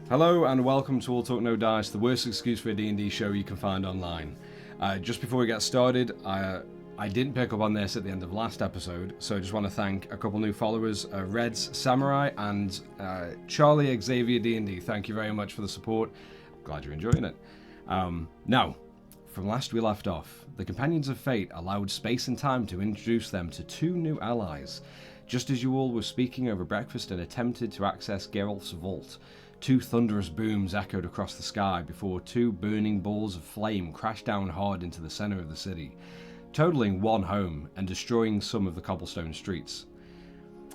Hello and welcome to All Talk No Dice, the worst excuse for a D&D show you can find online. Just before we get started, I didn't pick up on this at the end of last episode, so I just want to thank a couple new followers, Reds Samurai and Charlie Xavier D&D. Thank you very much for the support. Glad you're enjoying it. Now, from last we left off, the Companions of Fate allowed space and time to introduce them to two new allies. Just as you all were speaking over breakfast and attempted to access Geralt's vault, two thunderous booms echoed across the sky before two burning balls of flame crashed down hard into the center of the city, totaling one home and destroying some of the cobblestone streets.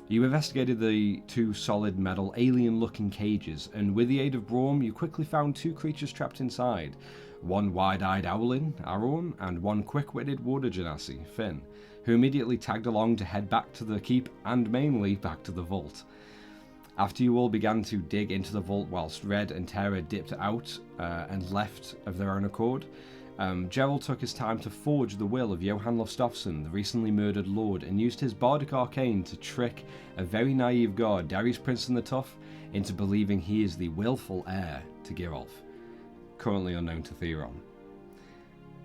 You investigated the two solid metal alien-looking cages, and with the aid of Braum, you quickly found two creatures trapped inside, one wide-eyed owlin, Aron, and one quick-witted water genasi, Finn, who immediately tagged along to head back to the keep and mainly back to the vault. After you all began to dig into the vault whilst Red and Terra dipped out and left of their own accord, Gerald took his time to forge the will of Johann Lofstofsson, the recently murdered lord, and used his bardic arcane to trick a very naive guard, Darius Princeton the Tough, into believing he is the willful heir to Geralt, currently unknown to Theron.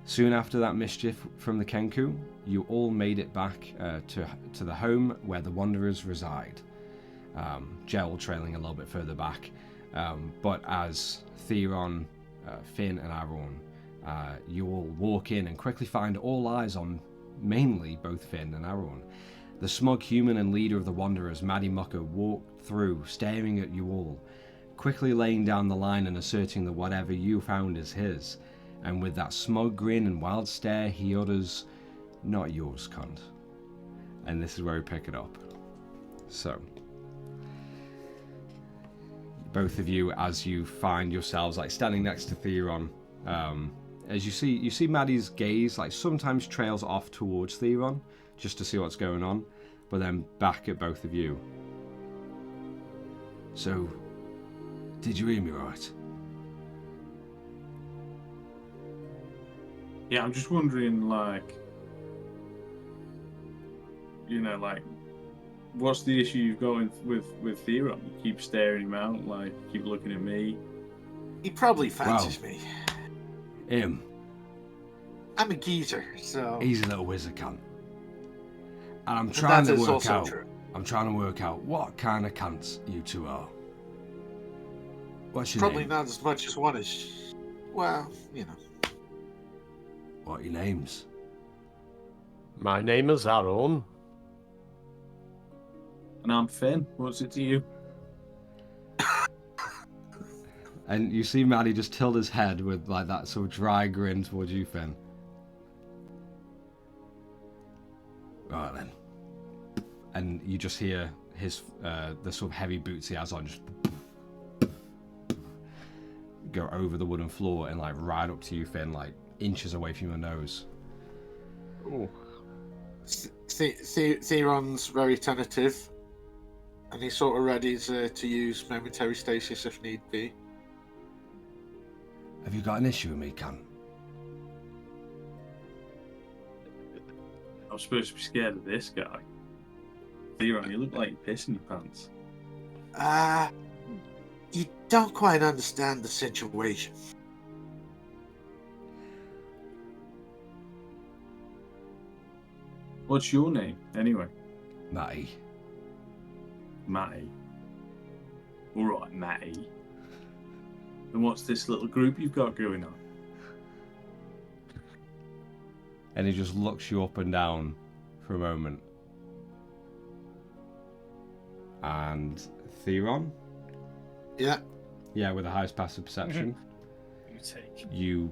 Soon after that mischief from the Kenku, you all made it back to the home where the Wanderers reside. Gerald trailing a little bit further back, but as Theron, Finn and Aron, you all walk in and quickly find all eyes on mainly both Finn and Aron. The smug human and leader of the Wanderers, Maddie Mucker, walked through, staring at you all, quickly laying down the line and asserting that whatever you found is his, and with that smug grin and wild stare he utters, "Not yours, cunt." And this is where we pick it up. So, both of you, as you find yourselves like standing next to Theron, as you see Maddie's gaze like sometimes trails off towards Theron just to see what's going on, but then back at both of you. So, did you hear me right? Yeah, I'm just wondering, what's the issue you've got with Theron? You keep staring him out, keep looking at me. He probably fancies me. Him. I'm a geezer, so... He's a little wizard cunt. And I'm trying to work out what kind of cunts you two are. What's your Probably name? not as much as one is... Well, you know. What are your names? My name is Aaron. And I'm Finn. What's it to you? And you see Maddie just tilt his head with like that sort of dry grin towards you, Finn. Right then. And you just hear his the sort of heavy boots he has on just go over the wooden floor and like right up to you, Finn, like inches away from your nose. Ooh. Theron's very tentative, and he's sort of ready to use momentary stasis if need be. Have you got an issue with me, cunt? I'm supposed to be scared of this guy. Theron, you look like you're pissing your pants. You don't quite understand the situation. What's your name, anyway? Matty. Matty. Alright, Matty. And what's this little group you've got going on? And he just looks you up and down for a moment. And Theron? Yeah. Yeah, with the highest passive perception. You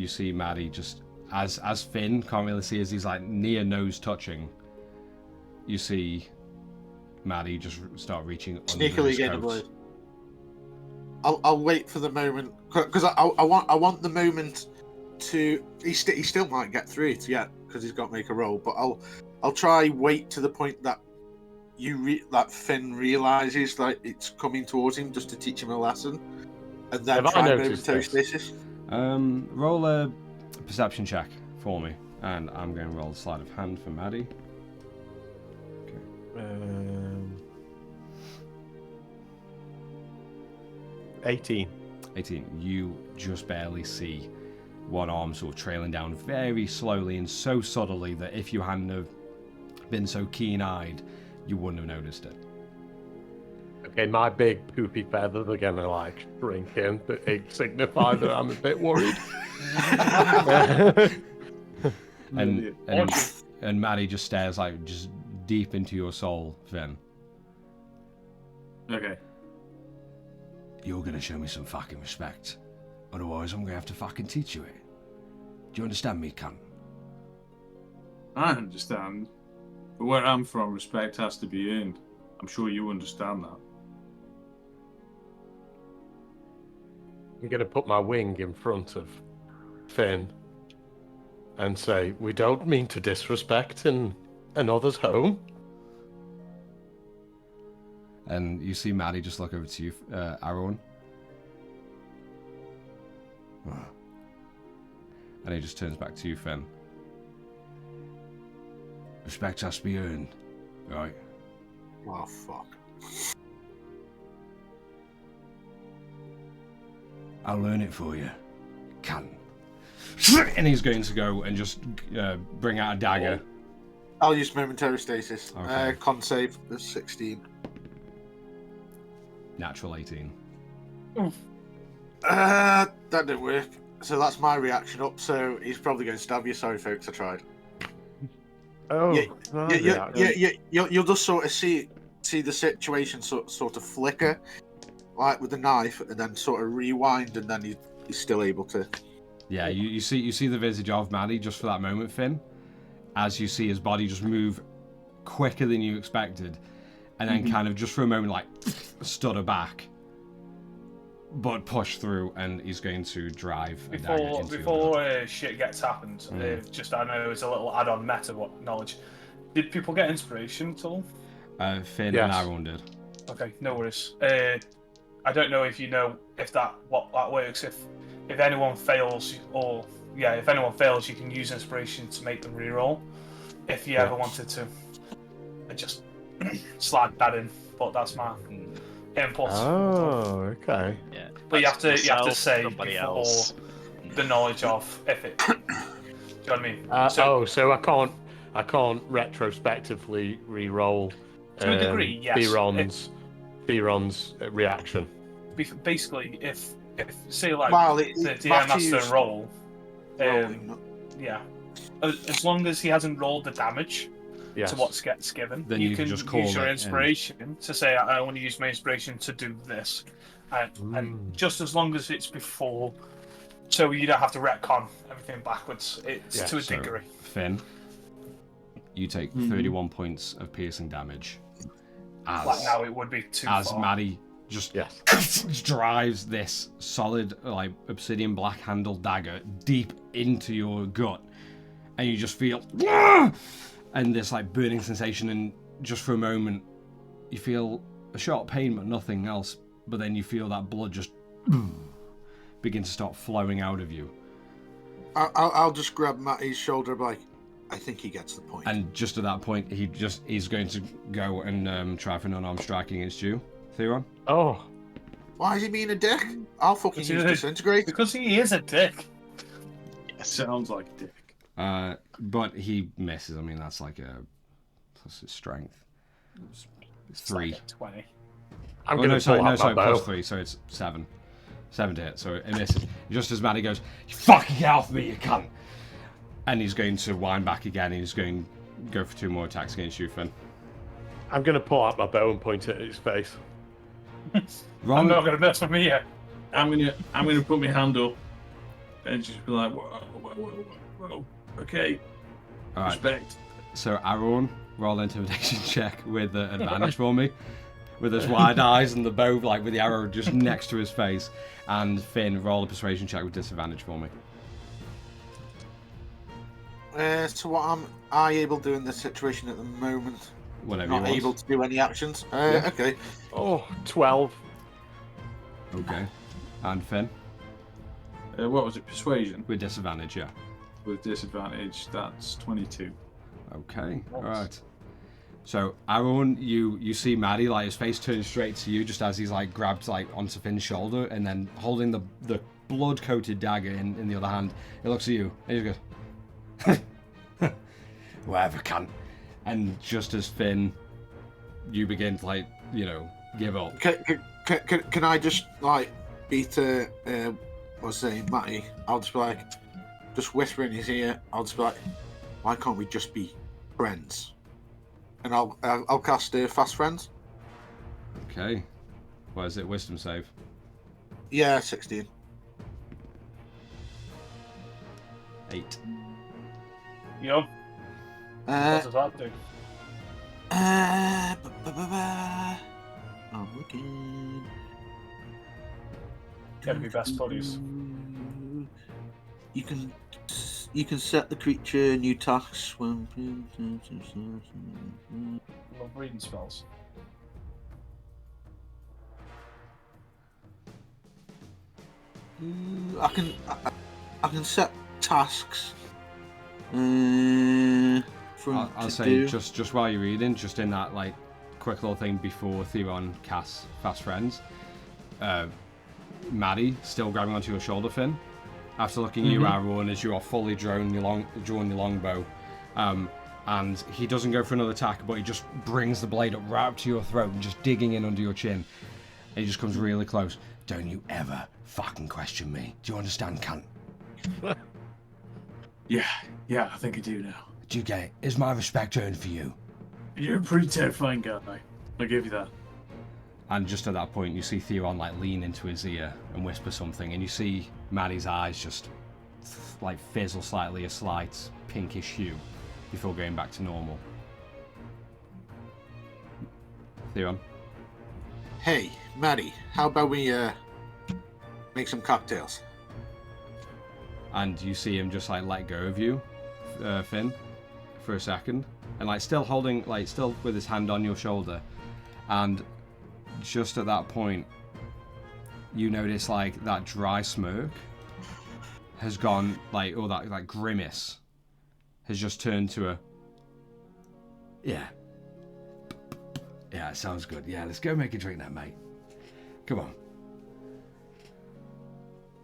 see Maddie just as Finn can't really see as he's like near nose touching. You see Maddie just start reaching Sneakily getting a blade. I'll wait for the moment because I want the moment to. He still might get through it yet because he's got to make a roll. But I'll try wait to the point that that Finn realizes that it's coming towards him just to teach him a lesson, and then try momentary stasis. Roll a perception check for me, and I'm going to roll a sleight of hand for Maddie. Okay. 18. 18. You just barely see one arm sort of trailing down very slowly and so subtly that if you hadn't have been so keen-eyed, you wouldn't have noticed it. Okay, my big poopy feathers are gonna like shrink in to signify that I'm a bit worried. And Maddie just stares like just deep into your soul, Finn. Okay. You're gonna show me some fucking respect. Otherwise I'm gonna have to fucking teach you it. Do you understand me, cunt? I understand. But where I'm from, respect has to be earned. I'm sure you understand that. I'm gonna put my wing in front of Finn and say, we don't mean to disrespect in another's home. And you see Maddie just look over to you, Aaron. And he just turns back to you, Finn. Respect has to be earned, right? Oh, fuck. I'll learn it for you. Cunt. And he's going to go and just bring out a dagger. I'll use momentary stasis. Okay. Con save is 16. Natural 18. That didn't work. So that's my reaction up. So he's probably going to stab you. Sorry, folks, I tried. Oh, You'll just sort of see the situation sort of flicker, like with the knife, and then sort of rewind, and then he's still able to. Yeah, you see the visage of Maddie just for that moment, Finn, as you see his body just move quicker than you expected, and then kind of just for a moment like stutter back, but push through, and he's going to drive a dagger into before shit gets happened. Just I know it's a little add-on meta knowledge. Did people get inspiration at all? Finn Yes. and Aaron did. Okay, no worries. I don't know if you know if that works. If anyone fails, if anyone fails, you can use inspiration to make them reroll. If you ever wanted to, just slide that in. But that's my input. Oh, okay. Yeah. But you have to say somebody before else. the knowledge of if it. Do you know what I mean? So I can't retrospectively re-roll To a degree, yes. Biron's reaction. Basically, if say like Well, the DM has to Matthew's roll, rolling. yeah, as long as he hasn't rolled the damage Yes. to what gets given, Then you can just call use your it inspiration to say I want to use my inspiration to do this, and just as long as it's before, so you don't have to retcon everything backwards. It's to a So, degree. Finn, you take 31 points of piercing damage. Like now, it would be too As far. Maddie just drives this solid, like obsidian black handled dagger deep into your gut, and you just feel and this like burning sensation, and just for a moment you feel a short pain but nothing else, but then you feel that blood just begin to start flowing out of you, I'll just grab Matty's shoulder, like, I think he gets the point. and just at that point he's going to go and try for an unarmed strike against you, Theron. Oh, Why is he being a dick? I'll fucking use disintegrate. Because he is a dick. Sounds like a dick. But he misses. I mean, that's like plus his strength. It's 3. Like a 20. I'm gonna pull out my bow. plus 3, so it's 7. 7 to hit, so it misses. Just as Maddie goes, "You fucking get off me, you cunt!" And he's going to wind back again, and he's going to go for 2 more attacks against you, Finn. I'm gonna pull out my bow and point it at his face. Wrong. I'm not going to mess with me yet. I'm gonna put my hand up and just be like, whoa. Okay. All right. Respect. So Aaron, roll an intimidation check with advantage for me, with his wide eyes and the bow, like with the arrow just next to his face. And Finn, roll a persuasion check with disadvantage for me. So what am I able to do in this situation at the moment? Whatever Not you want. able to do any actions. Okay. Oh, 12. Okay. And Finn, What was it? Persuasion with disadvantage, yeah. with disadvantage. That's 22. Okay, alright. So Aaron, you see Maddie, like his face turns straight to you just as he's like grabbed like onto Finn's shoulder and then holding the blood-coated dagger in the other hand. He looks at you and he just goes, "Whatever, cunt." And just as Finn, you begin to like, you know, give up. Can I just like beat what's saying, Matty? I'll just be like, just whisper in his ear. I'll just be like, why can't we just be friends? And I'll cast Fast Friends. Okay. What is it? Wisdom save. Yeah, 16. 8. Yo, what does that do? I'm looking. Gotta be best buddies. You can set the creature new tasks when. Love reading spells. I can set tasks. I'll say just while you're reading, just in that like quick little thing before Theron casts Fast Friends, Maddie still grabbing onto your shoulder, Finn. After looking at you, Aaron, as you are fully drawing your longbow, and he doesn't go for another attack, but he just brings the blade up right up to your throat and just digging in under your chin. And he just comes really close. Don't you ever fucking question me. Do you understand, cunt? Yeah, I think I do now. Do you get it? Is my respect earned for you? You're a pretty terrifying guy. I'll give you that. And just at that point, you see Theron like lean into his ear and whisper something, and you see Maddie's eyes just like fizzle slightly, a slight pinkish hue, before going back to normal. Theron. Hey, Maddie, how about we make some cocktails? And you see him just like let go of you, Finn, for a second, and like still holding, like still with his hand on your shoulder, and just at that point, you notice like that dry smirk has gone, like, or that like grimace has just turned to a, yeah, it sounds good. Yeah, let's go make a drink then, mate. Come on.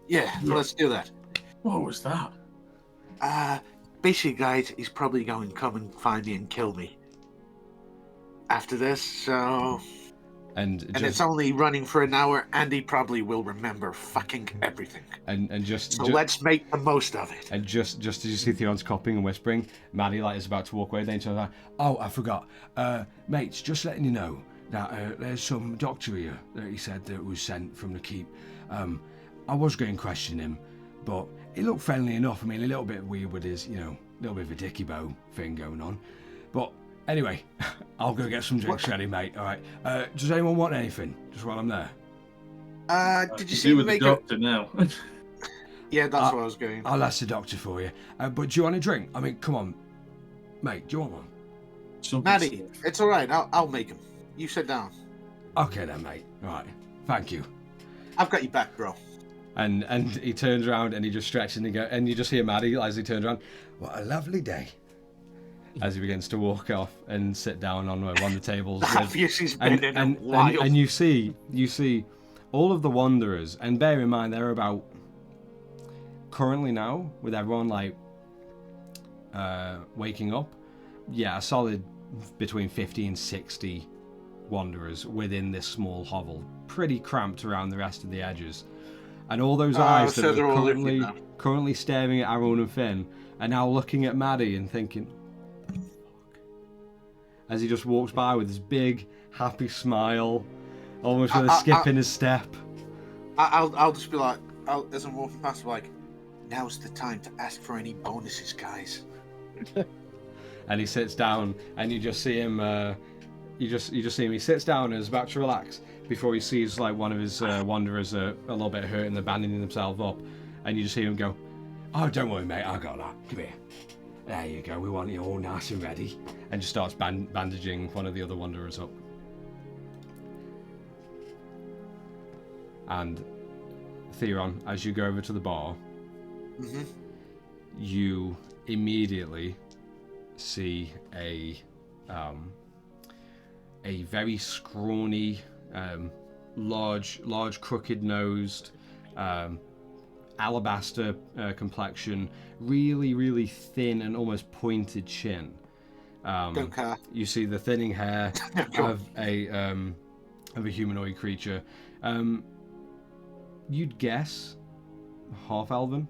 Yeah, let's do that. What was that? Basically, guys, he's probably going to come and find me and kill me after this, so... And it's only running for an hour, and he probably will remember fucking everything. So let's make the most of it. And just as you see Theon's coughing and whispering, Maddie like is about to walk away. Then she's like, "Oh, I forgot, mates. Just letting you know that there's some doctor here that he said that was sent from the keep. I was going to question him, but he looked friendly enough. I mean, a little bit weird with his, you know, little bit of a dicky bow thing going on, but." Anyway, I'll go get some drinks ready, mate. All right. Does anyone want anything? Just while I'm there. Did you see with the doctor now? Yeah, that's what I was going. I'll ask the doctor for you. But do you want a drink? I mean, come on, mate. Do you want one? Maddie, it's all right. I'll make him. You sit down. Okay then, mate. All right. Thank you. I've got your back, bro. And he turns around and he just stretches and and you just hear Maddie as he turns around. What a lovely day. As he begins to walk off and sit down on one of the tables. And you see all of the wanderers, and bear in mind they're about, currently now, with everyone like waking up, a solid between 50 and 60 wanderers within this small hovel, pretty cramped around the rest of the edges. And all those eyes that are currently staring at Aaron and Finn are now looking at Maddie and thinking, as he just walks by with his big, happy smile, almost with a skip in his step. I'll just be like, as I'm walking past, like, now's the time to ask for any bonuses, guys. And he sits down, and you just see him. You just see him. He sits down and is about to relax before he sees like one of his wanderers a little bit hurt and they're bandaging themselves up, and you just hear him go, "Oh, don't worry, mate. I got that. Come here. There you go. We want you all nice and ready." And just starts bandaging one of the other wanderers up. And Theron, as you go over to the bar, you immediately see a a very scrawny, large, crooked-nosed, alabaster complexion, really thin and almost pointed chin. Don't care. You see the thinning hair Go on. of a humanoid creature. You'd guess half elven,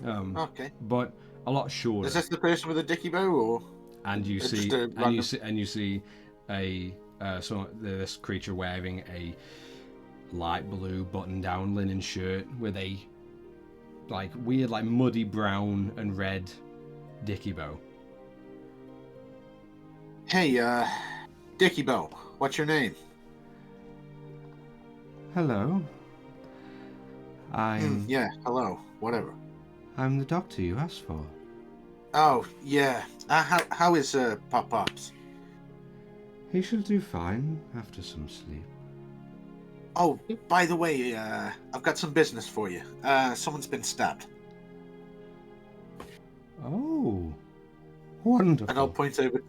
Okay. but a lot shorter. Is this the person with the dicky bow, or? And you It's see, just a and random- you see a this creature wearing a light blue button-down linen shirt with a weird muddy brown and red dicky bow. Hey, Dicky Bow, what's your name? Hello. Yeah, hello, whatever. I'm the doctor you asked for. Oh, yeah. How is Pop Pops? He should do fine after some sleep. Oh, by the way, I've got some business for you. Someone's been stabbed. Oh, wonderful. And I'll point over.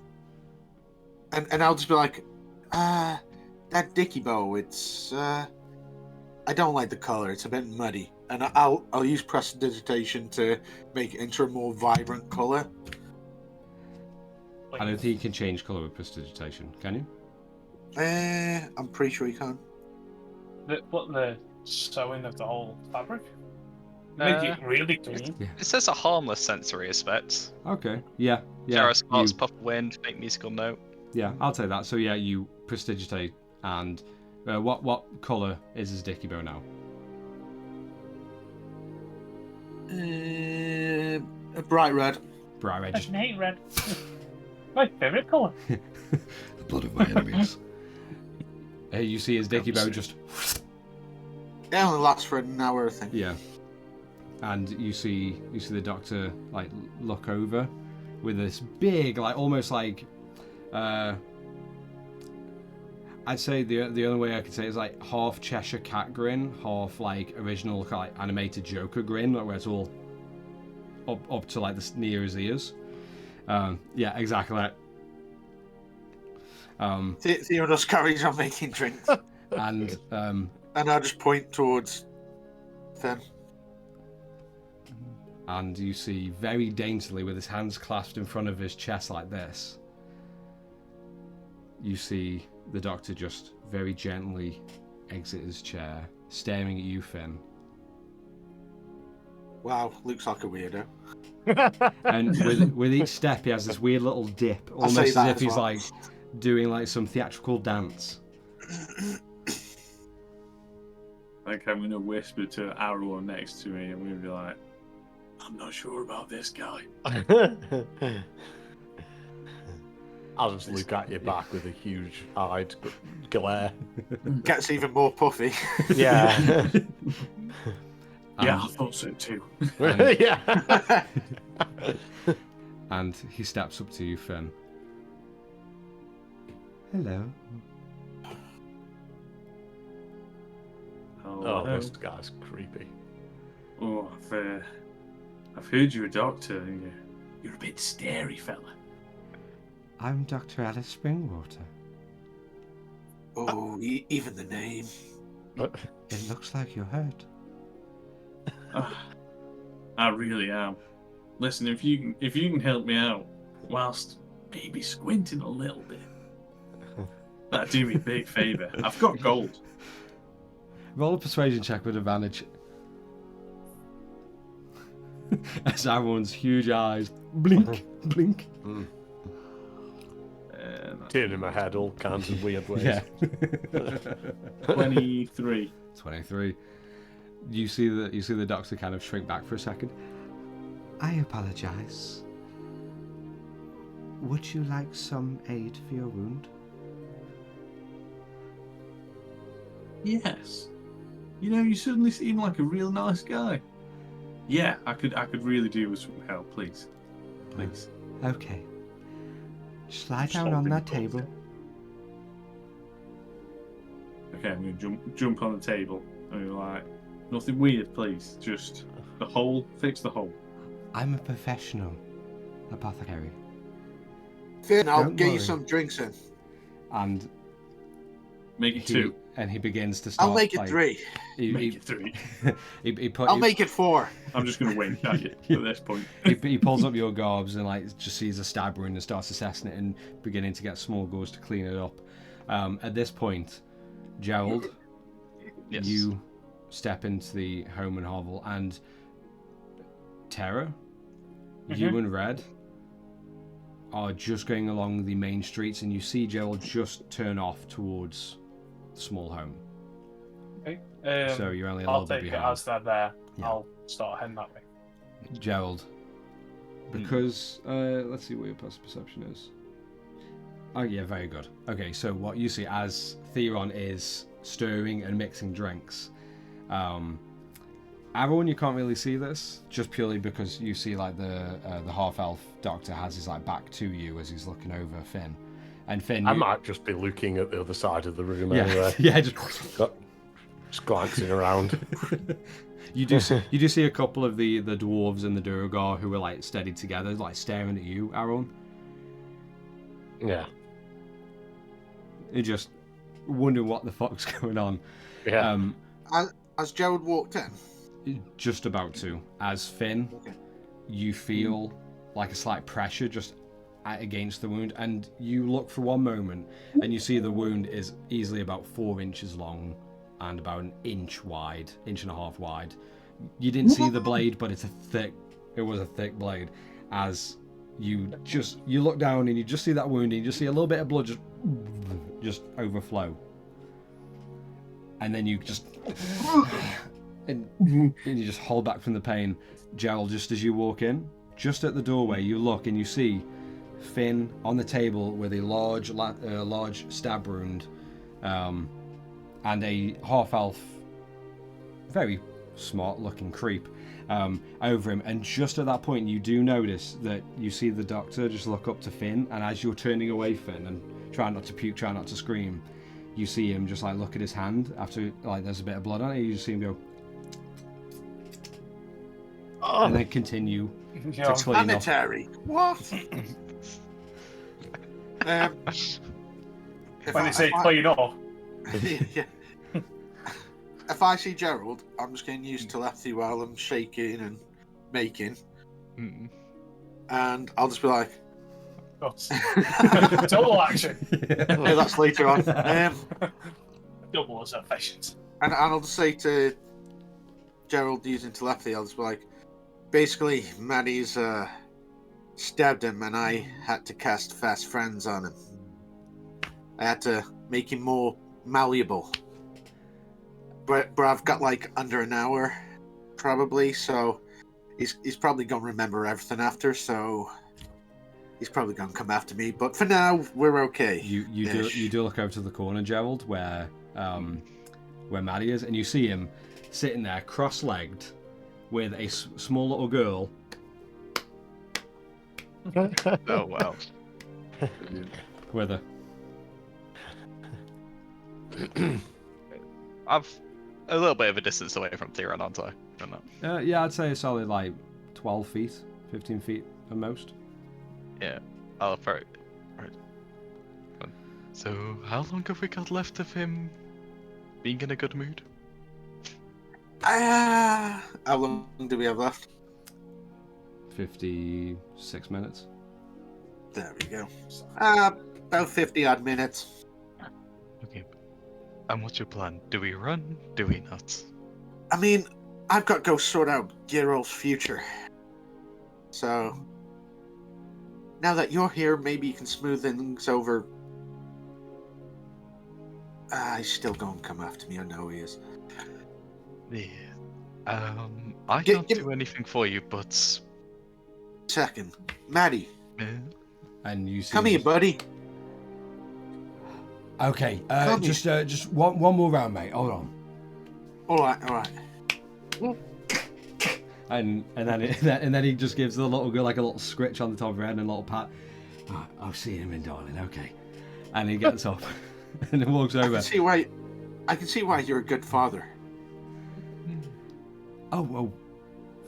And I'll just be like, that Dicky Bow, it's, I don't like the color. It's a bit muddy. And I'll use prestidigitation to make it into a more vibrant color. I don't think you can change colour with prestidigitation, can you? I'm pretty sure you can. The sewing of the whole fabric? Make it really clean. Yeah. It says a harmless sensory aspect. Okay. Yeah. Gyro sparks, you- puff of wind, make musical note. Yeah, I'll take that. So yeah, you prestidigitate, and what colour is his dicky bow now? A bright red. Bright red. I hate red. My favourite colour. The blood of my enemies. You see his dicky bow just It only lasts for an hour, I think. yeah, and you see the doctor look over with this big almost I'd say the only way I could say it is half Cheshire Cat grin, half original animated Joker grin, where it's all up to near his ears. Yeah, exactly that. Theo just carries on making drinks. And And I'll just point towards Finn. and you see very daintily, with his hands clasped in front of his chest like this, you see the doctor just very gently exit his chair, staring at you, Finn. Wow, looks like a weirdo. And with each step, he has this weird little dip, I'll say almost as that if as he's well. doing some theatrical dance. Like I'm gonna whisper to Arrow next to me, and we're gonna be like, "I'm not sure about this guy." I'll just look at your back with a huge eyed glare. Gets even more puffy. Yeah. Yeah, I thought so too. Yeah. And he steps up to you, Finn. Hello. Oh, this guy's creepy. Oh, I've heard you're a doctor. You're a bit scary, fella. I'm Dr. Alice Springwater. Oh, even the name. It looks like you're hurt. I really am. Listen, if you can help me out, whilst maybe squinting a little bit, that'd do me a big favour. I've got gold. Roll a persuasion check with advantage. As everyone's huge eyes blink, blink. Turning my head all kinds of weird ways. Yeah. 23. 23. You see the doctor kind of shrink back for a second. I apologise. Would you like some aid for your wound? Yes. You suddenly seem like a real nice guy. Yeah, I could really do with some help, please. Please. Okay. Just lie down Something on that about table. it. Okay, I'm gonna jump on the table. And you're like, nothing weird, please. Just the hole. Fix the hole. I'm a professional apothecary. Finn, I'll Don't get you worry. some drinks in. and Make it 2. And he begins to start. I'll make it like, 3. Make it 3. I'll make it 4. I'm just going to wink at you at this point. He pulls up your garbs and like just sees a stab wound and starts assessing it and beginning to get small goes to clean it up. At this point, Gerald, Yes. you step into the home and hovel, and Terra, you and Red are just going along the main streets, and you see Gerald just turn off towards the small home. Okay. So you're only a I'll little bit take it behind. as they're there. Yeah. I'll start heading that way. Gerald, because let's see what your passive perception is. Oh yeah, very good. Okay, so what you see as Theron is stirring and mixing drinks. Everyone, you can't really see this, just purely because you see like the half-elf doctor has his like back to you as he's looking over Finn, and Finn. I might just be looking at the other side of the room Yeah, anyway. yeah, just Glancing around. You do see a couple of the dwarves and the Duergar who are like steadied together, like staring at you, Aaron. Yeah. You're just wondering what the fuck's going on. Yeah. Has Gerald walked in? Just about to. As Finn, Okay. you feel like a slight pressure just against the wound, and you look for one moment, and you see the wound is easily about 4 inches long and about an inch wide, 1.5 wide. You didn't see the blade, but it was a thick blade. As you look down and you just see that wound, and you just see a little bit of blood just overflow, and then you just and you just hold back from the pain. Gerald, just as you walk in, just at the doorway, you look and you see Finn on the table with a large stab wound, and a half-elf, very smart-looking creep over him. And just at that point, you do notice that you see the doctor just look up to Finn, and as you're turning away, Finn, and trying not to puke, trying not to scream, you see him just like look at his hand after like there's a bit of blood on it. You just see him go, and then continue to clean off. Sanitary. What? When they say clean off, yeah. If I see Gerald, I'm just getting used to telepathy while I'm shaking and making, and I'll just be like, double action. "No, that's later on." Double as efficient. And I'll just say to Gerald using telepathy, I'll just be like, basically, Maddie's stabbed him, and I had to cast Fast Friends on him. I had to make him more malleable. But I've got like under an hour, probably, so he's probably going to remember everything after, so he's probably going to come after me. But for now, we're okay. You do look over to the corner, Gerald, where Maddie is, and you see him sitting there cross-legged with a small little girl. Oh wow. With her. I've a little bit of a distance away from Theron, aren't I? From that. Yeah, I'd say a solid like 12 feet, 15 feet at most. Yeah, I'll approach. Right. So, how long have we got left of him being in a good mood? How long do we have left? 56 minutes. There we go. About 50 odd minutes. Okay. And what's your plan? Do we run? Do we not? I mean, I've got to go sort out Gerald's future. So, now that you're here, maybe you can smooth things over. He's still going to come after me. I know he is. Yeah. I can't do anything for you, but... Second. Maddie. And you see... Come here, buddy. Okay, just one more round, mate. Hold on. All right. And then he just gives the little girl like a little scritch on the top of her head and a little pat. Right, I'll see you in a minute, darling. Okay. And he gets up and then walks over. I can see why you're a good father. Oh well,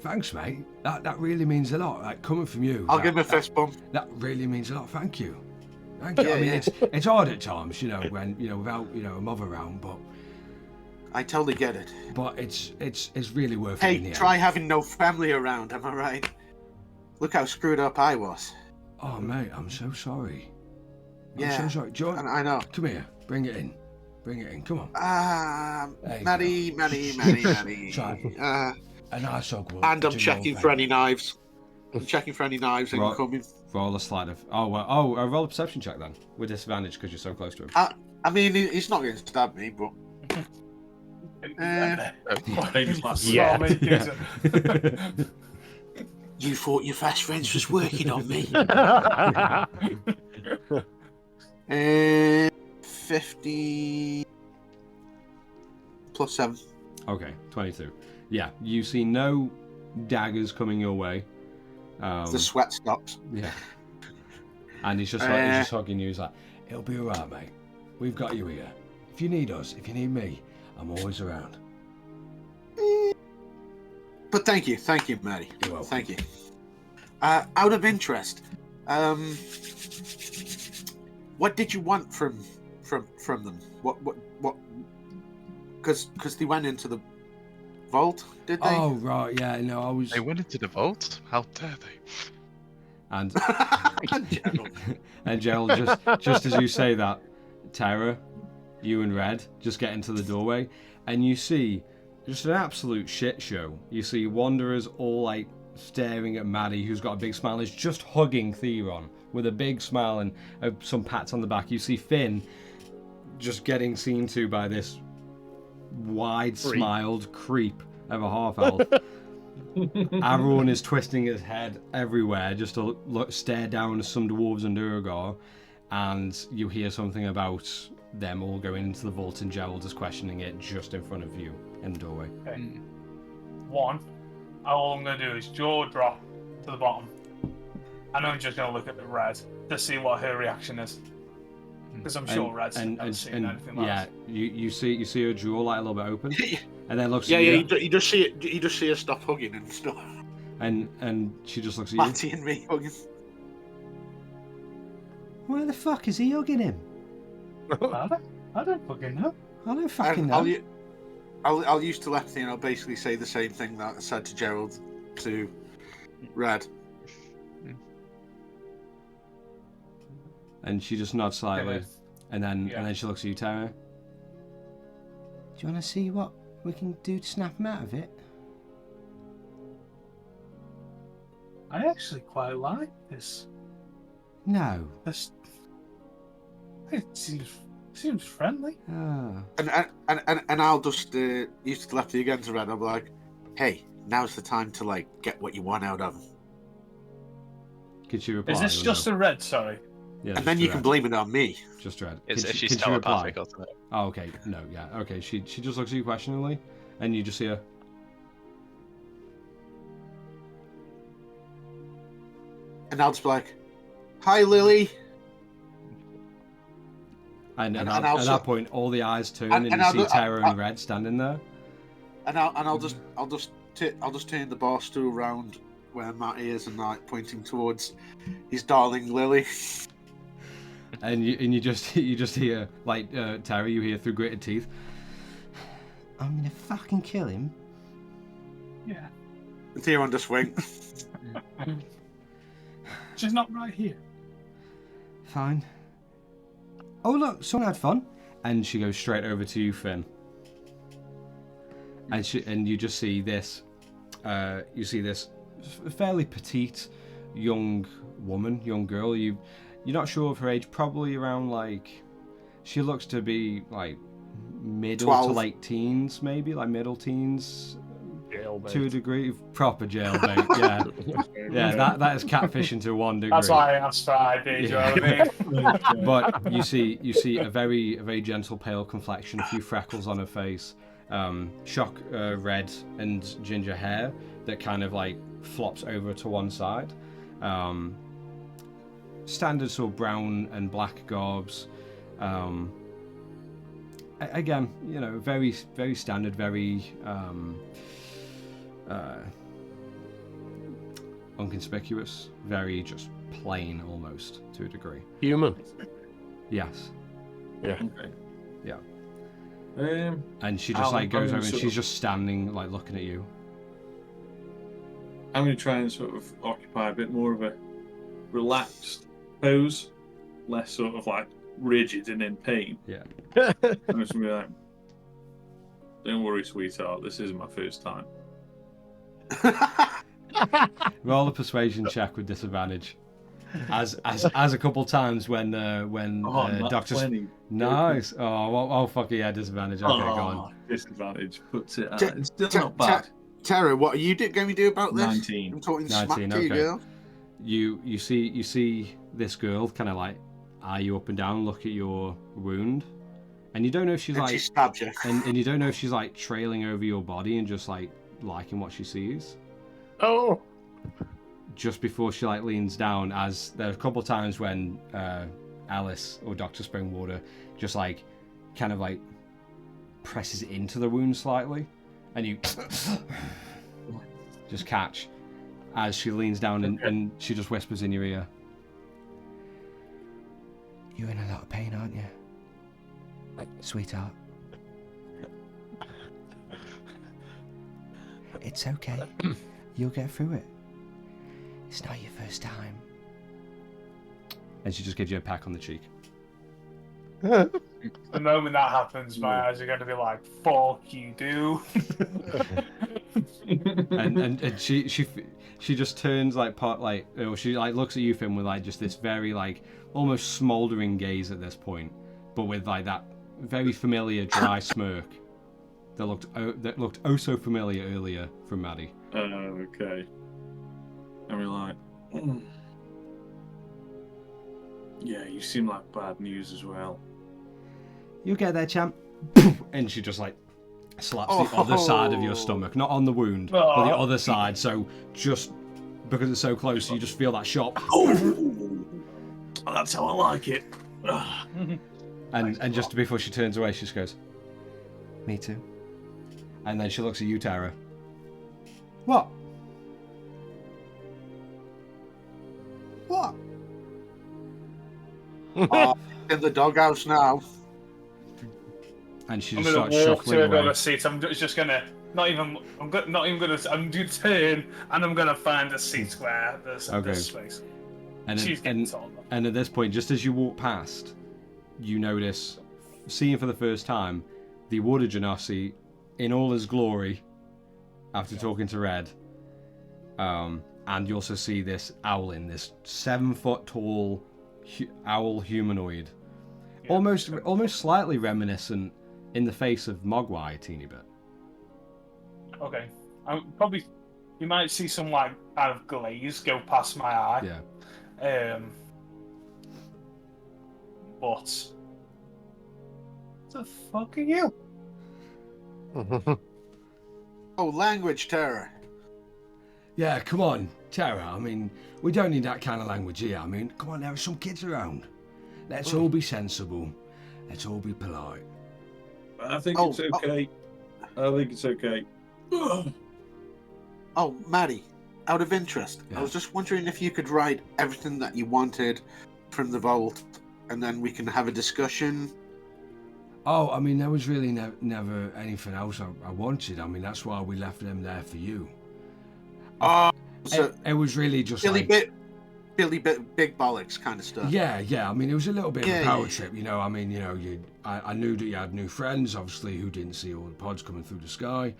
thanks, mate. That really means a lot. Like coming from you. I'll give him a fist bump. That really means a lot. Thank you. Thank you. I mean, Yeah. it's hard at times, when without a mother around, but I totally get it. it's really worth it in the Hey, try end. having no family around, am I right? Look how screwed up I was. Oh mate, I'm so sorry. Yeah, I'm so sorry. Do you want, I know. come here, bring it in. Come on. There you Maddie. Sorry. A nice hug. And I'm checking for any knives. I'm checking for any knives Right. incoming. Roll a slide of. Roll a perception check then with disadvantage because you're so close to him. I mean, he's not going to stab me, but Famous last Yeah. you thought your fast friends was working on me. 50 plus 7. Okay, 22. Yeah, you see no daggers coming your way. The sweat stops. Yeah. And he's just he's just hugging you. He's like, "It'll be alright, mate. We've got you here. If you need us, if you need me, I'm always around." But thank you, Maddie. You're welcome. Thank you. Out of interest, what did you want from them? What? Because they went into the vault, did they? Oh right, yeah. No, I was. They went into the vault? How dare they? And Gerald. and Gerald, just as you say that, Tara, you and Red just get into the doorway, and you see just an absolute shit show. You see wanderers all like staring at Maddie, who's got a big smile, is just hugging Theron with a big smile and some pats on the back. You see Finn just getting seen to by this wide-smiled creep of a half-elf. Everyone is twisting his head everywhere just to stare down at some dwarves and Durgar, and you hear something about them all going into the vault, and Gerald is questioning it just in front of you in the doorway. Okay. One, all I'm going to do is jaw drop to the bottom, and I'm just going to look at the Red to see what her reaction is. Because I'm sure Red's never seen anything like yeah, that. you see her jaw like a little bit open, and then looks Yeah, at you, you just see it. You just see her stop hugging and stuff. and she just looks at Matty and me hugging. Why the fuck is he hugging him? I don't fucking know. I don't fucking And know. I'll use telepathy and I'll basically say the same thing that I said to Gerald to Red. And she just nods slightly, Yeah. and then she looks at you, Tara. Do you want to see what we can do to snap him out of it? I actually quite like this. No. This it seems friendly. Ah. And I'll just use telepathy again to Red. I'll be like, "Hey, now's the time to like get what you want out of him." Could she reply? Is this or just no? a Red? Sorry. Yeah, And then you can blame it on me. Just Red. It's, Can if she- she's can she reply? telepathic or something. Oh, okay. No, yeah. Okay, she just looks at you questioningly, and you just see her. And I'll just be like, "Hi, Lily." And And at I'll that point, all the eyes turn, and and you I'll see do- Tara and Red standing there. And I'll just turn the bar stool around where Matty is and like pointing towards his darling Lily. And you just hear like Tara, you hear through gritted teeth, "I'm gonna fucking kill him." Yeah. And Theron just winks. She's not right here. Fine. Oh look, someone had fun. And she goes straight over to you, Finn. And you just see this. You see this fairly petite young woman, young girl. You're not sure of her age. Probably around like. She looks to be like middle 12. to late teens, maybe like middle teens. Jailbait. To a degree, proper jailbait. Yeah, yeah. That is catfishing to one degree. That's why I asked for ID. Do you know what I mean? But you see a very gentle pale complexion, a few freckles on her face, shock red and ginger hair that kind of like flops over to one side, standard sort of brown and black garbs, again, very inconspicuous, very just plain almost to a degree. Human. Yes. Yeah. Okay. Yeah. I'm And she just like goes gonna over and sort she's of- just standing like looking at you. going to try and sort of occupy a bit more of a relaxed pose, less sort of like rigid and in pain. Yeah. I'm just going to be like, don't worry, sweetheart, this isn't my first time. Roll a persuasion check with disadvantage. As a couple times when Not Doctor 20. Nice. Oh fuck yeah, disadvantage. Okay, go on. Disadvantage puts it. Te- It's still te- not bad. Tara, what are you going to do about this? 19. I'm talking 19, smack to you, okay. girl. You see this girl kind of like eye you up and down, look at your wound, and you don't know if she's And like she stabs you. and you don't know if she's like trailing over your body and just like liking what she sees. Oh. Just before she like leans down, as there are a couple of times when Alice or Dr. Springwater just like kind of like presses into the wound slightly, and you just catch as she leans down and she just whispers in your ear, "You're in a lot of pain, aren't you, sweetheart? It's okay. You'll get through it. It's not your first time." And she just gives you a peck on the cheek. The moment that happens, my eyes are going to be like, "Fuck you, do." and she just turns like she like looks at you, Finn, with like just this very like almost smoldering gaze at this point, but with like that very familiar dry smirk that looked oh so familiar earlier from Maddie. Okay. And we're like, yeah, you seem like bad news as well. You get there, champ. And she just like slaps the other side of your stomach, not on the wound, but the other side. So just because it's so close, you just feel that shot. Oh, that's how I like it. And just before she turns away, she just goes, "Me too." And then she looks at you, Tara. What? What? Oh, in the doghouse now. And she I'm just going starts to walk shuffling to away. another seat. I'm just going to I'm going to turn and I'm going to find a seat where there's space. She's getting told. And at this point, just as you walk past, you notice, seeing for the first time, the Warder Genasi in all his glory, after talking to Red. And you also see this owlin, this 7-foot tall owl humanoid, almost slightly reminiscent in the face of Mogwai a teeny bit. Okay, you might see some like kind of glaze go past my eye. Yeah. But the fuck are you? Oh, language terror. Yeah, come on, Tara. I mean, we don't need that kind of language here. I mean, come on, there are some kids around. Let's all be sensible. Let's all be polite. I think it's okay. I think it's okay. Oh, Maddie, out of interest, Yeah. I was just wondering if you could write everything that you wanted from the vault, and then we can have a discussion. Oh, I mean, there was really never anything else I wanted. I mean, that's why we left them there for you. So It was really just Billy like... big bollocks kind of stuff. Yeah. I mean, it was a little bit of a Yeah, power yeah. trip, you know. I mean, you know, I knew that you had new friends, obviously, who didn't see all the pods coming through the sky.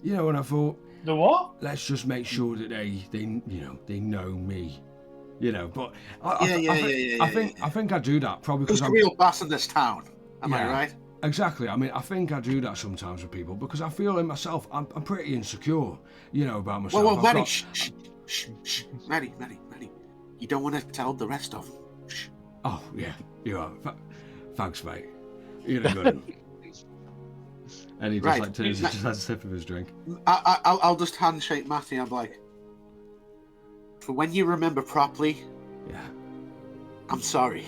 You know, and I thought, The what? let's just make sure that they know me. You know, but Yeah. I think I do that probably Who's because the real boss in this town? Am I Yeah. right? Exactly. I mean, I think I do that sometimes with people because I feel in myself I'm pretty insecure, you know, about myself. Well, I've Maddie, got- shh. Maddie. You don't want to tell the rest of them. Shh. Oh yeah, you are. Thanks, mate. You're a good one. And he just Right. like turns, he just has a sip of his drink. I'll just handshake Matty. I'm like, for when you remember properly, Yeah. I'm sorry,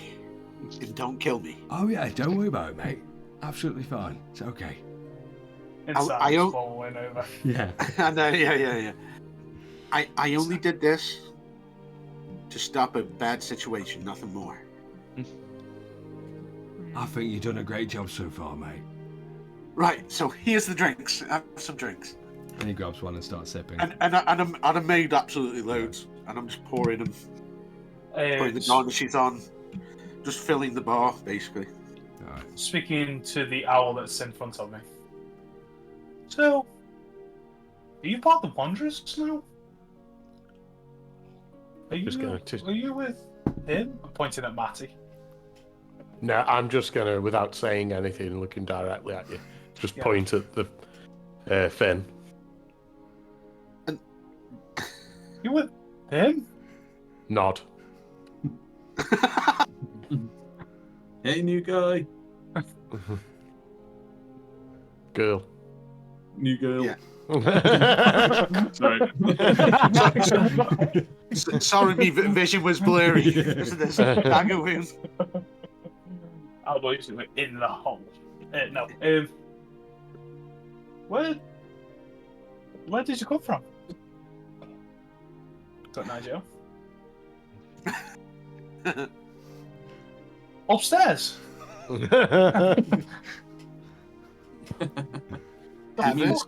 and don't kill me. Oh yeah, don't worry about it, mate. Absolutely fine. It's okay. Inside I don't- following over. Yeah. I know, yeah. I only did this to stop a bad situation, nothing more. I think you've done a great job so far, mate. Right, so here's the drinks. Have some drinks. And he grabs one and starts sipping. And I made absolutely loads, and I'm just pouring them, putting the garnishes on, just filling the bar, basically. Alright. Speaking to the owl that's in front of me. So, are you part of the Wanderers now? Are you with him? I'm pointing at Matty. No, I'm just gonna, without saying anything, looking directly at you, just point at the Finn. You with him? Nod. Hey, new guy. Girl. New girl. Yeah. Sorry. Sorry, me vision was blurry. There's a dagger wound. I'll go in the hole. No. Where did you come from? Got Nigel. Upstairs.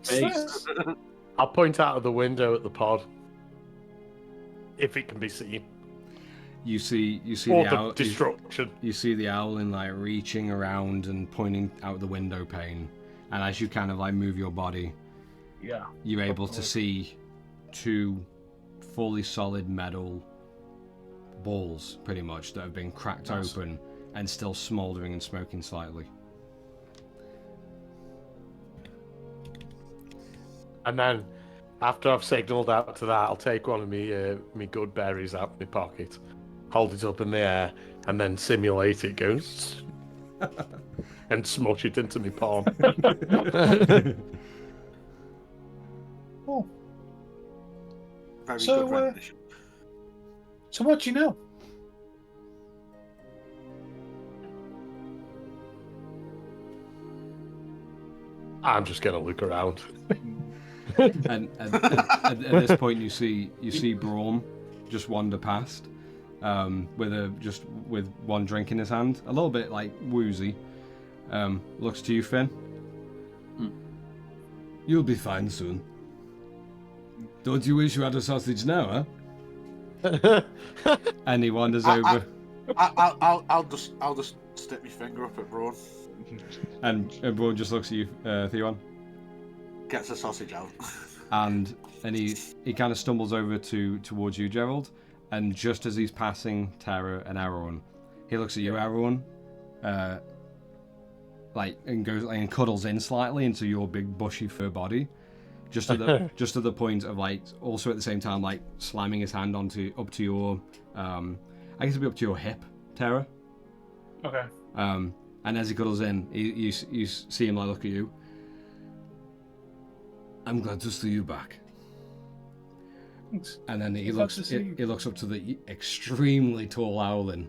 Space. I'll point out of the window at the pod, if it can be seen. You see Or the the owl. destruction. You see the owlin like reaching around and pointing out the window pane, and as you kind of like move your body, Yeah. you're able to see two fully solid metal balls, pretty much, that have been cracked open and still smouldering and smoking slightly. And then, after I've signalled out to that, I'll take one of me good berries out of my pocket, hold it up in the air, and then simulate it goes and smush it into my palm. Oh. Very So, good rendition. So what do you know? I'm just gonna look around. And at this point, you see Braun just wander past, with one drink in his hand, a little bit like woozy. Looks to you, Finn. You'll be fine soon. Don't you wish you had a sausage now, huh? And he wanders over. I'll just stick my finger up at Braun. And Braun just looks at you, Theon. Gets a sausage out. And he kind of stumbles over towards you, Gerald. And just as he's passing Tara and Aaron, he looks at you, Aaron, and goes and cuddles in slightly into your big bushy fur body, just at the point of like also at the same time like slamming his hand up to your I guess it'd be up to your hip, Tara. Okay. And as he cuddles in, you see him like look at you. I'm glad to see you back. Thanks. And then he Glad looks to see you. he looks up to the extremely tall Owlin,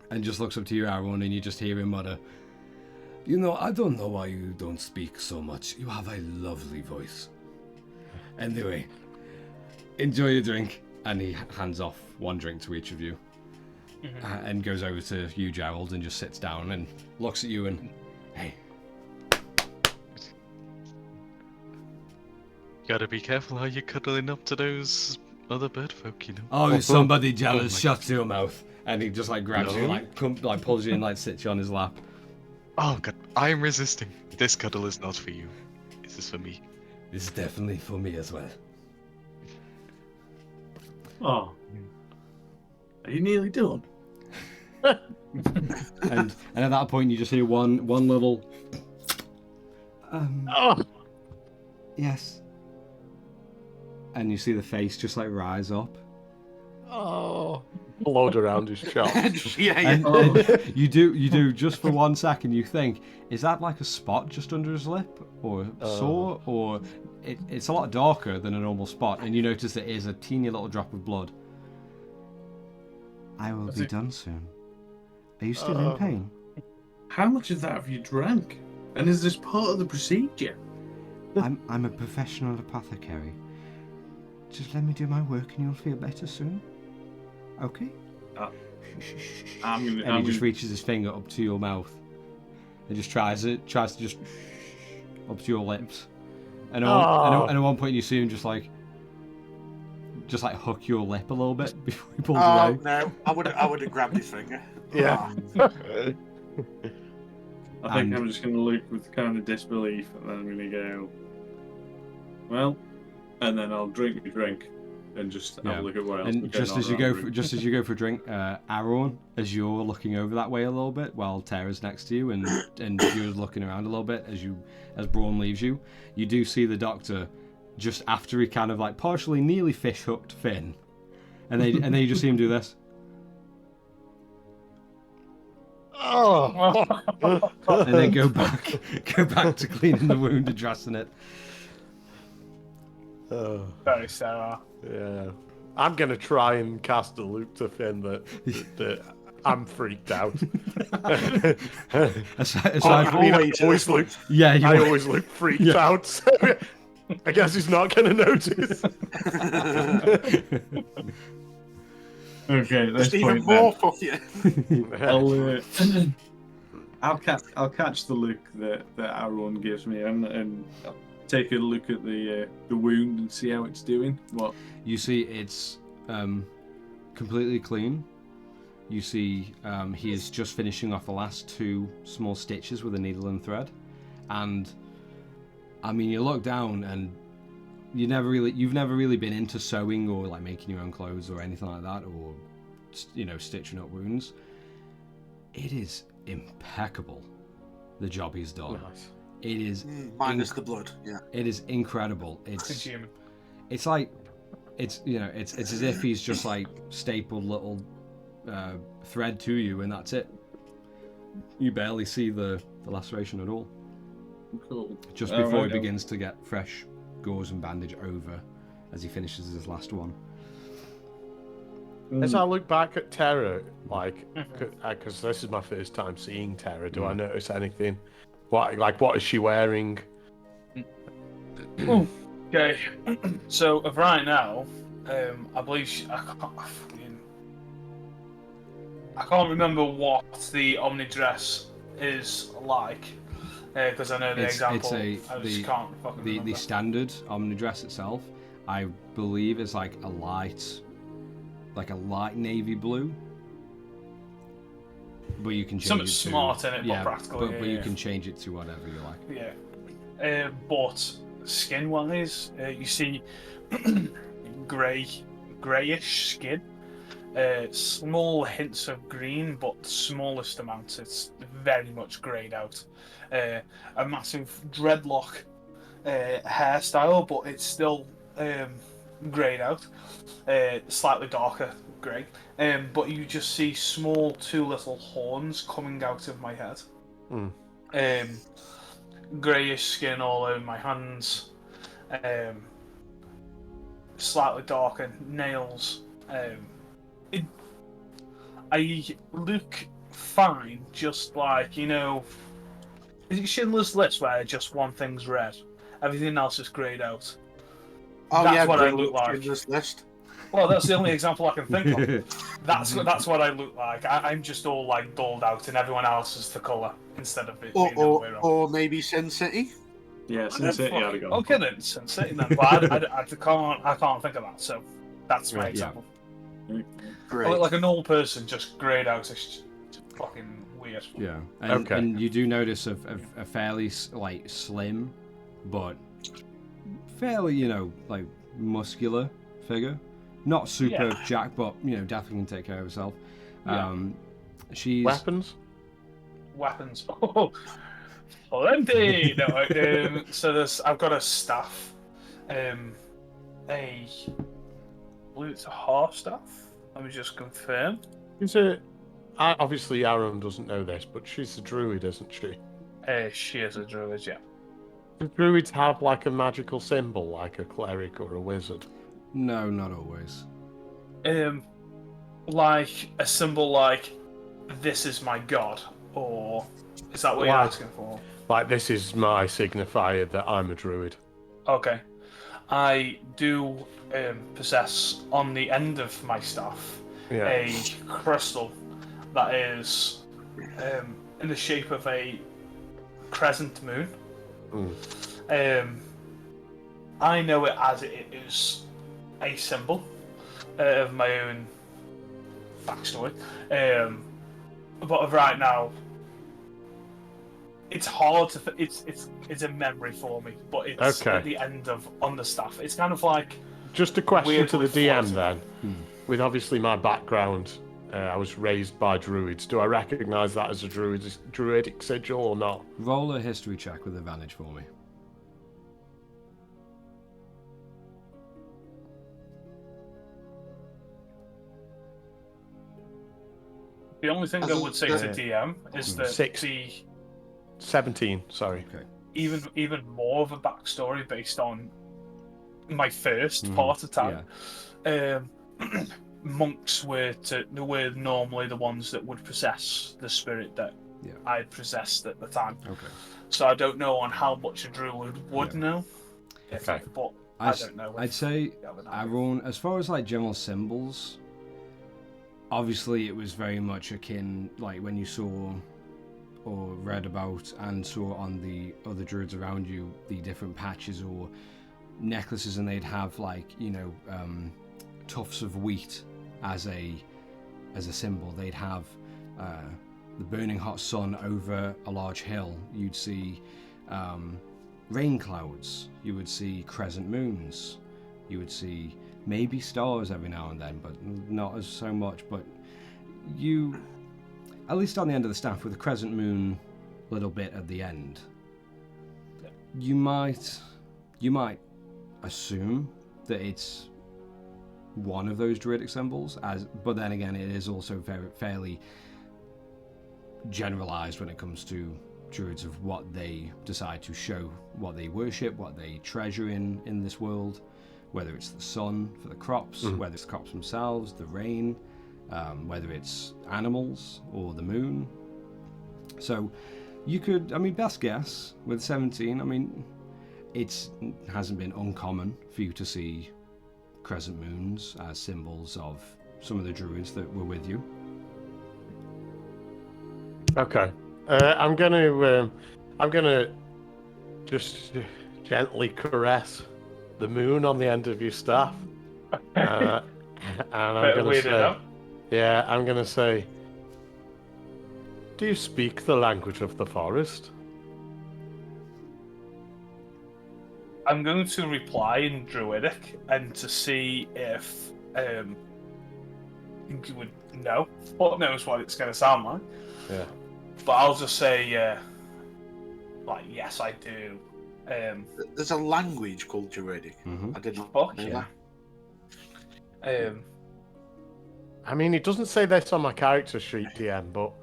and just looks up to you, Aaron, and you just hear him mutter, "You know, I don't know why you don't speak so much. You have a lovely voice. Anyway, enjoy your drink." And he hands off one drink to each of you, and goes over to you, Gerald, and just sits down and looks at you and, "Hey." Gotta be careful how you're cuddling up to those other bird folk, you know. Oh, is somebody jealous? my Shut your mouth. And he just like grabs you, like pulls you in, like sits you on his lap. Oh god, I'm resisting. This cuddle is not for you. This is for me. This is definitely for me as well. Oh. Are you nearly done? And at that point, you just hear one little. Oh, Yes. And you see the face just like rise up. oh. Blowed around his chops. yeah. And you do just for 1 second. You think, is that like a spot just under his lip, or sore, or it's a lot darker than a normal spot, and you notice there is a teeny little drop of blood. I will be done soon. Are you still in pain? How much of that have you drank? And is this part of the procedure? I'm a professional apothecary. Just let me do my work and you'll feel better soon. Okay? And he just reaches his finger up to your mouth. And just tries to just up to your lips. And at one point you see him just like hook your lip a little bit before he pulls away. No, I would have grabbed his finger. Yeah. I think I'm just going to look with kind of disbelief, and then I'm going to go, well, and then I'll drink my drink, and just have a look at what else. And just as you go for a drink, Aaron, as you're looking over that way a little bit, while Tara's next to you, and you're looking around a little bit as Braun leaves you, you do see the doctor just after he kind of like partially nearly fish hooked Finn, and then you just see him do this. Oh. And then go back to cleaning the wound and dressing it. Very Sarah. Yeah. I'm gonna try and cast a loop to Finn that I'm freaked out. I always look. Yeah, I always look freaked out. So I guess he's not gonna notice. Okay, Just even more fuck you. I'll catch the look that Aaron gives me, and I'll take a look at the wound and see how it's doing. What you see, it's completely clean. You see, he is just finishing off the last 2 small stitches with a needle and thread, and I mean, you look down and you've never really been into sewing or like making your own clothes or anything like that, or stitching up wounds. It is impeccable, the job he's done. Nice. It is minus the blood. Yeah, it is incredible. It's like it's as if he's just like stapled little thread to you, and that's it. You barely see the laceration at all. Cool. Just before he begins to get fresh gauze and bandage over as he finishes his last one. As I look back at Terra, like, because this is my first time seeing Terra, do I notice anything? What is she wearing? Okay, so of right now, I believe I can't remember what the Omni dress is like, because I know the example. I just can't fucking remember. The standard Omni dress itself, I believe, is like a light navy blue. But you can change something it smart in it, but practical. But you can change it to whatever you like. Yeah. But skin-wise, you see greyish skin. Small hints of green, but the smallest amounts. It's very much greyed out. A massive dreadlock hairstyle, but it's still greyed out. Slightly darker grey. But you just see 2 little horns coming out of my head. Greyish skin all over my hands. Slightly darker nails. I look fine, just like, is it Schindler's List where just one thing's red, everything else is greyed out? Oh, that's yeah, what I look like. Schindler's List. Well, that's the only example I can think of. That's what I look like. I'm just all like dulled out, and everyone else is the colour instead of it being the other way around. Or maybe Sin City. Yeah, Sin City. Okay then, Sin City then. But I can't think of that. So that's my example. Great. I look like an old person just greyed out. It's fucking weird. Yeah, and you do notice a fairly like slim, but fairly like muscular figure. Not super jacked, but definitely can take care of herself. She's weapons. Oh, empty. No, so I've got a staff. I believe it's a half staff. Let me just confirm. Obviously Aaron doesn't know this, but she's a druid, isn't she? She is a druid, yeah. Do druids have like a magical symbol, like a cleric or a wizard? No, not always. Like a symbol like, this is my god, or is that what you're asking for? Like, this is my signifier that I'm a druid. Okay. I do possess on the end of my staff a crystal that is in the shape of a crescent moon. I know it as it is a symbol of my own backstory, but right now it's hard to. It's a memory for me, but it's at the end of on the staff. It's kind of like just a question to the DM floating. then. With obviously my background, I was raised by druids. Do I recognise that as a druidic sigil or not? Roll a history check with advantage for me. The only thing I would say to DM is that 17, sorry. Okay. Even more of a backstory based on my first part of time. Monks were normally the ones that would possess the spirit that I possessed at the time. Okay. So I don't know on how much a druid would know. But I don't know. I'd say, Aaron, as far as like general symbols, obviously it was very much akin, like when you saw or read about and saw on the other druids around you, the different patches or necklaces, and they'd have like, tufts of wheat as a symbol. They'd have the burning hot sun over a large hill. You'd see rain clouds. You would see crescent moons. You would see maybe stars every now and then, but not as so much. But you, at least on the end of the staff, with a crescent moon little bit at the end, you might assume that it's one of those druidic symbols, but then again it is also fairly generalized when it comes to druids of what they decide to show, what they worship, what they treasure in this world, whether it's the sun for the crops, whether it's the crops themselves, the rain, whether it's animals or the moon. So you could, best guess with 17, it hasn't been uncommon for you to see crescent moons as symbols of some of the druids that were with you. Okay, I'm gonna just gently caress the moon on the end of your staff, and I'm gonna say, do you speak the language of the forest? I'm going to reply in Druidic and to see if you would know. What knows what it's going to sound like. Yeah. But I'll just say, yes, I do. There's a language called Druidic. I did not know that. It doesn't say this on my character sheet, DM, but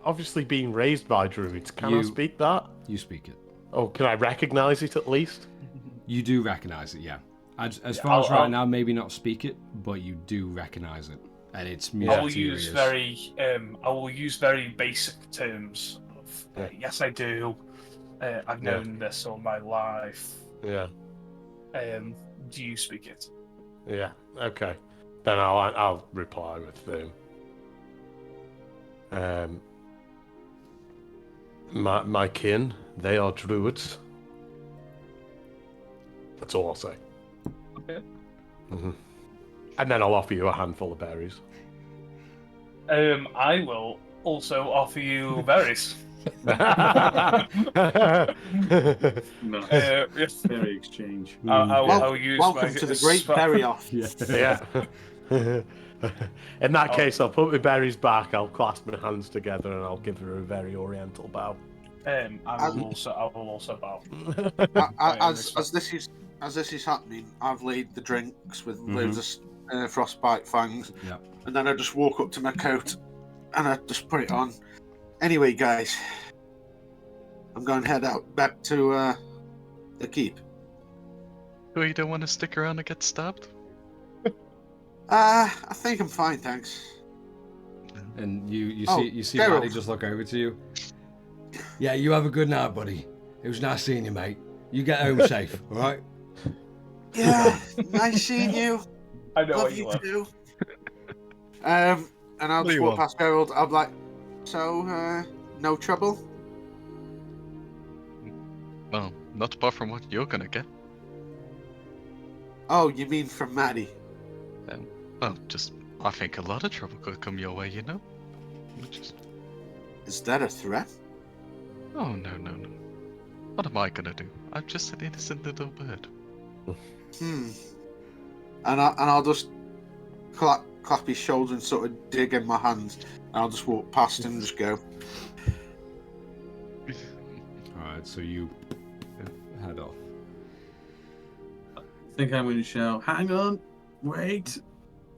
obviously being raised by druids, can I speak that? You speak it. Oh, can I recognise it at least? You do recognise it, yeah. As far as right now, maybe not speak it, but you do recognise it, and it's music I will to your use ears. I will use very basic terms. Yes, I do. I've known this all my life. Yeah. Do you speak it? Yeah. Okay. Then I'll reply with my kin. They are druids. That's all I'll say. Okay. And then I'll offer you a handful of berries. I will also offer you berries. Nice. Berry exchange. I'll use welcome to the great berry off. Yeah. In that case, I'll put my berries back, I'll clasp my hands together, and I'll give her a very oriental bow. I will also bow. As this is happening, I've laid the drinks with loads of frostbite fangs, and then I just walk up to my coat and I just put it on. Anyway, guys, I'm going to head out back to the keep. Oh, you don't want to stick around and get stabbed? I think I'm fine, thanks. And you see Geralt. Maddie just look over to you. Yeah, you have a good night, buddy. It was nice seeing you, mate. You get home safe, all right? Yeah, nice seeing you. I know Love what you you are. too. And I'll What do just you walk want? past Gerald. I'm like, so, no trouble? Well, not apart from what you're gonna get. Oh, you mean from Maddie? Well, just I think a lot of trouble could come your way, you know. Just Is that a threat? oh no. What am I gonna do? I'm just an innocent little bird. Hmm. And I'll just clap his shoulder and sort of dig in my hands. And I'll just walk past him and just go, Alright, so you head off. I think I'm going to shout, hang on, wait.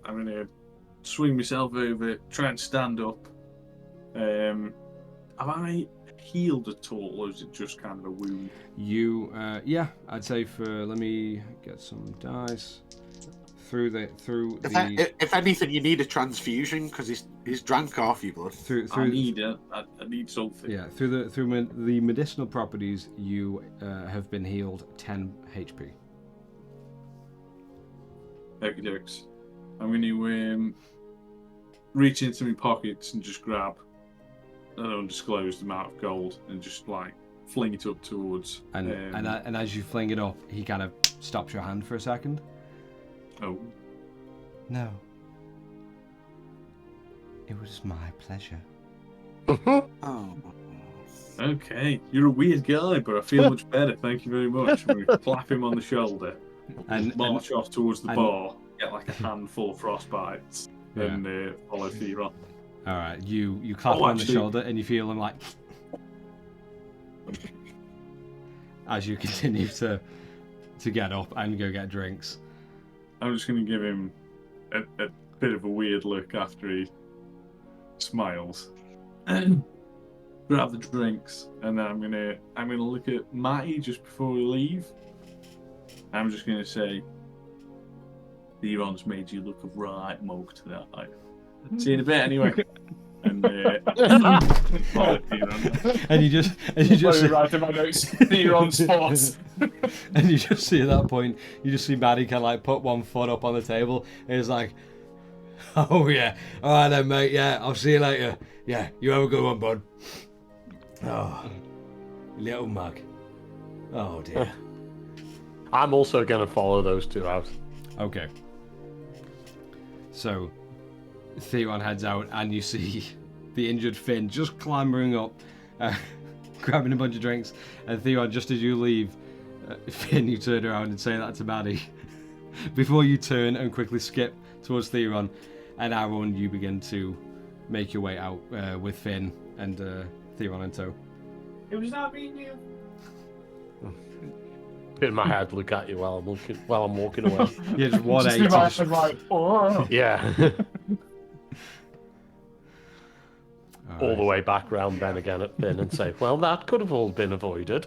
I'm going to swing myself over, try and stand up. Have I healed at all, or is it just kind of a wound? You, yeah, I'd say let me get some dice. if anything, you need a transfusion because he's drank half your blood. I need it. I need something. Yeah, through the medicinal properties, you have been healed 10 HP. Okie dokes. I'm going to reach into my pockets and just grab an undisclosed amount of gold and just like fling it up towards. And as you fling it up, he kind of stops your hand for a second. Oh, No. It was my pleasure. Oh. okay. You're a weird guy, but I feel much better. Thank you very much. I'm going to clap him on the shoulder and march off towards the bar, get like a handful of frostbites, and follow Theron. All right, you clap him on the shoulder and you feel him like as you continue to get up and go get drinks. I'm just going to give him a bit of a weird look after he smiles. Grab the drinks, and then I'm gonna look at Matty just before we leave. I'm just gonna say, Theron's made you look a right mug tonight. See you in a bit, anyway. And follow Theron. And you just write in my notes, Theron Sports. and you just see at that point, you just see Maddie kind of like put one foot up on the table. And he's like, "Oh yeah, all right then, mate. Yeah, I'll see you later. Yeah, you have a good one, bud." Oh, little mug. Oh dear. I'm also going to follow those two out. Okay. So, Theron heads out, and you see the injured Finn just clambering up, grabbing a bunch of drinks. And Theron, just as you leave, Finn, you turn around and say that to Maddie. Before you turn and quickly skip towards Theron, and Aaron, you begin to make your way out with Finn and Theron in tow. It was not me and you. In my head, look at you while I'm walking away. Yeah, just 180. Just like, oh. Yeah. All the right. way back round then again at Finn and say, well, that could have all been avoided.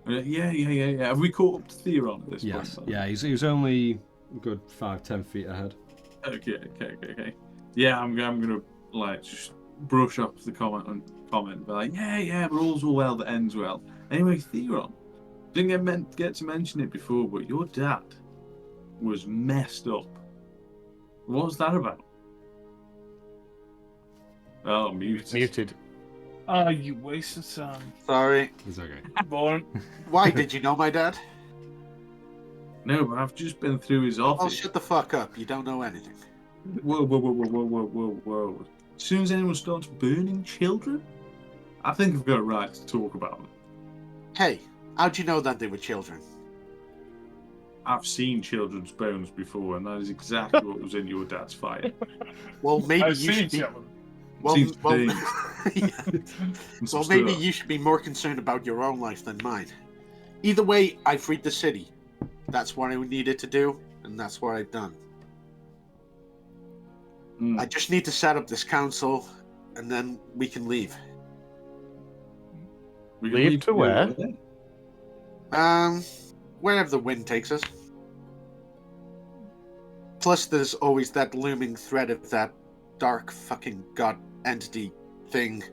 Yeah. Have we caught up to Theron at this Yes. point? Yeah, he's only a good 5-10 feet ahead. Okay. Yeah, I'm gonna like just brush up the comment, be like, yeah, but all's well that ends well. Anyway, Theron, didn't get to mention it before, but your dad was messed up. What was that about? Oh, muted. Oh, you wasted time. Sorry. It's okay. Boring. Why did you know my dad? No, but I've just been through his Oh, office. shut the fuck up. You don't know anything. Whoa. As soon as anyone starts burning children, I think I've got a right to talk about them. Hey, how'd you know that they were children? I've seen children's bones before, and that is exactly what was in your dad's fire. Well, maybe I've you seen should be. children. Well, Seems well, big. yeah. And some Well, maybe stuff. you should be more concerned about your own life than mine. Either way, I freed the city. That's what I needed to do, and that's what I've done. I just need to set up this council, and then we can leave. We can Leave to where? Wherever the wind takes us. Plus, there's always that looming threat of that dark fucking god entity thing.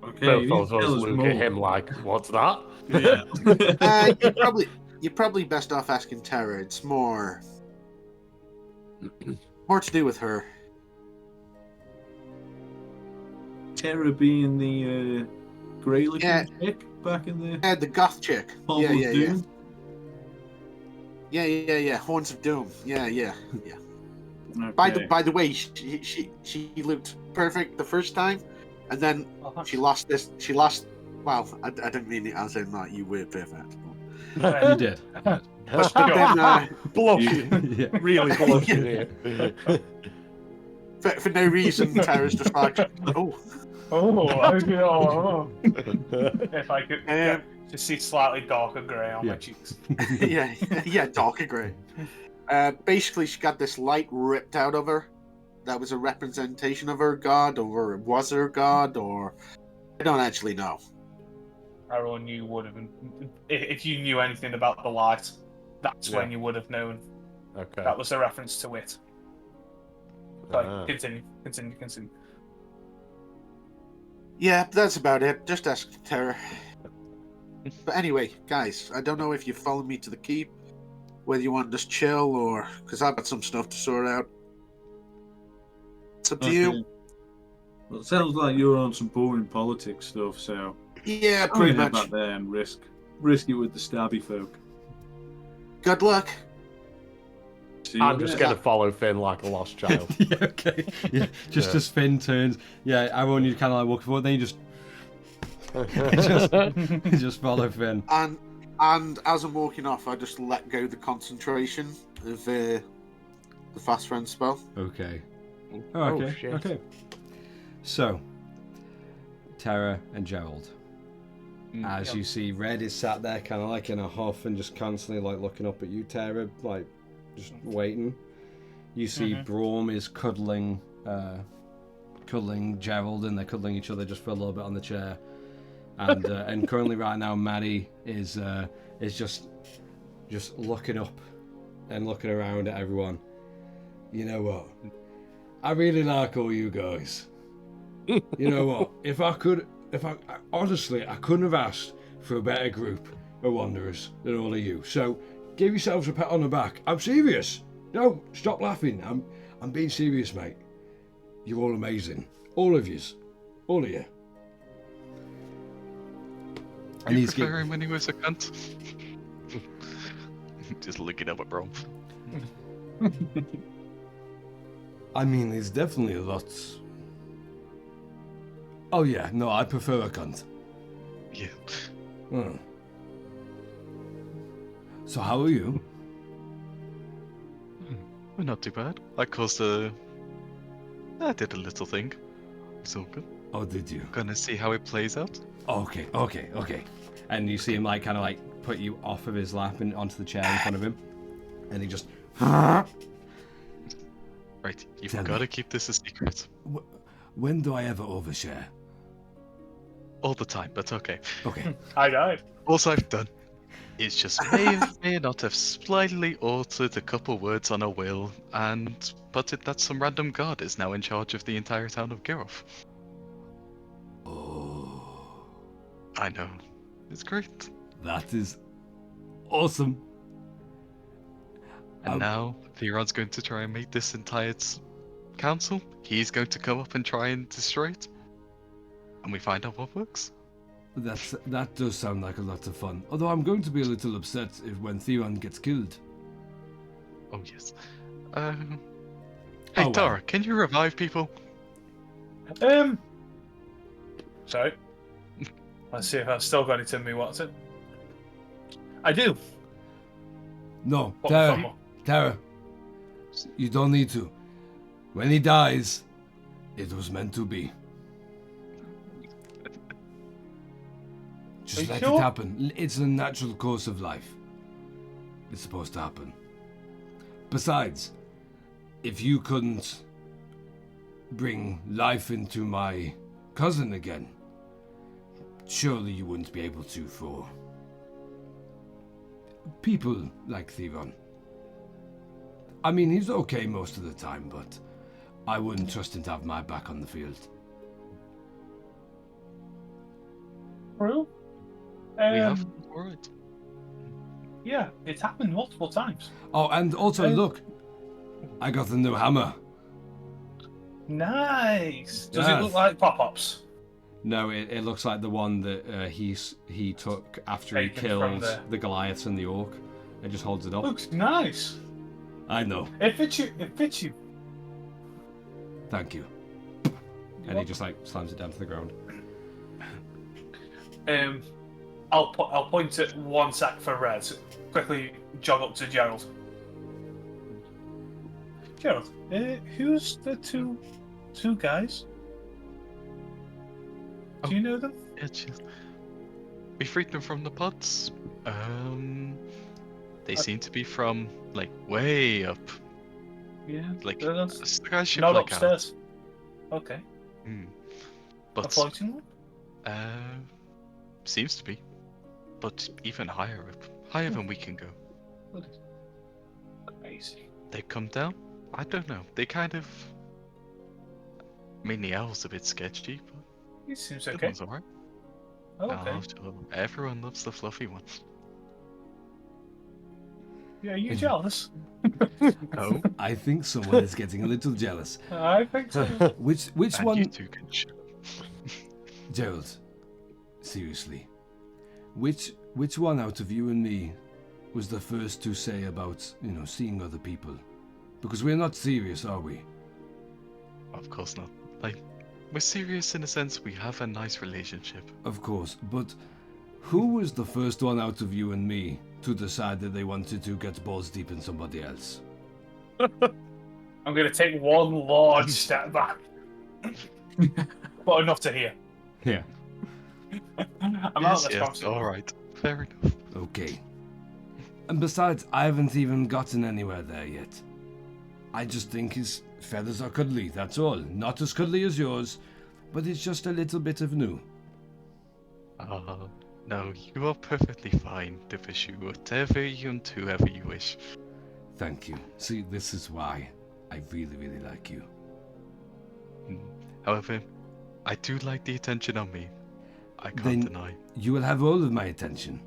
Okay, you Both of us tell us look more. at him like, what's that? Yeah. You're probably best off asking Tara. It's more to do with her. Terra being the grey-looking Yeah. chick back in the Yeah, the goth chick. Hall of Doom. Yeah. Horns of Doom. Yeah. Okay. By the way, she looked perfect the first time, and then she lost this. She lost. Well, I didn't mean it as in like you were perfect. You did. But then, Blushing. Yeah. Really blushing here. for no reason, Tara's just like, oh. If I could just see slightly darker grey on my cheeks. yeah, darker grey. Basically, she got this light ripped out of her. That was a representation of her god, or it was her god, or I don't actually know. Everyone knew would have been. If you knew anything about the light, that's when you would have known. Okay. That was a reference to it. Sorry, continue. Yeah, that's about it. Just ask Tara. But anyway, guys, I don't know if you follow me to the keep, whether you want to just chill or because I've got some stuff to sort out. It's up to you. Well, it sounds like you're on some boring politics stuff, so Yeah, I'm pretty gonna head much. back there and risk it with the stabby folk. Good luck. See you I'm just later. going to follow Finn like a lost child. Yeah, okay. Yeah, just as Finn turns. Yeah, I want you to kind of like walk forward, then you just follow Finn. And as I'm walking off, I just let go the concentration of the fast friend spell. Okay. Oh, Okay. shit. Okay. So, Tara and Gerald. As you see, Red is sat there kind of like in a huff and just constantly like looking up at you, Tara, like just waiting. You see Braum is cuddling Gerald, and they're cuddling each other just for a little bit on the chair. And currently right now Maddie is just looking up and looking around at everyone. You know what? I really like all you guys. You know what? If I honestly, I couldn't have asked for a better group of wanderers than all of you. So give yourselves a pat on the back. I'm serious. No, stop laughing. I'm being serious, mate. You're all amazing. All of yous. All of you. You prefer him when he was a cunt? Just looking up at Brom. I mean, it's definitely a lot. Oh yeah, no, I prefer a cunt. Yeah. So how are you? Well, not too bad. I did a little thing. It's all good. Oh, did you? Gonna see how it plays out. Okay. And you see him like kind of like put you off of his lap and onto the chair in front of him, and he just. Right, you've Tell got to me. keep this a secret. When do I ever overshare? All the time, but okay. Okay. I died. All I've done is just may not have slightly altered a couple words on a will, and put it that some random god is now in charge of the entire town of Giroff. Oh, I know. It's great. that is awesome. And now Theron's going to try and make this entire council. He's going to come up and try and destroy it. And we find out what works. That does sound like a lot of fun. Although I'm going to be a little upset when Theron gets killed. Oh, yes. Hey, well. Tara, can you revive people? Sorry. Let's see if I've still got it in me. What's it? I do. No, What the fuck? Tara, you don't need to. When he dies, it was meant to be. Are Just you let sure? it happen. It's a natural course of life. It's supposed to happen. Besides, if you couldn't bring life into my cousin again, surely you wouldn't be able to for people like Theron. I mean, he's okay most of the time, but I wouldn't trust him to have my back on the field. True. We have right. Yeah, it's happened multiple times. Oh, and also look, I got the new hammer. Nice. Does Yes. it look like pop-ups? No, it looks like the one that he took after he Taken from killed the Goliaths and the orc. It just holds it up. Looks nice. I know. It fits you. It fits you. Thank you. And he just like slams it down to the ground. I'll point at one sack for Red. Quickly jog up to Gerald. Gerald, who's the two guys? Do you know them? Yeah, we freed them from the pods. They seem to be from like way up. Yeah. Like Not ship like upstairs. Okay. But A floating one? seems to be. But even higher up. Higher than we can go. Crazy. They come down? I don't know. They kind of I mean the owl's a bit sketchy, but He seems the okay. one's alright. Okay. Everyone loves the fluffy ones. Yeah, you jealous? Oh, I think someone is getting a little jealous. I think so. Which and one? you two can show. Gerald, seriously, which one out of you and me was the first to say about, seeing other people? Because we're not serious, are we? Of course not. Like, we're serious in a sense. We have a nice relationship. Of course, but who was the first one out of you and me to decide that they wanted to get balls deep in somebody else? I'm going to take one large step back. But enough to hear. Yeah. I'm out of this Yes, conversation. alright. Fair enough. Okay. And besides, I haven't even gotten anywhere there yet. I just think his feathers are cuddly, that's all. Not as cuddly as yours, but it's just a little bit of new. No, you are perfectly fine to pursue whatever and whoever you wish. Thank you. See, this is why I really, really like you. However, I do like the attention on me. I can't Then deny. you will have all of my attention.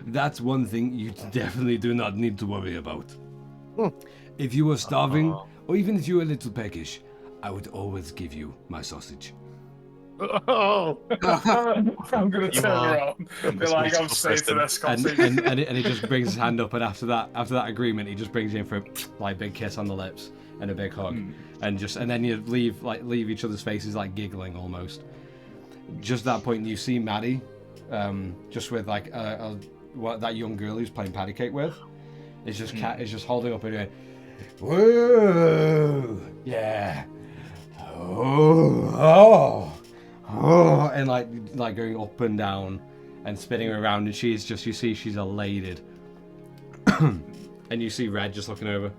That's one thing you definitely do not need to worry about. If you were starving, or even if you were a little peckish, I would always give you my sausage. Oh. I'm going to You turn are around and be like, I'm safe to this And conversation. he just brings his hand up, and after that agreement, he just brings you in for a big kiss on the lips and a big hug, and then you leave each other's faces like giggling almost. Just that point, you see Maddie, just with like that young girl who's playing patty cake with, is just holding up and going, whoa, yeah, oh, and like going up and down and spinning around, and she's elated. And you see Red just looking over.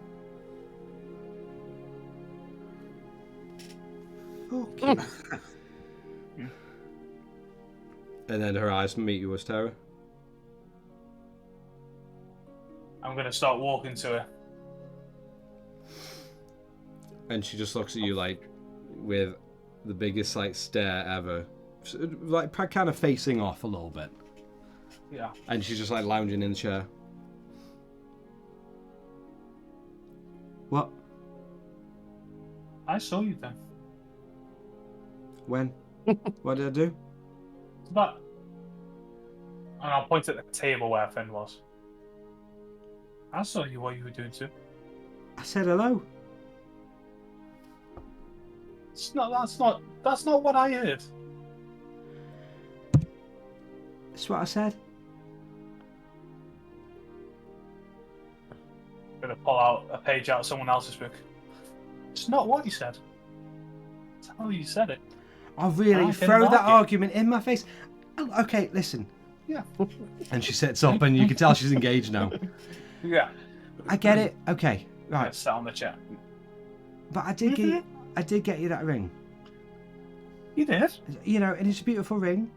Okay. And then her eyes meet yours, Tara. I'm going to start walking to her. And she just looks at you like with the biggest like stare ever, like kind of facing off a little bit. Yeah. And she's just like lounging in the chair. What? I saw you then. When? What did I do? But, and I'll point at the table where Finn was. I saw you what you were doing too. I said hello. That's not what I heard. That's what I said. I'm gonna pull out a page out of someone else's book. It's not what you said. It's how you said it. I really I throw didn't that like it. argument in my face. Oh, okay, listen. Yeah. And she sits up, and you can tell she's engaged now. Yeah. I get it. Okay, Right. right. Sat on the chair. But I did get you that ring. You did, And it's a beautiful ring.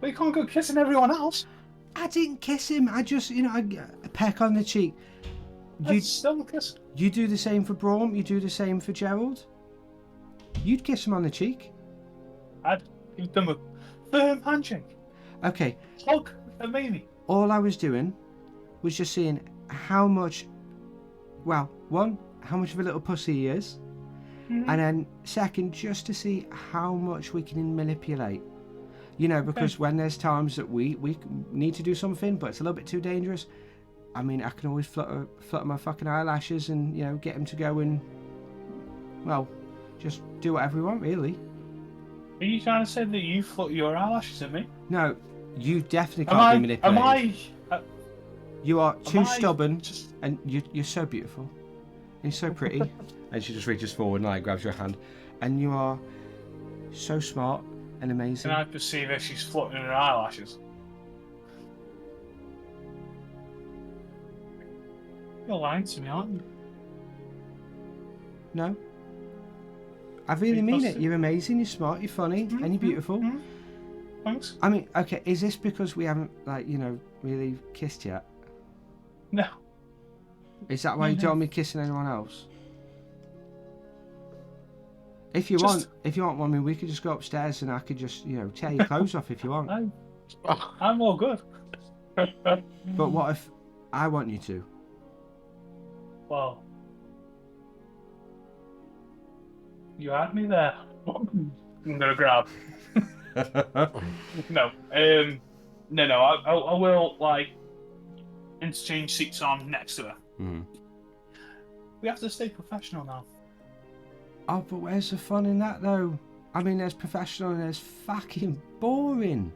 but you can't go kissing everyone else. I didn't kiss him. I just, a peck on the cheek. You That's still a kiss. you do the same for Braum. You do the same for Gerald. You'd kiss him on the cheek. I'd give them a firm handshake. Okay, Hug a baby. all I was doing was just seeing how much, well, one, how much of a little pussy he is, and then second, just to see how much we can manipulate. You know, because when there's times that we need to do something, but it's a little bit too dangerous, I mean, I can always flutter my fucking eyelashes and, you know, get him to go and, well, just do whatever we want, really. Are you trying to say that you flutter your eyelashes at me? No, you definitely can't be manipulated. You are too stubborn, and you're so beautiful. And you're so pretty. And she just reaches forward and like grabs your hand. And you are so smart and amazing. Can I perceive if she's fluttering her eyelashes? You're lying to me, aren't you? No. I really mean it. You're amazing, you're smart, you're funny, and you're beautiful. Thanks. I mean, okay, is this because we haven't, like, you know, really kissed yet? No. Is that why you don't want me kissing anyone else? If you want, I mean, we could just go upstairs and I could just, you know, tear your clothes off if you want. I'm all good. But what if I want you to? Well, you had me there. I'm gonna grab. No, I will like interchange seats on next to her. Mm. We have to stay professional now. Oh, but where's the fun in that though? I mean, there's professional and there's fucking boring.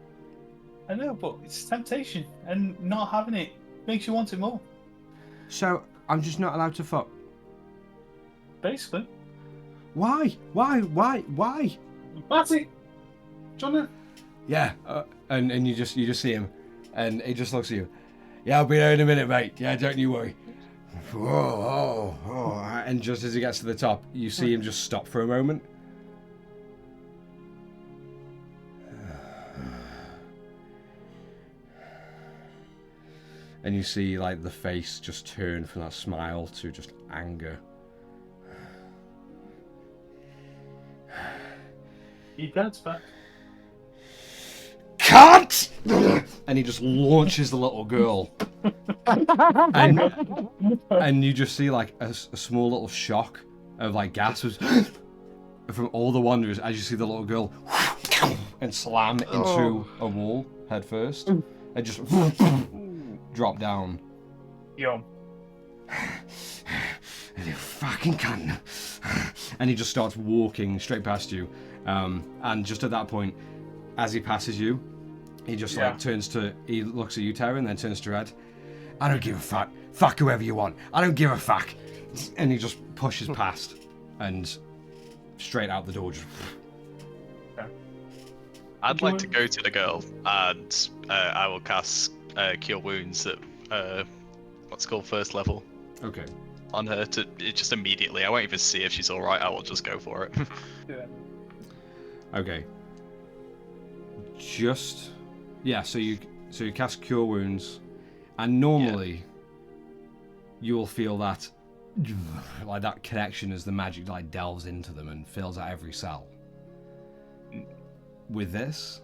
I know, but it's temptation, and not having it makes you want it more. So I'm just not allowed to fuck. Basically. Why? Matty, John. Yeah, and you just see him, and he just looks at you. Yeah, I'll be there in a minute, mate. Yeah, don't you worry. Oh. And just as he gets to the top, you see him just stop for a moment. And you see, like, the face just turn from that smile to just anger. Your dad's back. Cut! And he just launches the little girl. and you just see, like, a small little shock of, like, gasps from all the wanderers as you see the little girl and slam into a wall head first and just drop down. Yo. You fucking cunt. And he just starts walking straight past you. And just at that point, as he passes you, he just like he looks at you, Tara, and then turns to Red. I don't give a fuck. Fuck whoever you want. I don't give a fuck. And he just pushes past and straight out the door. Just... I'd like to go to the girl and I will cast Cure Wounds at what's called first level. Okay. On her to just immediately. I won't even see if she's all right. I will just go for it. Yeah. Okay. So you cast Cure Wounds, and normally you will feel that like that connection as the magic like delves into them and fills out every cell. With this,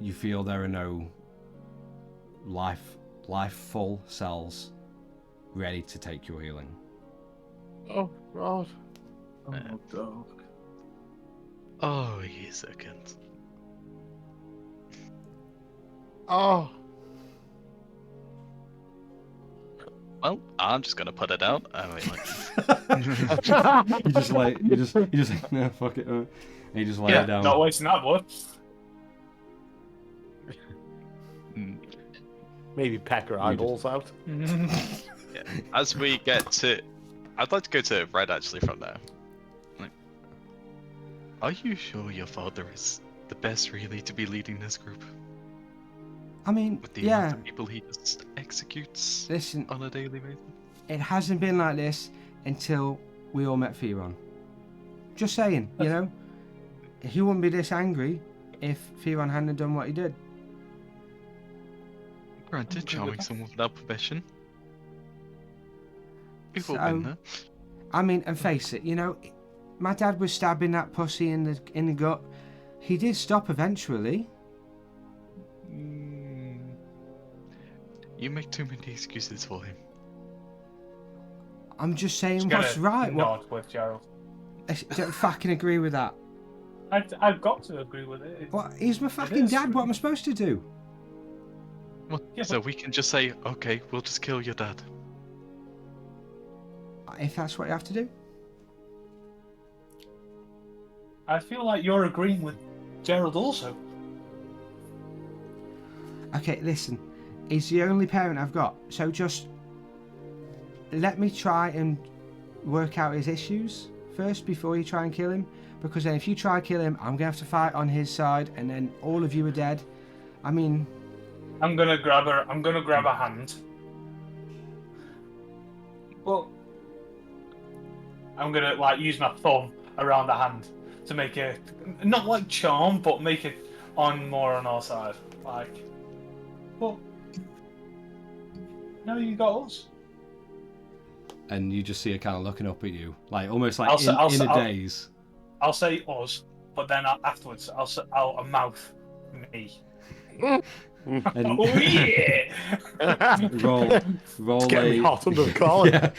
you feel there are no life-full cells ready to take your healing. Oh God. Oh, dog. Oh, he's a cunt. Oh. Well, I'm just gonna put it out. I mean, like... you just no, fuck it. And you just lay it down. Not wasting that blood. Maybe peck her eyeballs out. Yeah. As we get to, I'd like to go to Red actually from there. Like, are you sure your father is the best really to be leading this group? I mean, With the amount of people he just executes Listen, on a daily basis? it hasn't been like this until we all met Theron. Just saying, you know? He wouldn't be this angry if Theron hadn't done what he did. Granted, charming someone without profession. We've all So- been there. I mean, and face it, you know, my dad was stabbing that pussy in the gut. He did stop eventually. You make too many excuses for him. I'm just saying Just what's gonna right. What? nod with Gerald. I don't fucking agree with that. I've got to agree with it. What? He's my fucking is. dad. What am I supposed to do? Well, Yeah, so we can just say, okay, we'll just kill your dad. If that's what you have to do. I feel like you're agreeing with Gerald also. Okay, listen. He's the only parent I've got, so just let me try and work out his issues first before you try and kill him. Because then if you try and kill him, I'm going to have to fight on his side, and then all of you are dead. I mean... I'm gonna grab her hand. Well, I'm gonna like use my thumb around the hand to make it not like charm, but make it more on our side. Like, well, no, you got us. And you just see her kind of looking up at you, like almost like I'll in a daze. I'll say us, but then afterwards I'll mouth me. And Oh yeah! roll It's getting me hot under the collar. Yeah.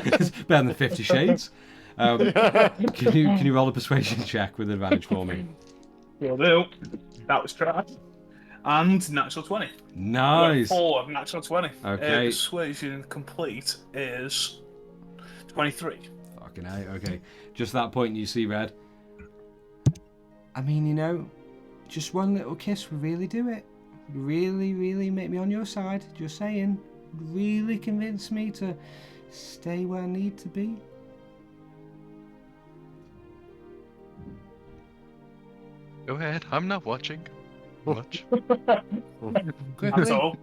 It's better than 50 Shades. Can you roll a persuasion check with advantage for me? Will do. That was tried. And natural 20. Nice. 4 natural 20. Okay. Persuasion complete is 23. Fucking hell. Okay. Just that point you see Red. I mean, you know, just one little kiss would really do it. Really, really make me on your side. Just saying. Really convince me to stay where I need to be. Go ahead, I'm not watching. Much. That's all.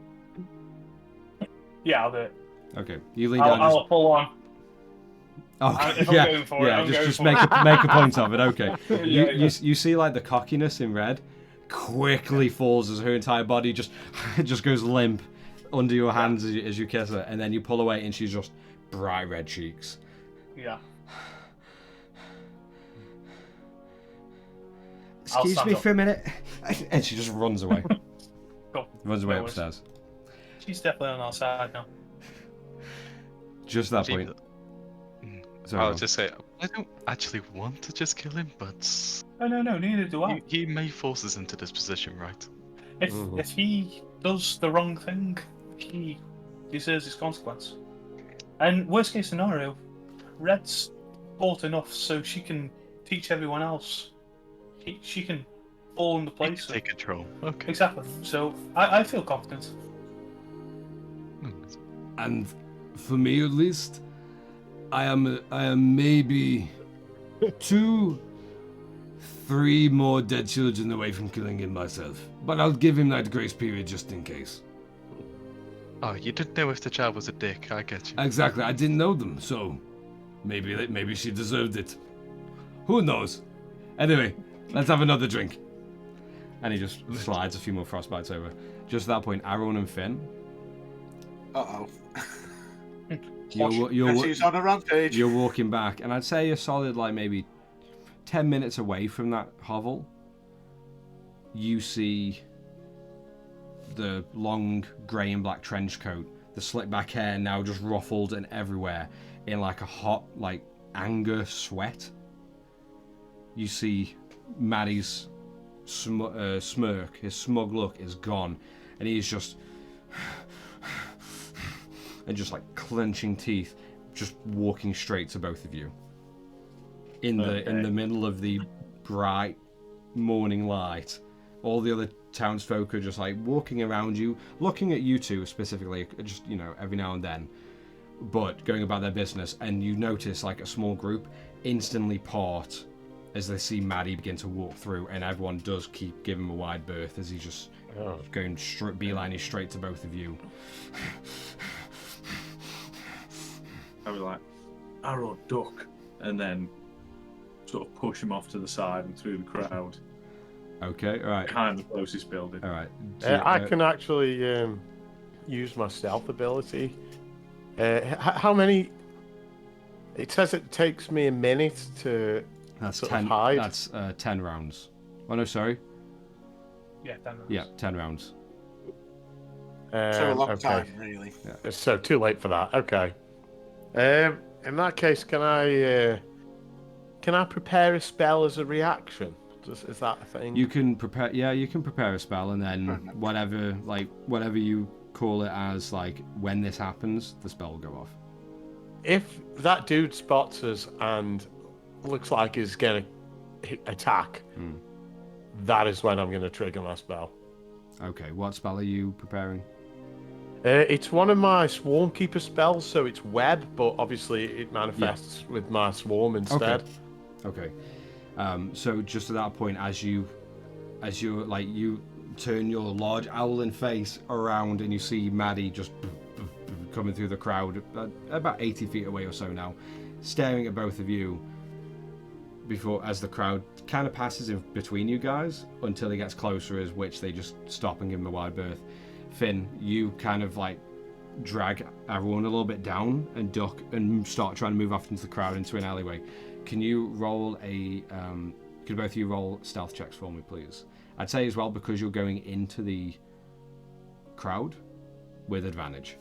Yeah, I'll do it. Okay. You lean down. I'll pull on. Okay. If I'm Yeah. going for it, Yeah. I'm going Just for make it. a point of it. Okay. Yeah. You see like the cockiness in Red quickly falls as her entire body just goes limp under your hands as you kiss her, and then you pull away and she's just bright red cheeks. Yeah. Excuse me for a minute, and she just runs away. Cool. Runs away No worries. upstairs. She's definitely on our side now. Just that Gee, point. Sorry, I'll Rob. just say, I don't actually want to just kill him, but Oh no, neither do I. he may force us into this position, right? If he does the wrong thing, he deserves his consequence. And worst case scenario, Red's taught enough so she can teach everyone else. She can fall into place. Take control. Okay. Exactly. So I feel confident. And for me at least, I am maybe 2, 3 more dead children away from killing him myself. But I'll give him that grace period just in case. Oh, you didn't know if the child was a dick. I get you. Exactly, I didn't know them, so maybe she deserved it. Who knows? Anyway, let's have another drink. And he just slides a few more frostbites over. Just at that point, Aaron and Finn, Uh-oh. you're She's on a rampage. You're walking back, and I'd say you're solid, like maybe 10 minutes away from that hovel. You see the long grey and black trench coat, the slick back hair now just ruffled and everywhere in like a hot, like anger sweat. You see Maddie's smirk, his smug look is gone, and he's just and just like clenching teeth, just walking straight to both of you. In the middle of the bright morning light, all the other townsfolk are just like walking around you, looking at you two specifically, just, you know, every now and then, but going about their business. And you notice like a small group instantly part as they see Maddie begin to walk through, and everyone does keep giving him a wide berth as he's just going beelining straight to both of you. I was like, arrow, duck, and then sort of push him off to the side and through the crowd. Okay, all right. Behind the closest building. All right. I can actually use my stealth ability. How many? It says it takes me a minute to That's sort 10. of hide. That's 10 rounds. Oh no, sorry. Yeah, 10 rounds. Yeah, 10 rounds. So a long okay. time, really. So too late for that. Okay. In that case, can I prepare a spell as a reaction? Is that a thing? You can prepare. Yeah, you can prepare a spell, and then whatever you call it as, like when this happens, the spell will go off. If that dude spots us and looks like he's gonna attack, that is when I'm gonna trigger my spell. Okay, what spell are you preparing? It's one of my Swarm Keeper spells, so it's web, but obviously it manifests with my swarm instead. Okay. So just at that point, as you turn your large owling face around and you see Maddie just coming through the crowd, about 80 feet away or so now, staring at both of you. As the crowd kind of passes in between you guys until he gets closer, as which they just stop and give him a wide berth. Finn, you kind of like drag everyone a little bit down and duck and start trying to move off into the crowd into an alleyway. Can you roll could both of you roll stealth checks for me, please? I'd say as well, because you're going into the crowd with advantage.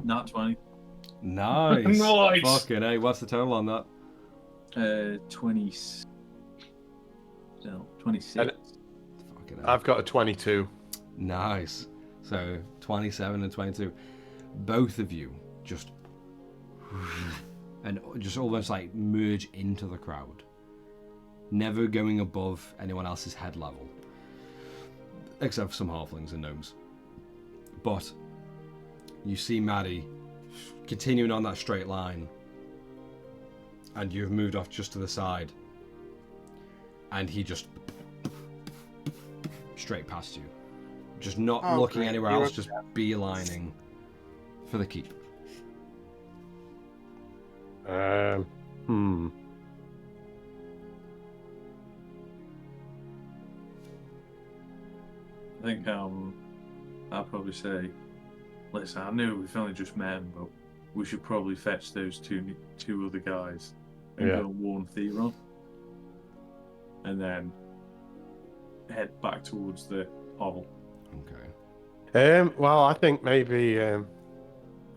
Not 20. Nice. Nice. Fucking hey, what's the total on that? 20. No, 26. Fucking hell. I've got a 22. Nice. So 27 and 22. Both of you just almost like merge into the crowd, never going above anyone else's head level, except for some halflings and gnomes. But you see Maddie continuing on that straight line, and you've moved off just to the side, and he just straight past you, just not looking anywhere else, just beelining for the keep. I think I'll probably say, listen, I know we've only just met him, but we should probably fetch those two other guys and go and warn Theron, and then head back towards the hovel. Okay. Well, I think maybe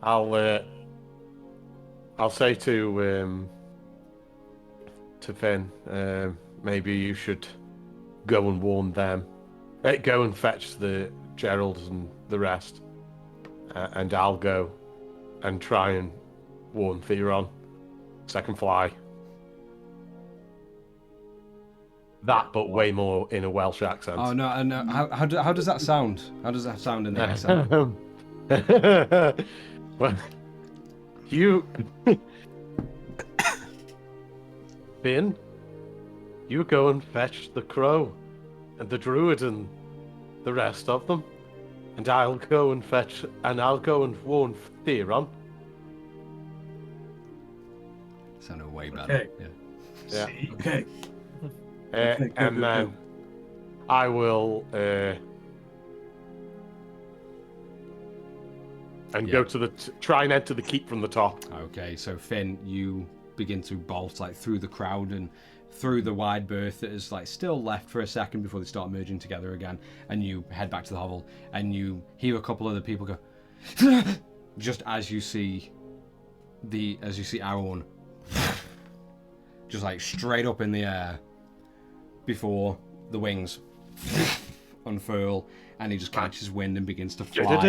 I'll say to Finn, maybe you should go and warn them. Go and fetch the Geralds and the rest, and I'll go and try and warn Theron. Second fly. That, but way more in a Welsh accent. Oh no! And how does that sound? How does that sound in the accent? Well, you, Finn, you go and fetch the crow and the druid and the rest of them, and I'll go and warn Theron. Sounded way better. Okay. Yeah. Okay. And then I will go to try and enter the keep from the top. Okay, so Finn, you begin to bolt like through the crowd and through the wide berth that is like still left for a second before they start merging together again, and you head back to the hovel and you hear a couple other people go just as you see Aaron just like straight up in the air before the wings unfurl and he just catches wind and begins to fly off.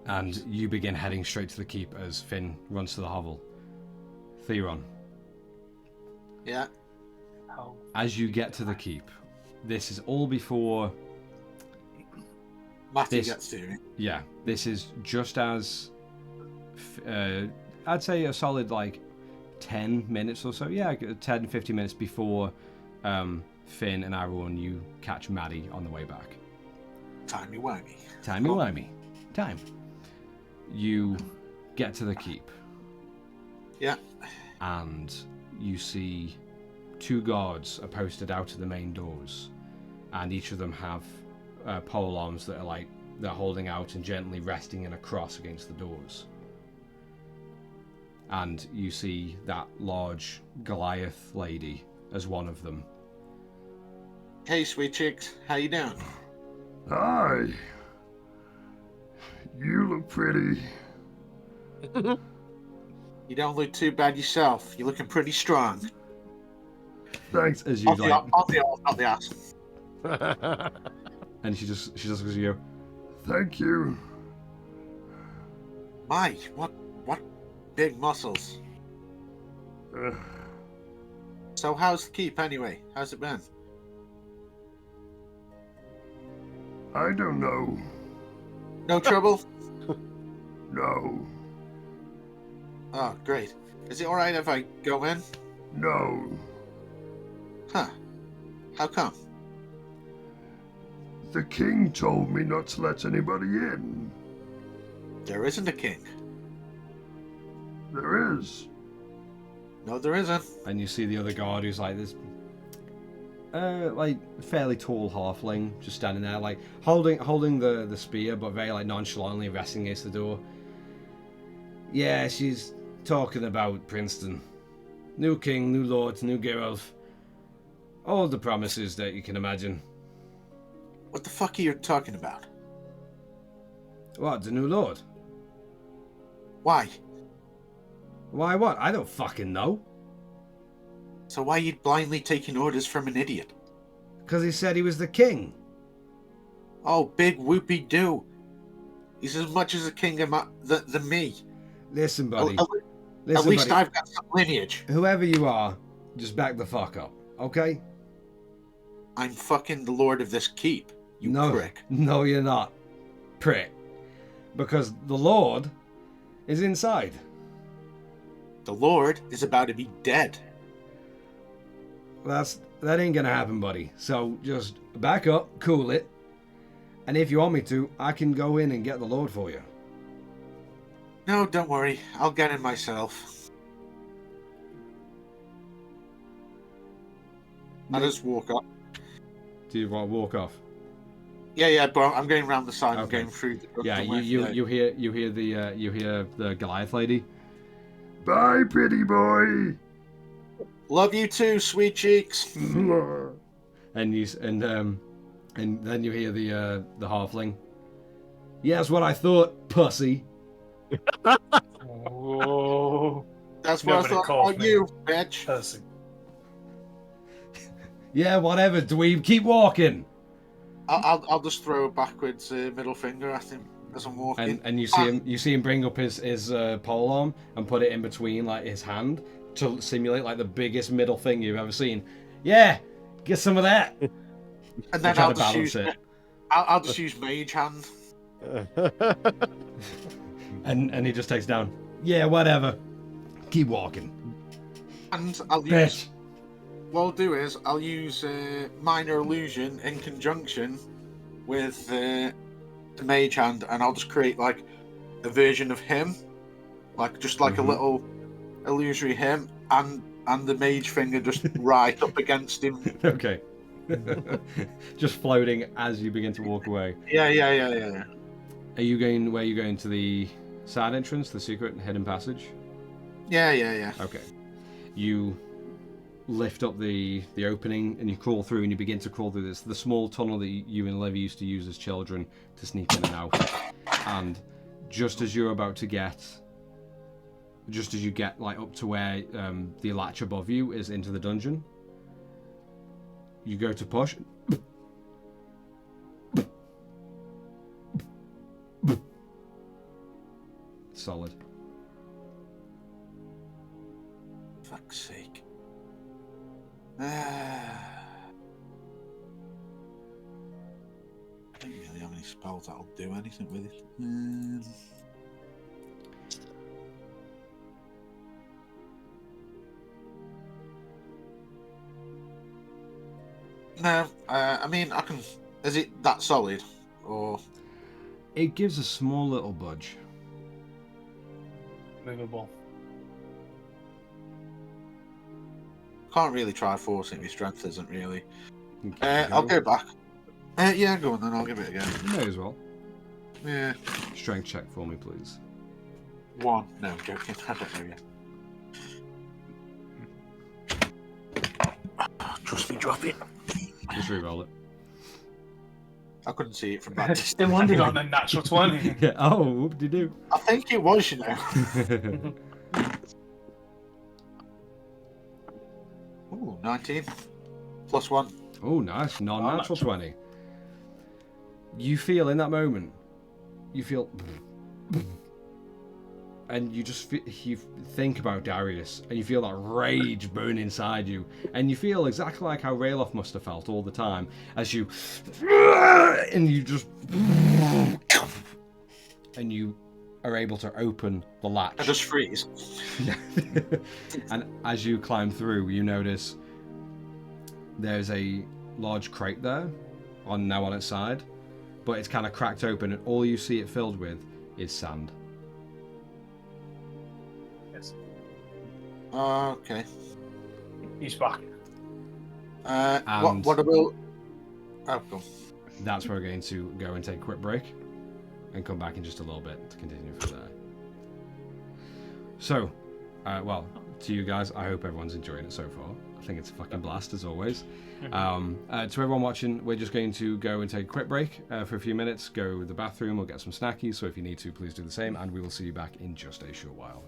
And you begin heading straight to the keep as Finn runs to the hovel. Theron. Yeah. As you get to the keep, this is all before Matty gets to me. Yeah, this is just as I'd say a solid like 10 minutes or so. Yeah, 10, 15 minutes before Finn and Aaron, you catch Maddie on the way back. Timey-wimey. Timey-wimey. Time. You get to the keep. Yeah. And you see two guards are posted out of the main doors, and each of them have pole arms that are like they're holding out and gently resting in a cross against the doors. and you see that large Goliath lady as one of them. Hey, sweet chicks, how you doing? Hi. You look pretty. You don't look too bad yourself. You're looking pretty strong. Thanks. As you On the arm, not the ass. and she just looks at you. Thank you. My, what big muscles. So how's the keep anyway? How's it been? I don't know. No trouble? No. Oh, great. Is it alright if I go in? No. Huh. How come? The king told me not to let anybody in. There isn't a king. There is. No, there isn't. And you see the other guard who's like this, like fairly tall halfling, just standing there, like holding the spear, but very like nonchalantly resting against the door. Yeah, she's talking about Princeton. New king, new lords, new Geralt. All the promises that you can imagine. What the fuck are you talking about? What, the new lord? Why? Why what? I don't fucking know. So why are you blindly taking orders from an idiot? Because he said he was the king. Oh, big whoopie-doo. He's as much as a king than me. Listen, buddy. At least I've got some lineage. Whoever you are, just back the fuck up, okay? I'm fucking the lord of this keep, you prick. No, you're not, prick. Because the lord is inside. The lord is about to be dead. That ain't gonna happen, buddy. So just back up, cool it, and if you want me to, I can go in and get the lord for you. No, don't worry. I'll get in myself. I just walk up. Do you want to walk off? Yeah, but I'm going around the side. Okay. I'm going through. Yeah, you hear the Goliath lady. Bye, pretty boy. Love you too, sweet cheeks. and then you hear the halfling. Yeah, that's what I thought, pussy. Oh. That's what I Nobody thought calls about me you, bitch. Pussy. Yeah, whatever, dweeb. Keep walking. I'll just throw a backwards middle finger at him as I'm walking. And you see him bring up his pole arm and put it in between like his hand to simulate like the biggest middle finger you've ever seen. Yeah, get some of that. And then I'll just use mage hand. and he just takes down. Yeah, whatever. Keep walking. And I'll use. What I'll do is I'll use minor illusion in conjunction with the mage hand, and I'll just create like a version of him, like just like a little illusory him, and the mage finger just right up against him. Okay. Just floating as you begin to walk away. Yeah. Are you going? Where are you going? To the side entrance, the secret hidden passage? Yeah. Okay. You lift up the opening and you crawl through, and you begin to crawl through the small tunnel that you and Livy used to use as children to sneak in and out. And just as you get like up to where the latch above you is into the dungeon, you go to push. Solid. Fuck's sake. I don't really have any spells that'll do anything with it. No, I mean, I can. Is it that solid? Or. It gives a small little budge. Movable. Can't really try forcing. My strength isn't really. Okay, I'll go back. Yeah, go on then. I'll give it a go. You may as well. Yeah. Strength check for me, please. 1. No, I'm joking. I don't know yet. Trust me, drop it. Just re-roll it. I couldn't see it from that distance. They wonder got a natural 20. Yeah. Oh, whoop de do. I think it was, you know. Ooh, 19. Plus 1. Oh, nice. Non-natural 20. You feel in that moment, you feel... And you just you think about Darius, and you feel that rage burn inside you, and you feel exactly like how Rayloff must have felt all the time, as you... And you just... And you are able to open the latch. I just freeze. And as you climb through, you notice there's a large crate there, now on its side, but it's kind of cracked open, and all you see it filled with is sand. Yes. Okay. He's back. What about... Oh, cool. That's where we're going to go and take a quick break, and come back in just a little bit to continue from there. So, well, to you guys, I hope everyone's enjoying it so far. I think it's a fucking blast, as always. To everyone watching, we're just going to go and take a quick break for a few minutes, go to the bathroom, or get some snackies, so if you need to, please do the same, and we will see you back in just a short while.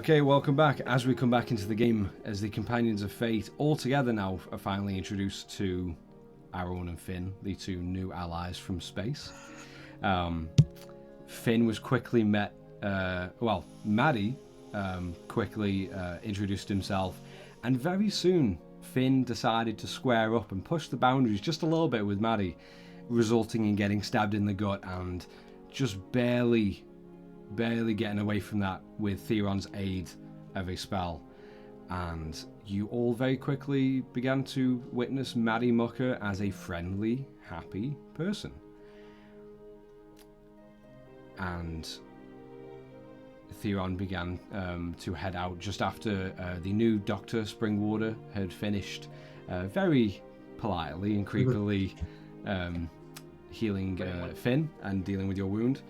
Okay, welcome back. As we come back into the game, as the Companions of Fate all together now are finally introduced to Aaron and Finn, the two new allies from space. Finn was quickly met. Maddie quickly introduced himself, and very soon Finn decided to square up and push the boundaries just a little bit with Maddie, resulting in getting stabbed in the gut and just barely getting away from that with Theron's aid of a spell. And you all very quickly began to witness Maddie Mucker as a friendly, happy person. And Theron began to head out just after the new Dr. Springwater had finished very politely and creepily healing Finn and dealing with your wound.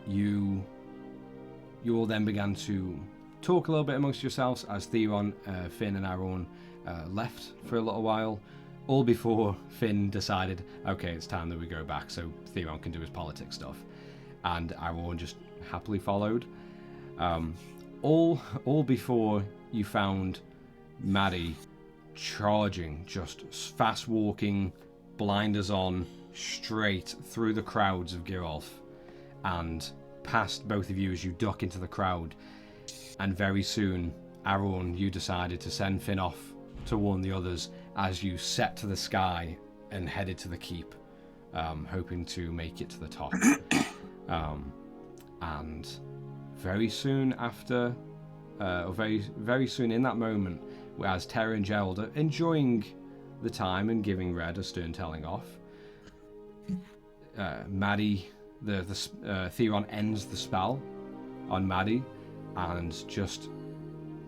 You all then began to talk a little bit amongst yourselves as Theron, Finn and Aaron left for a little while, all before Finn decided, okay, it's time that we go back so Theron can do his politics stuff. And Aaron just happily followed. All before you found Maddie charging, just fast walking, blinders on, straight through the crowds of Geralf and past both of you as you duck into the crowd. And very soon, Aaron, you decided to send Finn off to warn the others as you set to the sky and headed to the keep, hoping to make it to the top. And very soon after, or very soon in that moment, as Terra and Gerald are enjoying the time and giving Red a stern telling off, Maddie, Theron ends the spell on Maddie, and just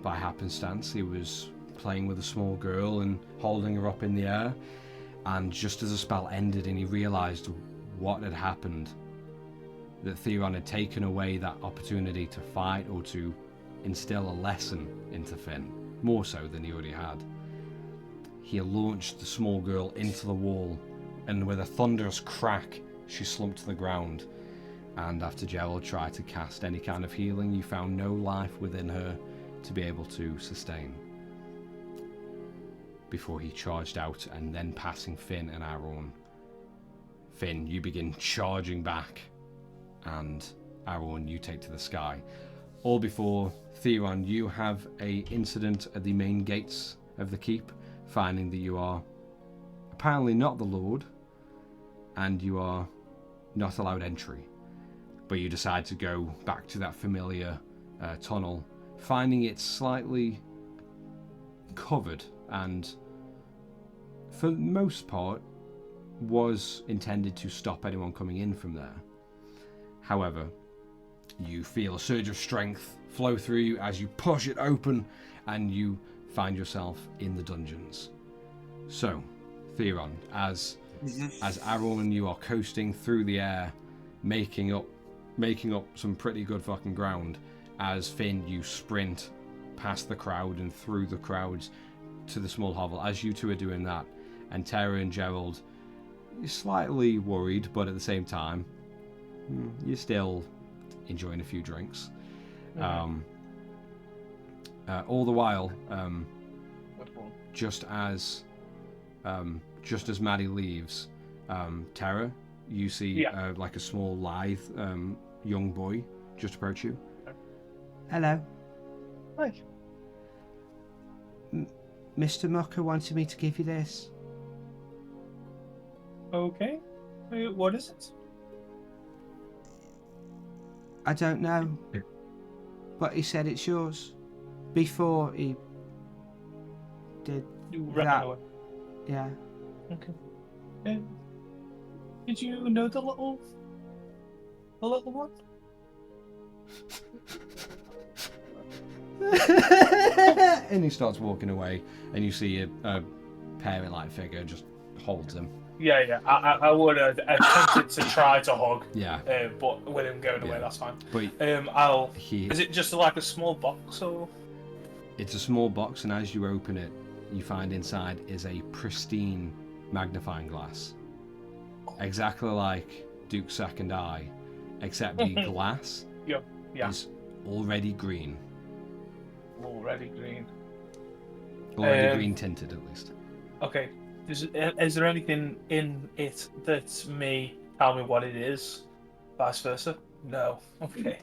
by happenstance he was playing with a small girl and holding her up in the air, and just as the spell ended and he realised what had happened, that Theron had taken away that opportunity to fight or to instill a lesson into Finn, more so than he already had. He launched the small girl into the wall, and with a thunderous crack she slumped to the ground. And after Gerald tried to cast any kind of healing, you found no life within her to be able to sustain. Before he charged out and then passing Finn and Aaron. Finn, you begin charging back, and Aaron, you take to the sky. All before, Theron, you have a incident at the main gates of the keep, finding that you are apparently not the Lord, and you are not allowed entry. But you decide to go back to that familiar tunnel, finding it slightly covered and, for the most part, was intended to stop anyone coming in from there. However, you feel a surge of strength flow through you as you push it open and you find yourself in the dungeons. So, Theron, as Aaron and you are coasting through the air, making up some pretty good fucking ground, as Finn, you sprint past the crowd and through the crowds to the small hovel. As you two are doing that, and Terra and Gerald, you're slightly worried, but at the same time, you're still enjoying a few drinks. All the while, just as Maddie leaves, Terra, you see like a small lithe young boy just approach you. Hello. Hi. Mr. Mucker wanted me to give you this. Okay. What is it? I don't know. But he said it's yours. Before he did You ran that. away. Yeah. Okay. Did you know the little one? And he starts walking away, and you see a parent-like figure just holds him. Yeah. I would have attempted to try to hug. Yeah. But with him going away, that's fine. But Is it just like a small box or? it's a small box, and as you open it, you find inside is a pristine magnifying glass, exactly like Duke's second eye, except the glass Yeah. is already green. Already green. Already green tinted, at least. Okay. Is there anything in it that may tell me what it is? Vice versa? No. Okay.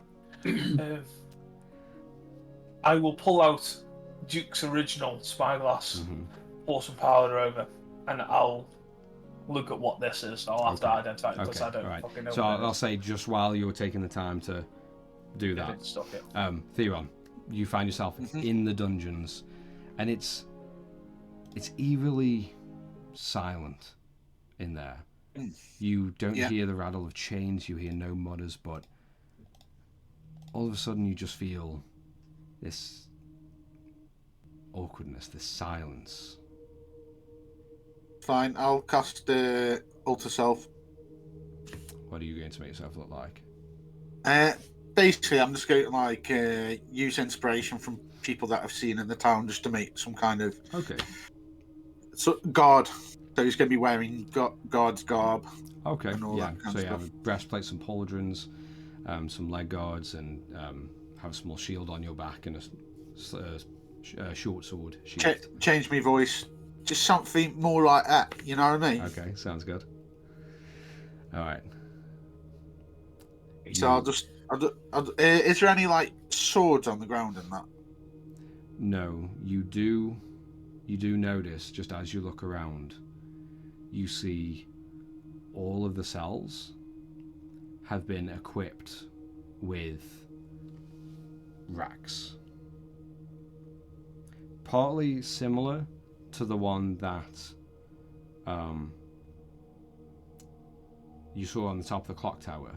I will pull out Duke's original spyglass, pour some powder over, and I'll look at what this is. I'll have to identify it because I don't fucking know. So what it I'll is. say just while you're taking the time to do If that, it's stuck it. Theron, you find yourself in the dungeons, and it's eerily silent in there. You don't hear the rattle of chains, you hear no mutters, but all of a sudden you just feel this awkwardness, this silence. Fine, I'll cast Alter Self. What are you going to make yourself look like? Basically, I'm just going to like use inspiration from people that I've seen in the town just to make some kind of guard. So he's going to be wearing guard's garb. Okay, and all that kind so of you have stuff. a breastplate, some pauldrons, some leg guards, and have a small shield on your back and a short sword shield. Change my voice. Just something more like that, you know what I mean? Okay, sounds good. All right. So is there any like swords on the ground in that? No, you do notice, just as you look around, you see all of the cells have been equipped with racks. Partly similar to the one that you saw on the top of the clock tower.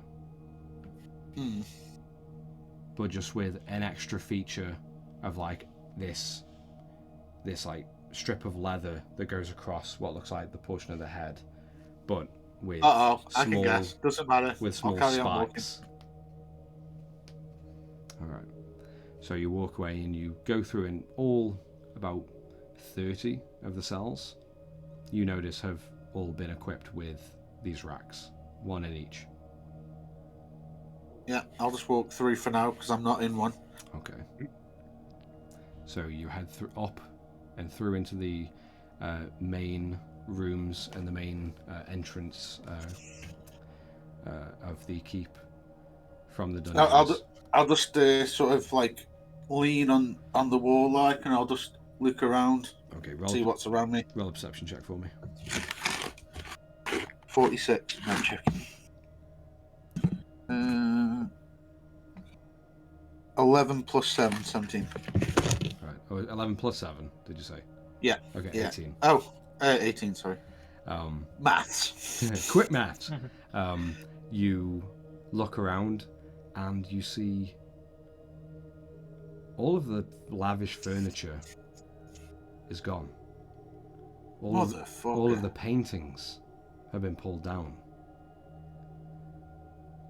But just with an extra feature of like this like strip of leather that goes across what looks like the portion of the head, but with I can guess. Doesn't matter. With small spikes. All right. So you walk away and you go through, and all about 30 of the cells you notice have all been equipped with these racks, one in each. Yeah, I'll just walk through for now because I'm not in one. Okay. So you head up and through into the main rooms and the main entrance of the keep from the dungeons. I'll just sort of like lean on the wall like, and I'll just look around. Okay, see what's around me. Roll a perception check for me. 46. No check. 11 plus 7, 17. Right. Oh, 11 plus 7, did you say? Yeah. Okay, yeah. 18. Oh, 18, sorry. Maths. Quick maths. You look around and you see all of the lavish furniture is gone. All of the paintings have been pulled down.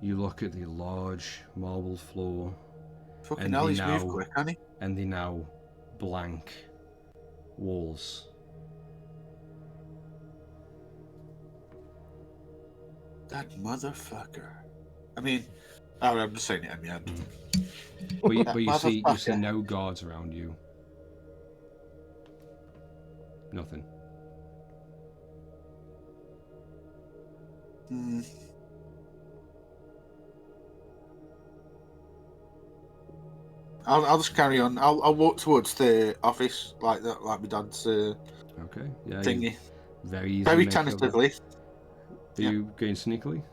You look at the large marble floor. Fucking hell, he's moved quick, hasn't he? And the now blank walls. That motherfucker. I mean, I'm just saying it in my head. But you see no guards around you. Nothing. I'll just carry on. I'll walk towards the office like that, like my dad's okay. Yeah. thingy. Very tentatively. Are you going sneakily?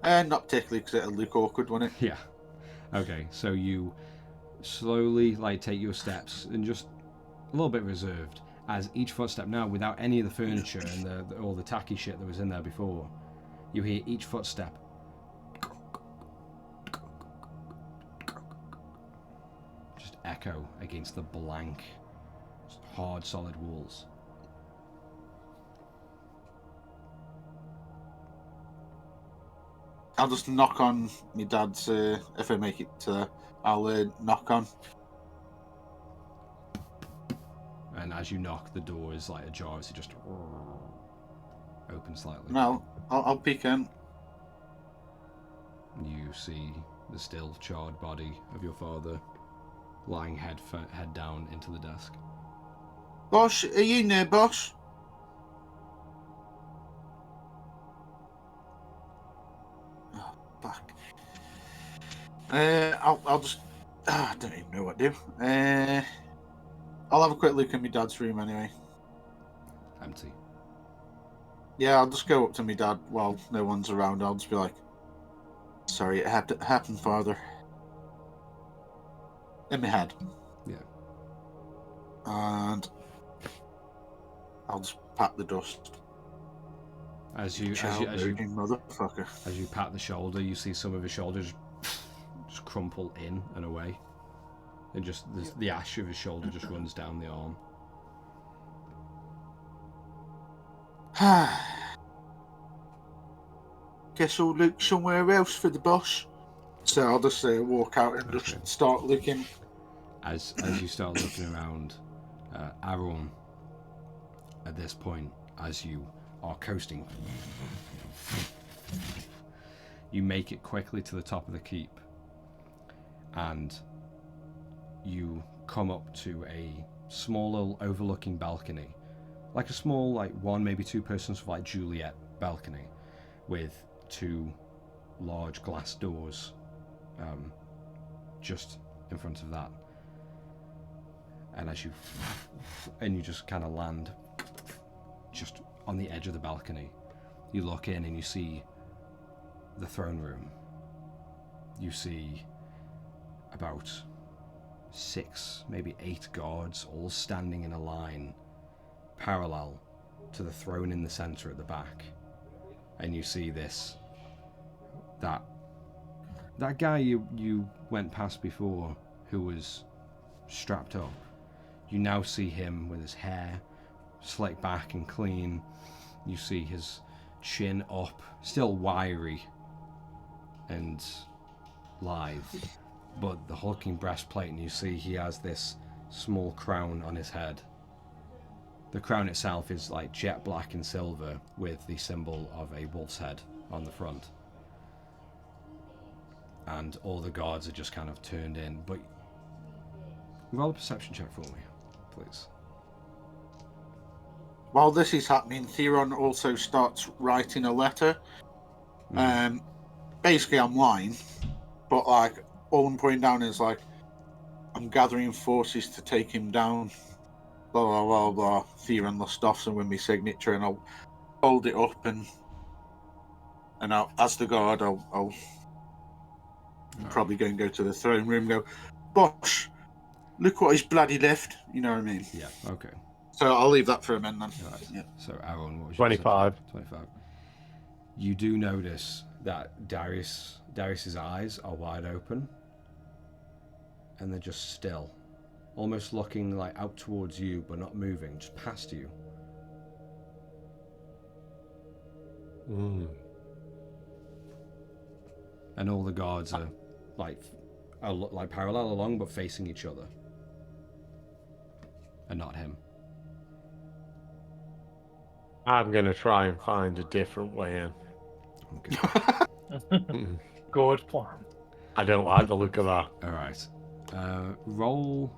Not particularly, because it'll look awkward, won't it? Yeah. Okay, so you slowly take your steps and just a little bit reserved, as each footstep now, without any of the furniture and all the tacky shit that was in there before, you hear each footstep just echo against the blank, hard, solid walls. I'll just knock on my dad's, if I make it to there, I'll knock on. And as you knock, the door is like ajar, so it just opens slightly. No, I'll peek in. You see the still charred body of your father lying head down into the desk. Boss, are you near, boss? Oh, fuck. I'll just. I don't even know what to do. I'll have a quick look in my dad's room anyway. Empty. Yeah, I'll just go up to my dad while no one's around. I'll just be like, "Sorry, it happened, father." In my head. Yeah. And I'll just pat the dust. As you motherfucker. As you pat the shoulder, you see some of his shoulders just crumple in and away, and just the ash of his shoulder just runs down the arm. Guess I'll look somewhere else for the boss. So I'll just walk out and just start looking. As you start looking around, Aaron, at this point, as you are coasting, you make it quickly to the top of the keep, and you come up to a small little overlooking balcony, like a small, like one, maybe two persons, like Juliet balcony, with two large glass doors just in front of that. And as you just kind of land just on the edge of the balcony, you look in and you see the throne room. You see about 6, maybe 8 guards all standing in a line parallel to the throne in the center at the back. And you see that guy you went past before, who was strapped up. You now see him with his hair slicked back and clean. You see his chin up, still wiry and lithe, but the hulking breastplate, and you see he has this small crown on his head. The crown itself is like jet black and silver with the symbol of a wolf's head on the front. And all the guards are just kind of turned in, but roll a perception check for me, please. While this is happening, Theron also starts writing a letter. Basically, I'm lying, but like all I'm putting down is like, I'm gathering forces to take him down. Blah blah blah blah. Theron Lostofson with my signature, and I'll hold it up and I'll, as the guard, I'll probably go and go to the throne room. And go, boss, look what he's bloody left. You know what I mean? Yeah. Okay. So I'll leave that for a minute then. Right. Yeah. So Aaron, what was 25. 25. You do notice that Darius's eyes are wide open, and they're just still, almost looking like out towards you, but not moving, just past you. And all the guards are like parallel along, but facing each other, and not him. I'm going to try and find a different way in. Okay. Good plan. I don't like the look of that. All right. Roll.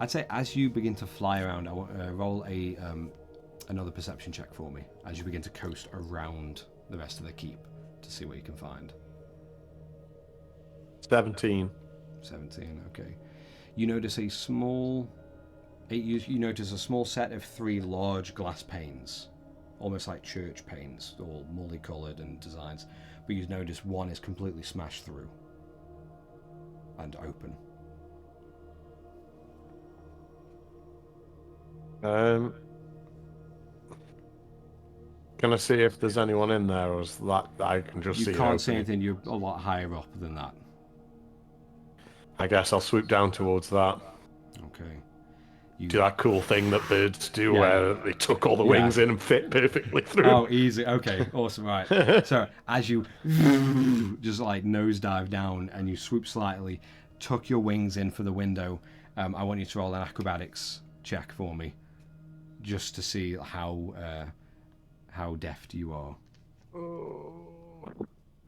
I'd say as you begin to fly around, I want roll another perception check for me as you begin to coast around the rest of the keep to see what you can find. 17. 17. Okay. You notice a small. You notice a small set of 3 large glass panes, almost like church panes, all multicolored and designs. But you notice one is completely smashed through and open. Can I see if there's anyone in there, or is that I can just see? You can't see anything. You're a lot higher up than that. I guess I'll swoop down towards that. Okay. Do that cool thing that birds do, where they tuck all the wings in and fit perfectly through. Oh, easy. Okay, awesome. Right. So as you just like nosedive down and you swoop slightly, tuck your wings in for the window. I want you to roll an acrobatics check for me, just to see how deft you are.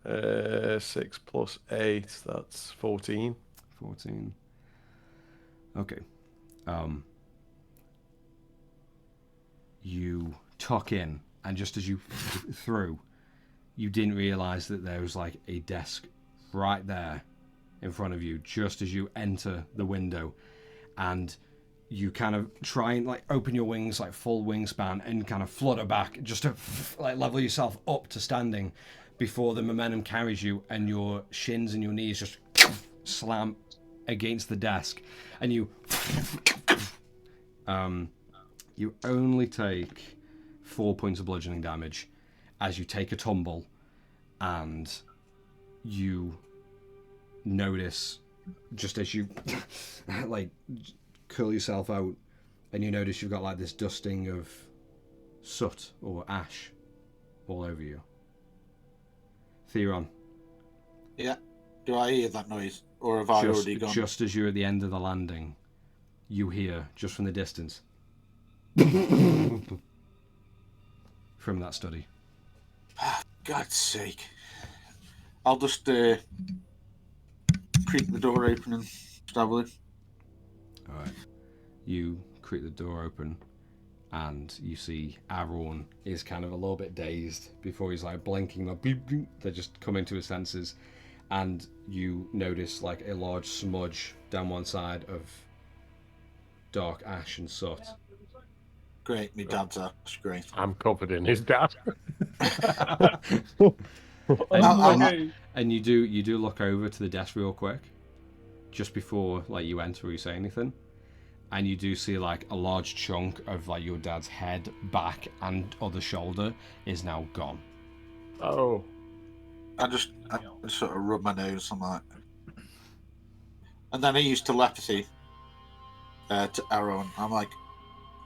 6 plus 8, that's 14. 14. Okay. You tuck in, and just as you through, you didn't realise that there was like a desk right there in front of you, just as you enter the window, and you kind of try and like open your wings like full wingspan and kind of flutter back just to like level yourself up to standing before the momentum carries you, and your shins and your knees just slam against the desk, and you only take 4 points of bludgeoning damage as you take a tumble, and you notice just as you like curl yourself out, and you notice you've got like this dusting of soot or ash all over you. Theron. Yeah. Do I hear that noise? Or have I already gone? Just as you're at the end of the landing, you hear, just from the distance, from that study. God's sake. I'll just creak the door open and stab in. Alright. You creak the door open, and you see Aaron is kind of a little bit dazed before he's like blinking, like beep, beep. They're just coming to his senses, and you notice like a large smudge down one side of dark ash and soot. Great, me dad's ash, great. I'm covered in his dad. And you do look over to the desk real quick, just before like you enter or you say anything, and you do see like a large chunk of like your dad's head, back, and other shoulder is now gone. Oh. I just sort of rub my nose and like, and then I use telepathy to Aaron. I'm like,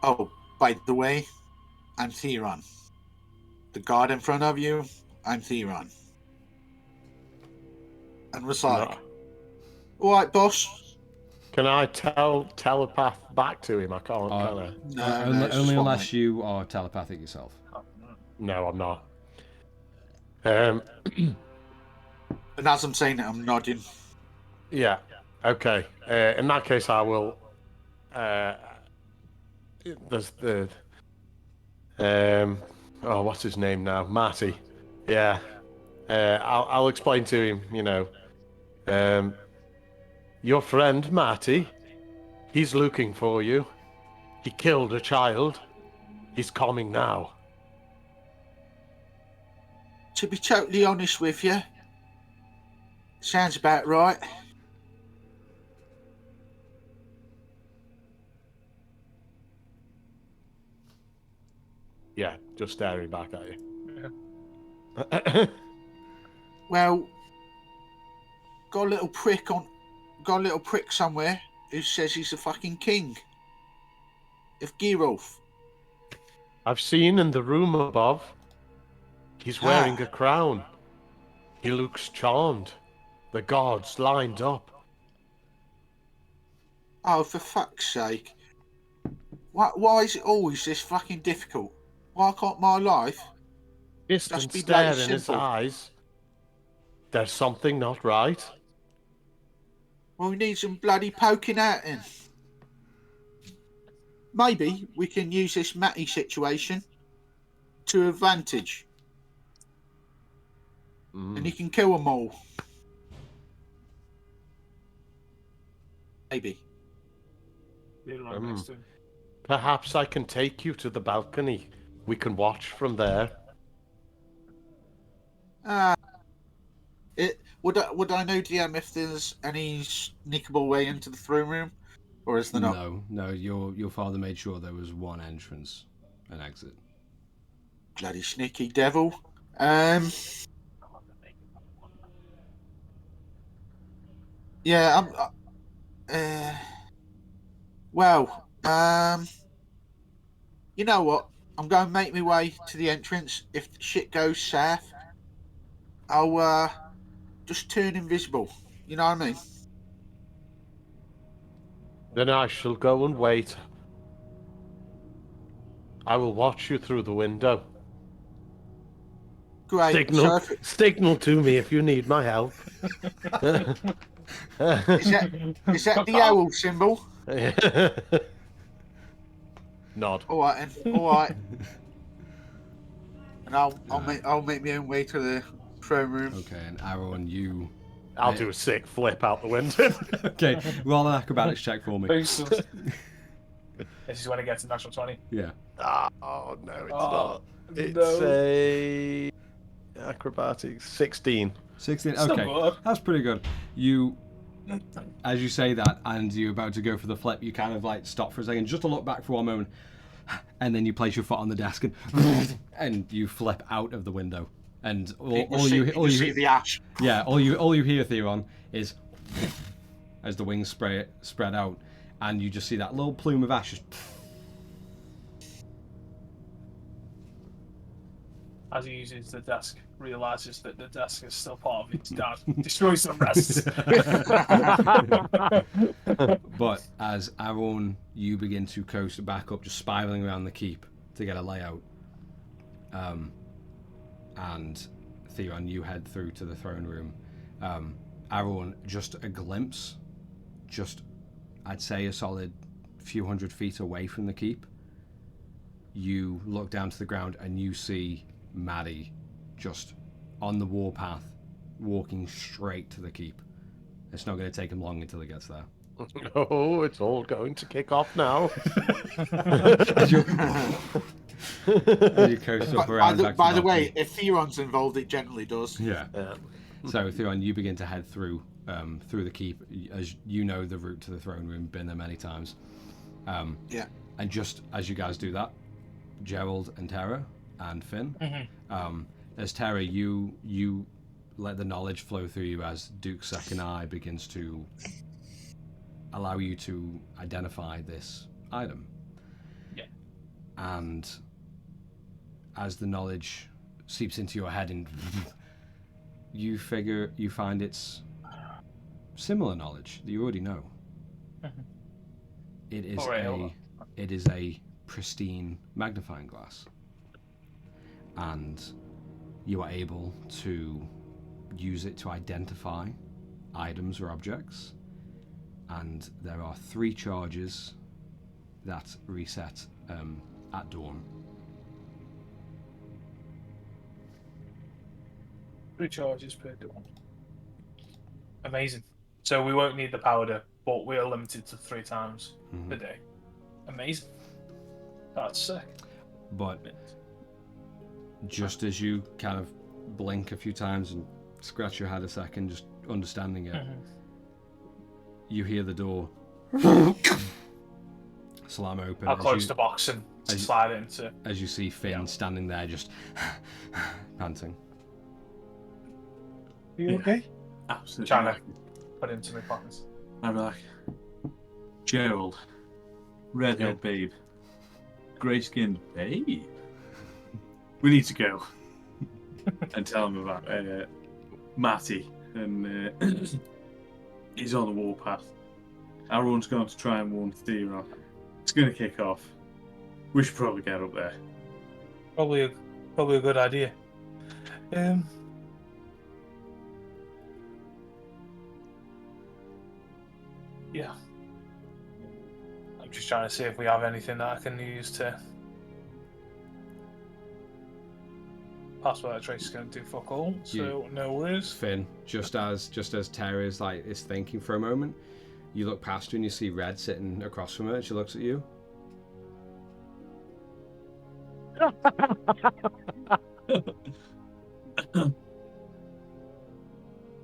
oh, by the way, I'm Theron. The guard in front of you, I'm Theron. And was like, No. all right, boss. Can I telepath back to him? I can't, can I? No, only unless you are telepathic yourself. No, I'm not. And as I'm saying it, I'm nodding. Yeah. Okay. In that case, I will. There's the. Oh, what's his name now? Marty. Yeah. I'll explain to him. You know. Your friend Marty. He's looking for you. He killed a child. He's coming now. To be totally honest with you, sounds about right. Yeah, just staring back at you. Yeah. Well, got a little prick somewhere who says he's the fucking king of Girolf. I've seen in the room above. He's wearing a crown. He looks charmed. The gods lined up. Oh, for fuck's sake. Why is it always this fucking difficult? Why can't my life Distant just be stare bloody in his simple? eyes. There's something not right. Well, we need some bloody poking out in. Maybe we can use this Matty situation to advantage. And he can kill them all. Maybe. Perhaps I can take you to the balcony. We can watch from there. Would I know, DM, if there's any sneakable way into the throne room, or is there not? No. Your father made sure there was one entrance and exit. Bloody sneaky devil. Yeah. Well. You know what? I'm going to make my way to the entrance. If shit goes south, I'll just turn invisible. You know what I mean? Then I shall go and wait. I will watch you through the window. Great. So Signal to me if you need my help. is that the owl symbol? Nod. All right, then. All right. And I'll make my own way to the throne room. Okay, and Aaron, you. I'll do a sick flip out the window. Okay, roll an acrobatics check for me. This is when it gets a natural 20. Yeah. Oh no, it's Oh, not. It's no. a acrobatics 16. 16. Still Okay, good. that's pretty good. You, as you say that, and you're about to go for the flip, you kind of like stop for a second, just to look back for one moment, and then you place your foot on the desk and you flip out of the window. And all you see the ash. Yeah, all you hear, Theron, is as the wings spread out, and you just see that little plume of ash. As he uses the desk, realizes that the desk is still part of his dad. Destroys the rest. But as Aaron, you begin to coast back up, just spiraling around the keep to get a layout. And Theron, you head through to the throne room. Aaron, just a glimpse, I'd say a solid few hundred feet away from the keep. You look down to the ground and you see Maddie just on the warpath, walking straight to the keep. It's not going to take him long until he gets there. Oh, it's all going to kick off now. As you coast up around. By the way, if Theron's involved, it generally does. Yeah. So Theron, you begin to head through the keep, as you know the route to the throne room. Been there many times. Yeah. And just as you guys do that, Gerald and Tara and Finn, as Tara, you let the knowledge flow through you as Duke's second eye begins to allow you to identify this item. Yeah. And as the knowledge seeps into your head, and you find it's similar knowledge that you already know. It is a pristine magnifying glass, and you are able to use it to identify items or objects. And there are 3 charges that reset at dawn. 3 charges per dawn. Amazing. So we won't need the powder, but we are limited to 3 times a day. Amazing. That's sick. But just as you kind of blink a few times and scratch your head a second, just understanding it, you hear the door slam open. I'll close the box and slide it into... As you see Finn standing there just panting. Are you okay? Absolutely. Trying to put it into my pockets. I'm like, Gerald, redhead babe, grey-skinned babe. We need to go and tell him about Matty, and he's on the warpath. Everyone's going to try and warn Theron. It's going to kick off. We should probably get up there. Probably a good idea. Yeah. I'm just trying to see if we have anything that I can use to... Password trace is going to do fuck all, so no worries. Finn, just as Tara is thinking for a moment, you look past her and you see Red sitting across from her, and she looks at you.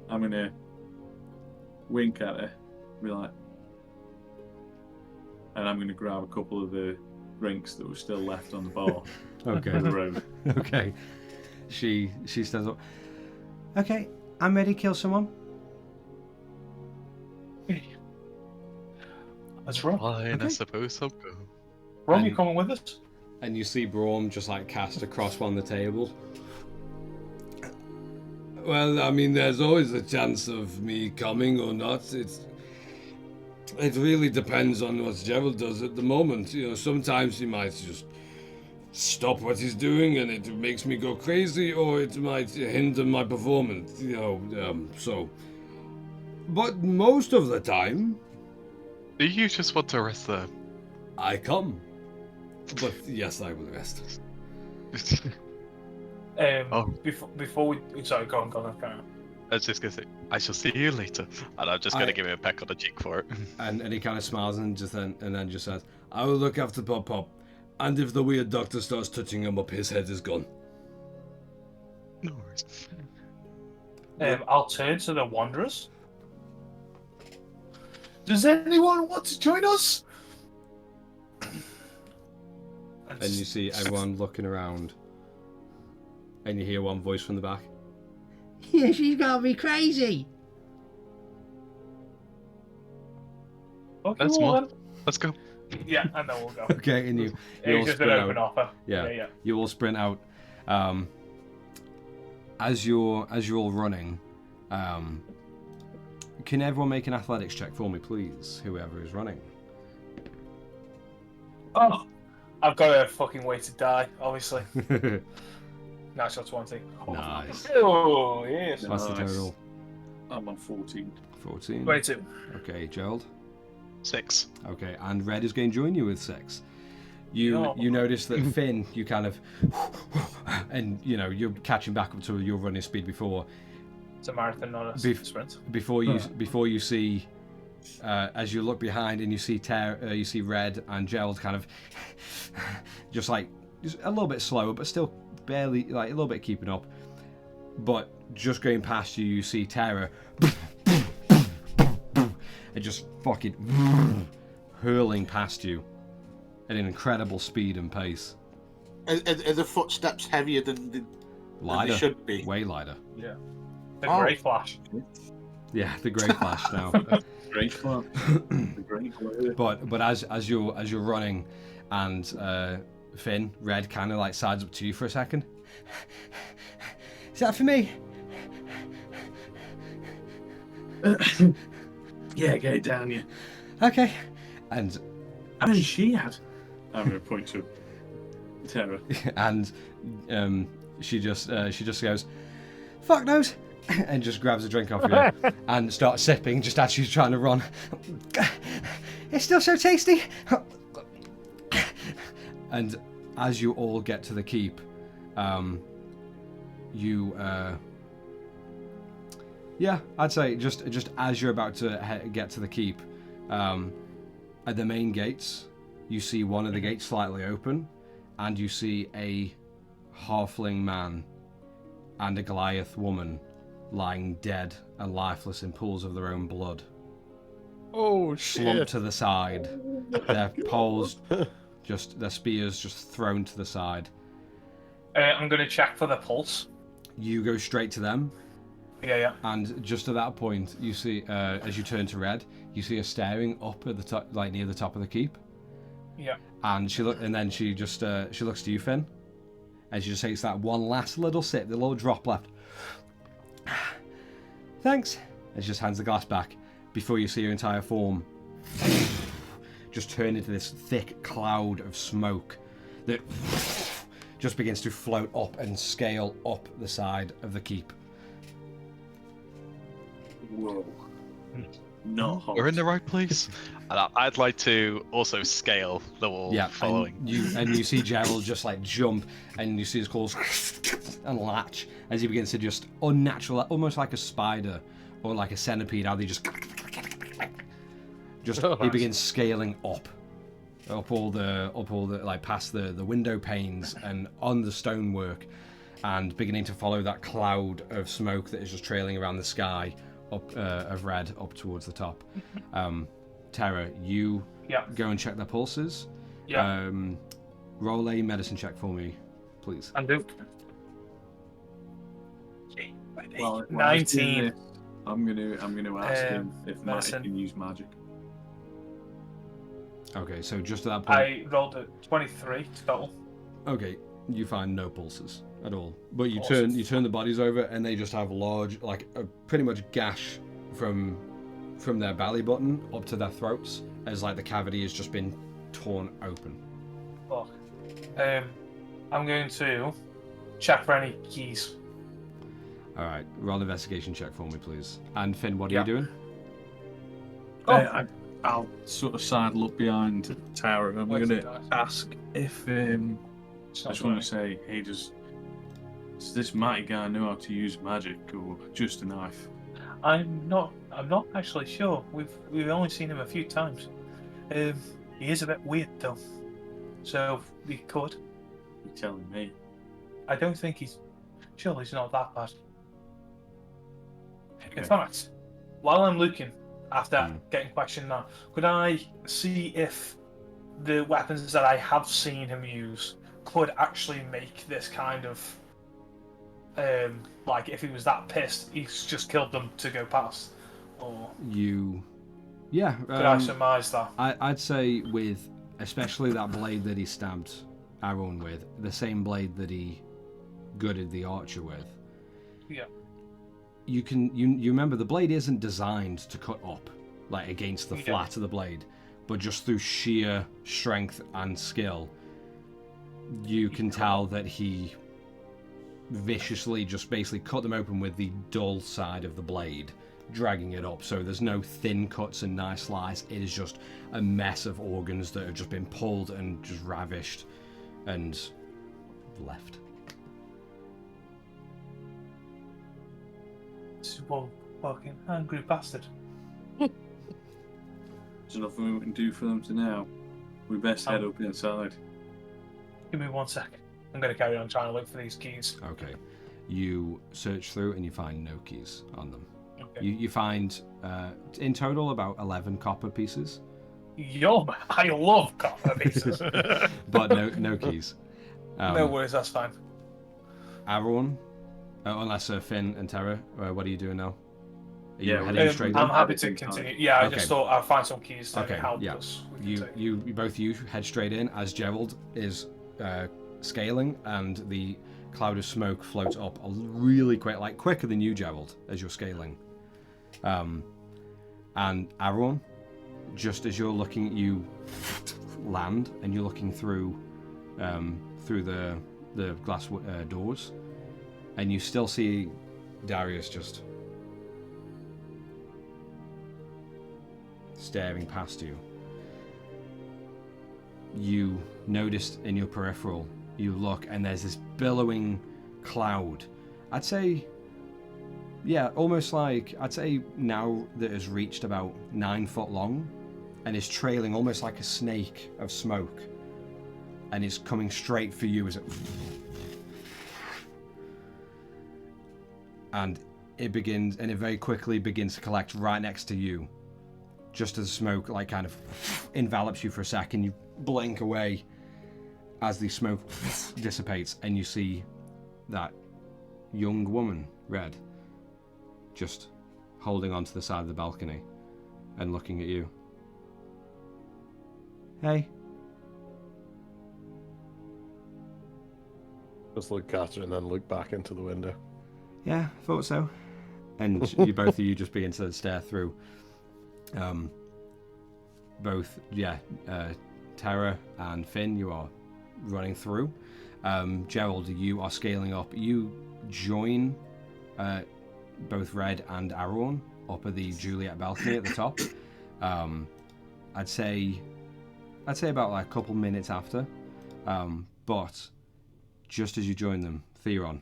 I'm gonna wink at her, be like, and I'm gonna grab a couple of the drinks that were still left on the bar. Okay. On the road. Okay. She stands up. Okay, I'm ready to kill someone. That's right. Fine, Okay. I suppose I'll go. Ron, you coming with us? And you see Braum just cast across one of the tables. Well, I mean, there's always a chance of me coming or not. It really depends on what Gerald does at the moment. Sometimes he might just stop what he's doing and it makes me go crazy, or it might hinder my performance, But most of the time, Do you just want to rest there? I come. But yes, I will rest. Before we... Sorry, go on, carry on. I was just gonna say, I shall see you later, and I'm just gonna give him a peck on the cheek for it. And he kind of smiles and then just says, I will look after Pop Pop. And if the weird doctor starts touching him up, his head is gone. No worries. I'll turn to the Wanderers. Does anyone want to join us? And you see everyone looking around. And you hear one voice from the back. Yeah, she's gotta be crazy. Okay, That's well more. then. Let's go. Yeah, and then we'll go. Okay, and you all It's just an sprint open out. offer. Yeah. You all sprint out. As you're all running, can everyone make an athletics check for me, please? Whoever is running. Oh, I've got a fucking way to die, obviously. Natural 20. Nice. Oh, yes. What's the Nice. total? I'm on 14. 14. 22. Okay, Gerald. 6. Okay, and Red is going to join you with 6. You notice that Finn, you kind of, and you're catching back up to your running speed before. It's a marathon, not a sprint. Before you see, as you look behind and you see you see Red and Gerald kind of, just a little bit slower, but still barely a little bit keeping up. But just going past you, you see Tara. It just fucking hurling past you at an incredible speed and pace. Are the footsteps heavier than they should be? Way lighter. Yeah. The Grey Flash. Yeah, the Grey Flash now. Great fun. The great blue. But as you're running, and Finn, Red kind of sides up to you for a second. Is that for me? Yeah, get it down, yeah. Okay. And How many she had? I'm going to point to Tara. and she just goes, fuck knows, and just grabs a drink off you and starts sipping just as she's trying to run. It's still so tasty. And as you all get to the keep, I'd say just as you're about to get to the keep, at the main gates, you see one of the gates slightly open, and you see a halfling man and a Goliath woman lying dead and lifeless in pools of their own blood. Oh Slumped shit! to the side, their poles, their spears just thrown to the side. I'm going to check for the pulse. You go straight to them. Yeah. And just at that point, you see, as you turn to Red, you see her staring up at the top, near the top of the keep. Yeah. And she looks to you, Finn, and she just takes that one last little sip, the little drop left. Thanks. And she just hands the glass back before you see her entire form just turn into this thick cloud of smoke that just begins to float up and scale up the side of the keep. Whoa. Not hot. We're in the right place. And I'd like to also scale the wall following. And you see Gerald just jump, and you see his claws and latch as he begins to just unnatural, almost like a spider or like a centipede. How they just he begins scaling up all the past the window panes and on the stonework, and beginning to follow that cloud of smoke that is just trailing around the sky up of Red up towards the top. Tara, you go and check their pulses. Yeah. Roll a medicine check for me, please. And do. Well, 19. I'm gonna ask him if medicine. Magic can use magic. Okay, so just at that point, I rolled a 23 total. okay, you find no pulses at all. But you Awesome. turn the bodies over, and they just have large, a pretty much gash from their belly button up to their throats, as the cavity has just been torn open. Fuck. I'm going to check for any keys. All right, roll an investigation check for me, please. And Finn, what are Yeah. you doing? Oh. I'll sort of sidle up behind Tara. I'm Where's going the to dice? ask if It's I not just want showing. to say, hey, does this mighty guy know how to use magic or just a knife? I'm not actually sure. We've only seen him a few times. He is a bit weird though. So we could. You're telling me. I don't think he's not that bad. In Okay. fact, while I'm looking after Hmm. getting questioned now, could I see if the weapons that I have seen him use could actually make this kind of like if he was that pissed, he's just killed them to go past, or Yeah. could I surmise that? I'd say with especially that blade that he stabbed Aaron with, the same blade that he gutted the archer with. Yeah. You remember the blade isn't designed to cut up like against the flat of the blade, but just through sheer strength and skill, you can tell that he viciously just basically cut them open with the dull side of the blade, dragging it up. So there's no thin cuts and nice slice. It is just a mess of organs that have just been pulled and just ravished and left. This is one fucking angry bastard. There's nothing we can do for them to now. We best head up inside. Give me 1 second. I'm going to carry on trying to look for these keys. Okay. You search through and you find no keys on them. Okay. You find in total about 11 copper pieces, I love copper pieces. but no keys. No worries, that's fine. Aaron, unless Finn and Tara, what are you doing now? Are you Yeah, heading straight I'm in? happy to continue. Yeah, I Okay. just thought I'd find some keys to Okay, help yeah. us. You both head straight in as Gerald is scaling, and the cloud of smoke floats up really quick, like quicker than you, Gerald, as you're scaling. And Aaron, just as you're looking, you land and you're looking through the glass doors, and you still see Darius just staring past you. You noticed in your peripheral, you look and there's this billowing cloud. I'd say, yeah, almost like, I'd say now that has reached about 9 foot long and is trailing almost like a snake of smoke, and it's coming straight for you as it... And it begins, and it very quickly begins to collect right next to you. Just as smoke like kind of envelops you for a second, you blink away as the smoke dissipates, and you see that young woman, Red, just holding onto the side of the balcony and looking at you. Hey, Just look at her and then look back into the window. yeah, thought so. And you both of you just begin to stare through. Tara and Finn, you are running through. Gerald, you are scaling up. You join both Red and Aaron up at the Juliet balcony at the top. I'd say about like a couple minutes after. But just as you join them, Theron,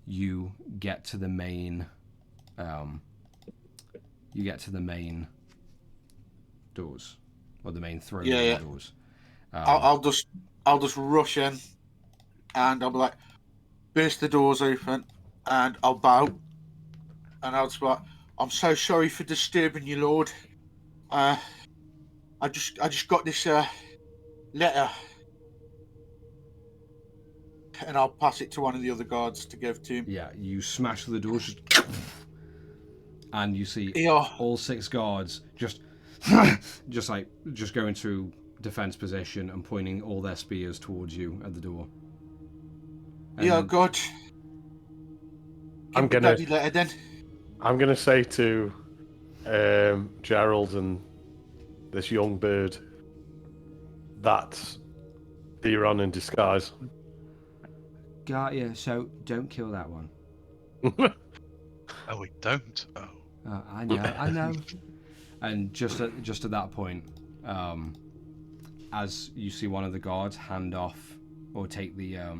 you get to the main. You get to the main doors, or the main throne room doors. I'll just rush in, and I'll be like, burst the doors open, and I'll bow, and I'll just be like, I'm so sorry for disturbing you, Lord. I just got this letter, and I'll pass it to one of the other guards to give to him. Yeah, you smash through the doors, and you see all 6 guards just go into defense position and pointing all their spears towards you at the door. And God. I'm Give me Daddy letter then. I'm gonna say to Gerald and this young bird, that's Theron in disguise. Got you. So don't kill that one. Oh, we don't. Oh. I know. And just at that point, as you see one of the guards hand off or take the As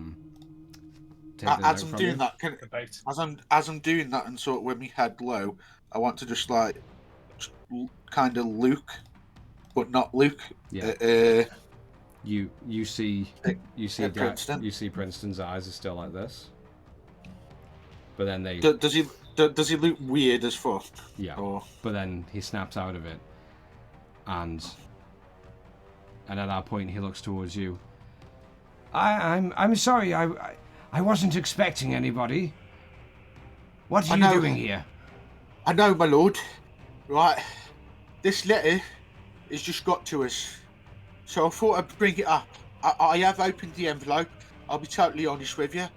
note I'm from doing you. that, Debate. as I'm doing that, and sort of with my head low, I want to just like kind of Luke, but not Luke. Yeah. You see Princeton. you see Princeton's eyes are still like this, but then they Does he look weird as fuck? yeah. Or... But then he snaps out of it, and at that point he looks towards you. I'm sorry. I wasn't expecting anybody. What are you doing here? I know, my lord. Right, this letter has just got to us, so I thought I'd bring it up. I have opened the envelope. I'll be totally honest with you,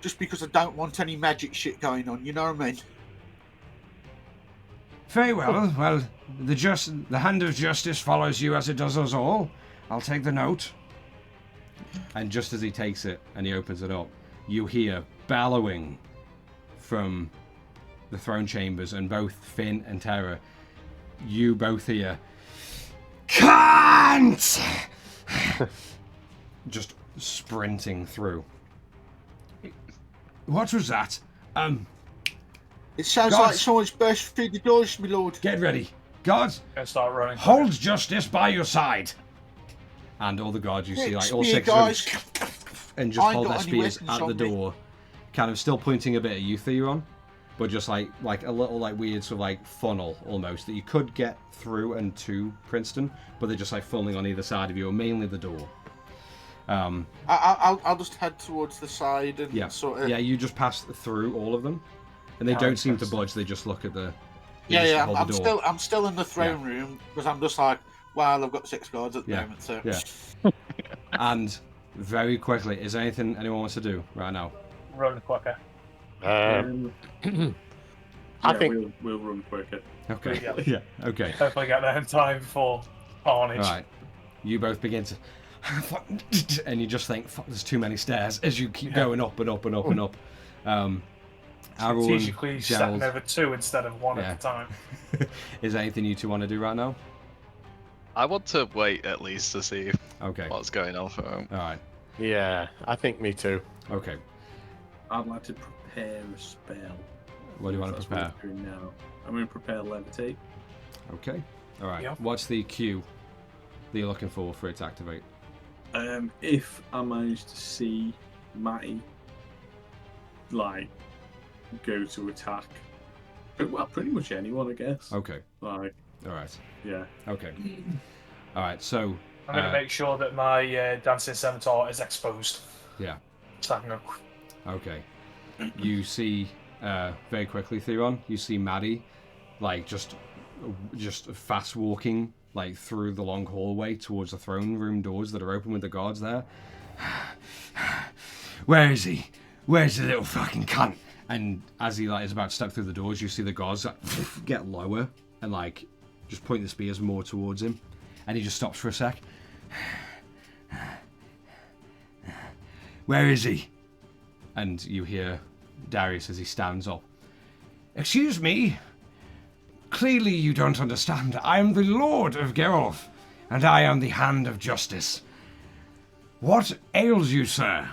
just because I don't want any magic shit going on. You know what I mean? Very well. Well, the hand of justice follows you as it does us all. I'll take the note. And just as he takes it and he opens it up, you hear bellowing from the throne chambers, and both Finn and Terra, you both hear, "Can't!" just sprinting through. What was that? It sounds Guards. like someone's burst through the doors, my lord. Get ready. Guards, Gonna start running. hold justice by your side. And all the guards you see, like all Spear, six of guys. them, and just I ain't hold their got any spears weapons at the on me. door, kind of still pointing a bit at you, Theron, but just like a little like weird sort of like funnel almost that you could get through and to Princeton, but they're just like funneling on either side of you, or mainly the door. I'll just head towards the side and sort of. Yeah, you just pass through all of them, and they don't seem to budge. They just look at the. Yeah. hold the door. I'm still in the throne room because I'm just like, well, I've got 6 guards at the moment, so. Yeah. And very quickly, is there anything anyone wants to do right now? Run quicker. I think we'll run quicker. Okay. Yeah. Yeah. Okay. Hopefully get there in time before carnage. All right. You both begin to, and you just think, "Fuck, there's too many stairs." As you keep going up and up and up and up. Aaron, Strategically stepping Gerald, over 2 instead of 1 Yeah. at a time. is there anything you two want to do right now? I want to wait at least to see Okay. what's going on for him. All right. yeah, I think me too. Okay. I'd like to prepare a spell. What do you want to That's prepare? what I'm doing now. I'm going to prepare levitate. Okay. All right. Yeah. What's the cue that you're looking for it to activate? If I manage to see Matty, like, go to attack, well, pretty much anyone, I guess. Okay. Like, All right. yeah. Okay. All right. So. I'm going to make sure that my dancing scimitar is exposed. Yeah. So I can go. Okay. You see, very quickly, Theron, you see Maddie, like, just fast walking, like, through the long hallway towards the throne room doors that are open with the guards there. Where is he? Where's the little fucking cunt? And as he, like, is about to step through the doors, you see the guards, like, get lower and, like, just point the spears more towards him. And he just stops for a sec. Where is he? And you hear Darius as he stands up. Excuse me. Clearly you don't understand. I am the Lord of Geralf, and I am the Hand of Justice. What ails you, sir?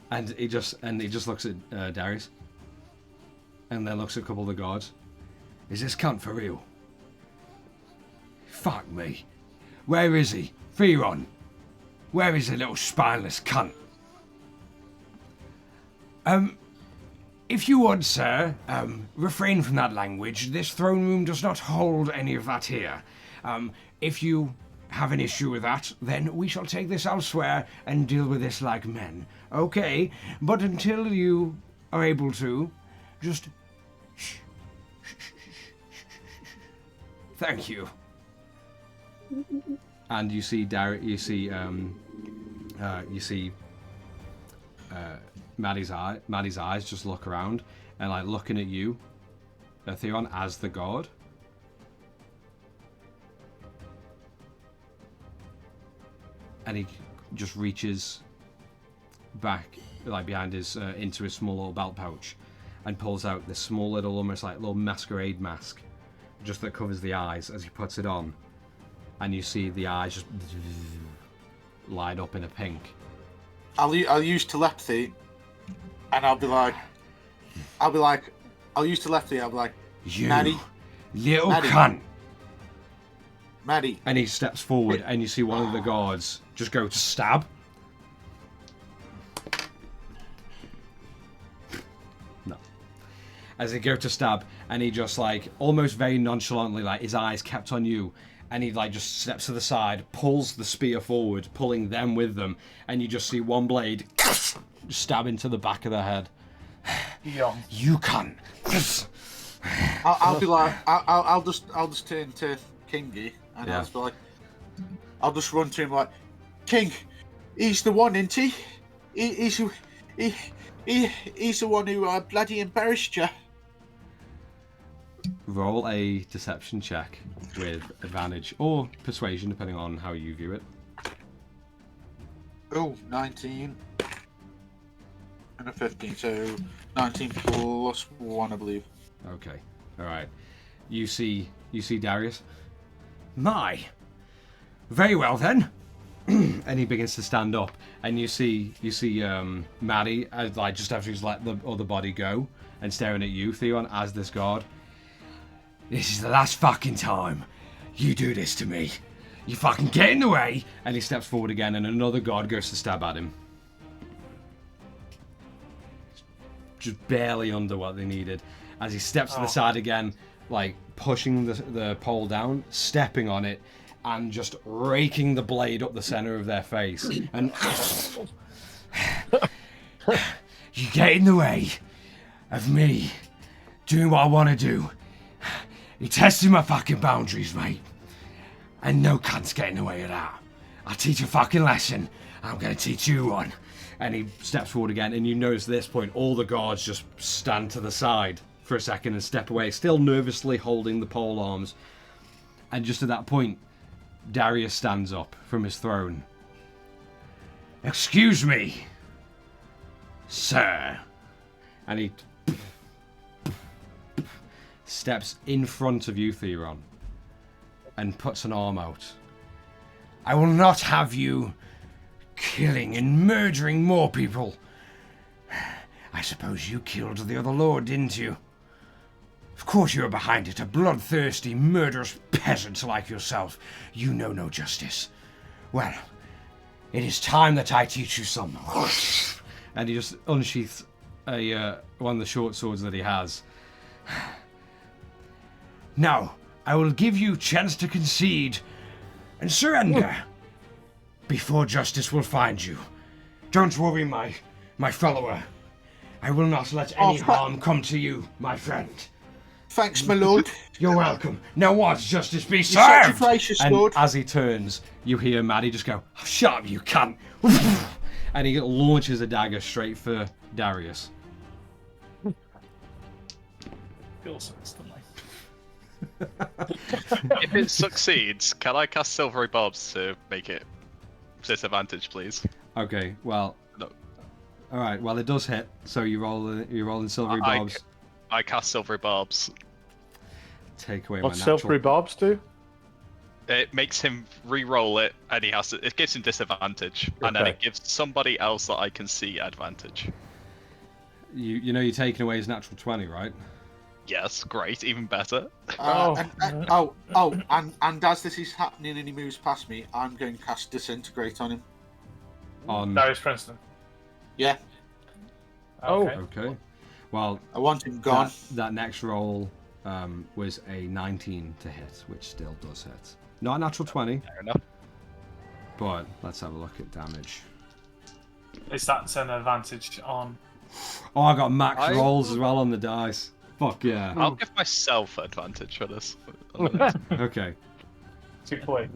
And he just looks at Darius, and then looks at a couple of the guards. Is this cunt for real? Fuck me. Where is he? Theron. Where is the little spineless cunt? If you would, sir, refrain from that language. This throne room does not hold any of that here. If you have an issue with that, then we shall take this elsewhere and deal with this like men. Okay? But until you are able to, just shh. Thank you. And you see Maddie's eyes just look around and like looking at you, Theron, as the guard. And he just reaches back like behind his into his small little belt pouch, and pulls out this small little, almost like little masquerade mask, just that covers the eyes. As he puts it on, and you see the eyes just light up in a pink. I'll use telepathy, and I'll use telepathy. I'll be like, You Maddie, little Maddie. cunt. Maddie. And he steps forward, and you see one of the guards just go to stab. No. As they go to stab, and he just like, almost very nonchalantly, like his eyes kept on you, and he like just steps to the side, pulls the spear forward, pulling them with them, and you just see one blade stab into the back of their head. Yeah. You cunt. I'll be like, I'll just turn to Kingy, and Yeah. I'll just be like, I'll just run to him like, King, he's the one, isn't he? He's the one who bloody embarrassed you. Roll a deception check with advantage, or persuasion, depending on how you view it. Oh, 19 and a 15, so 19 plus 1, I believe. Okay, all right. You see Darius, My. Very well then. and he begins to stand up, and you see Maddie, like just after he's let the other body go, and staring at you, Theon, as this guard. This is the last fucking time you do this to me. You fucking get in the way. And he steps forward again, and another guard goes to stab at him. Just barely under what they needed. As he steps to the side again, like pushing the pole down, stepping on it, and just raking the blade up the center of their face. And You get in the way of me doing what I want to do. You're testing my fucking boundaries, mate. And no cunt's getting in the way of that. I'll teach you a fucking lesson. I'm gonna teach you one. and he steps forward again, and you notice at this point all the guards just stand to the side for a second and step away, still nervously holding the pole arms. And just at that point, Darius stands up from his throne. Excuse me, sir. And he steps in front of you, Theron, and puts an arm out. I will not have you killing and murdering more people. I suppose you killed the other lord, didn't you? Of course you were behind it, a bloodthirsty, murderous peasant like yourself. You know no justice. Well, it is time that I teach you some. And he just unsheaths one of the short swords that he has. Now, I will give you chance to concede and surrender before justice will find you. Don't worry, my follower. I will not let any harm come to you, my friend. Thanks, my lord. You're welcome. Now watch justice be You're such a served! gracious And lord. as he turns, you hear Maddie just go, "Shut up, you cunt!" And he launches a dagger straight for Darius. Feels instantly. If it succeeds, can I cast Silvery Barbs to make it disadvantage, please? Okay, well, No. all right. Well, it does hit, so you're rolling silvery I- bobs. I cast Silvery Barbs. Take away What's my natural. Silvery Barbs do? It makes him re-roll it, and he has to. It gives him disadvantage, and then Okay. it gives somebody else that I can see advantage. You know you're taking away his natural 20, right? Yes, great, even better. And as this is happening and he moves past me, I'm going to cast Disintegrate on him. On Darius Princeton. Yeah, Okay. okay. Well, I want him gone. that next roll was a 19 to hit, which still does hit. Not a natural 20, Fair enough. but let's have a look at damage. Is that an advantage on? Oh, I got max I- rolls as well on the dice. Fuck yeah. I'll give myself advantage for this. Okay. 2 point.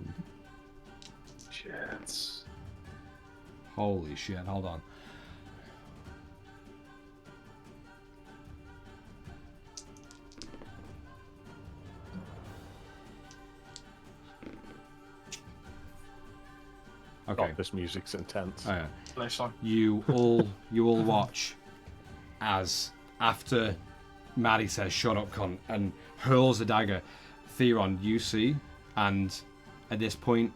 Shit. Holy shit, hold on. Okay. God, this music's intense. Oh, yeah. Listen. You all watch as after Maddie says "shut up, cunt" and hurls a dagger. Theron, you see, and at this point,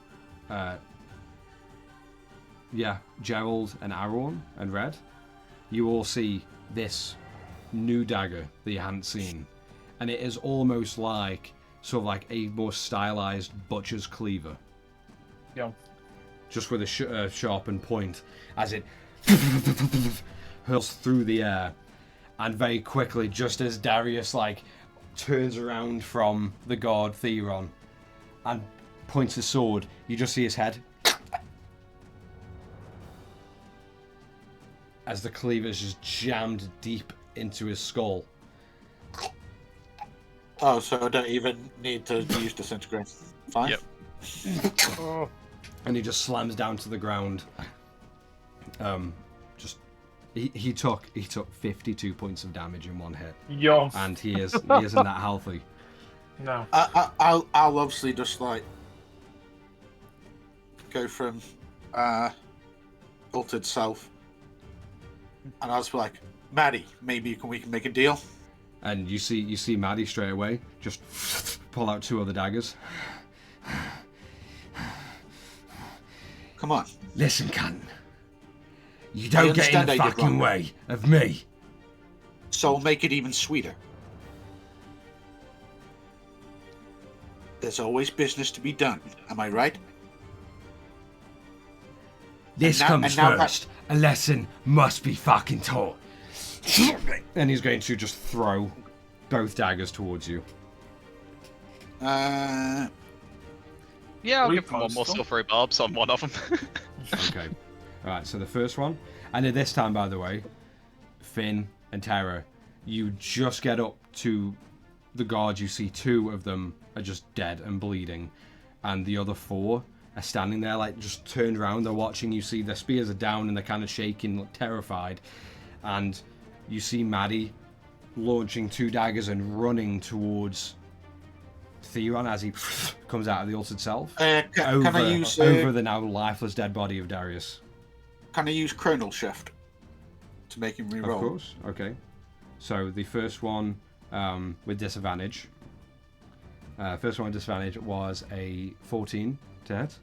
Gerald and Aaron and Red, you all see this new dagger that you hadn't seen, and it is almost like sort of like a more stylized butcher's cleaver. Yeah. Just with a sharpened point as it hurls through the air, and very quickly, just as Darius like turns around from the guard Theron and points his sword, you just see his head as the cleaver is just jammed deep into his skull. Oh, so I don't even need to use disintegrate. Fine. Yep. Oh. And he just slams down to the ground. He took 52 points of damage in one hit, Yo. and he isn't that healthy. No. I'll obviously just like go from altered self, and I'll just be like, Maddie, maybe we can make a deal. And you see Maddie straight away just pull out 2 other daggers. Come on. Listen, cunt. You don't get in understand the I did fucking wrong. way of me. So I'll make it even sweeter. There's always business to be done. Am I right? This And comes now first. A lesson must be fucking taught. And he's going to just throw both daggers towards you. Yeah, I'll give them one more silvery barbs on one of them. Okay. Alright, so the first one. And at this time, by the way, Finn and Tara, you just get up to the guard. You see 2 of them are just dead and bleeding. And the other 4 are standing there, like, just turned around. They're watching. You see their spears are down and they're kind of shaking, like, terrified. And you see Maddie launching 2 daggers and running towards Theron as he comes out of the altered self. Can I use over the now lifeless dead body of Darius. Can I use Chronal Shift to make him reroll? Of course. Okay. So the first one with disadvantage. First one with disadvantage was a 14 to hit.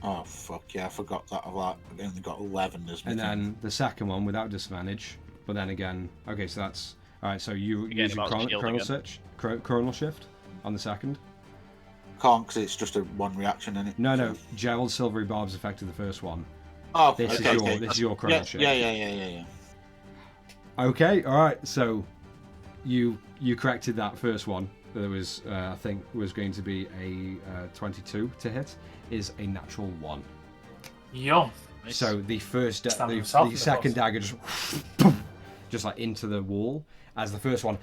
Oh fuck yeah! I forgot that. I only got 11 as my And thing. then the second one without disadvantage. But then again, okay, so that's all right. So you Again, use about shield chronal again. switch, chronal shift on the second. Can't because it's just a one reaction in it. No. Gerald Silvery Barbs affected the first one. Oh, This okay, is okay. this is your chronal Yeah, shift. yeah. Okay, all right. So you corrected that first one. That was I think was going to be a 22 to hit. Is a natural 1. Yo. Nice. So the first, Stab the himself in the second balls. dagger just like into the wall as the first one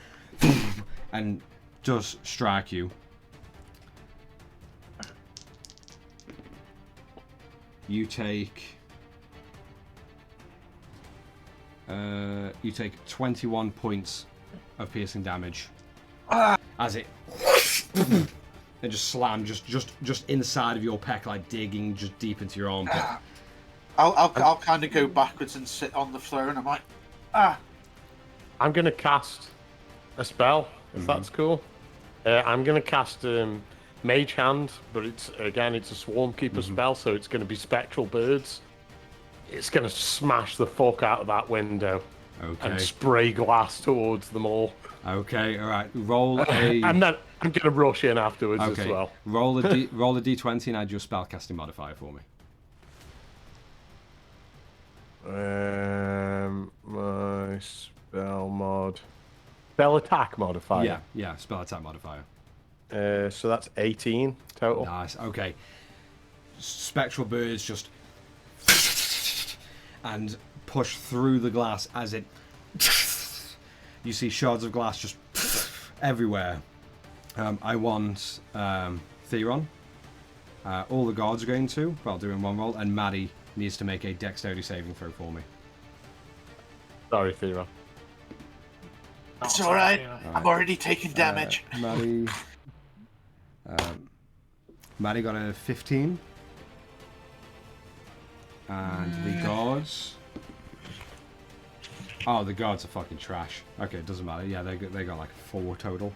and does strike you. You take 21 points of piercing damage as it and just slam just inside of your pec, like digging just deep into your armpit. I'll kind of go backwards and sit on the floor, and I'm like, I'm gonna cast a spell, if that's cool. I'm gonna cast Mage Hand, but it's a Swarm Keeper spell, so it's gonna be Spectral Birds. It's gonna smash the fuck out of that window Okay. and spray glass towards them all. Okay, all right. Roll a. And then I'm gonna rush in afterwards Okay. as well. Roll a d20 and add your spellcasting modifier for me. My spell mod. Spell attack modifier. Yeah, spell attack modifier. So that's 18 total. Nice. Okay. Spectral birds just and push through the glass as it. You see shards of glass just everywhere. I want Theron. All the guards are going to, well, doing one roll, and Maddie needs to make a dexterity saving throw for me. Sorry, Theron. it's all right. I'm already taking damage. Maddie got a 15. And the guards. Oh, the guards are fucking trash. Okay, it doesn't matter. Yeah, they got like 4 total.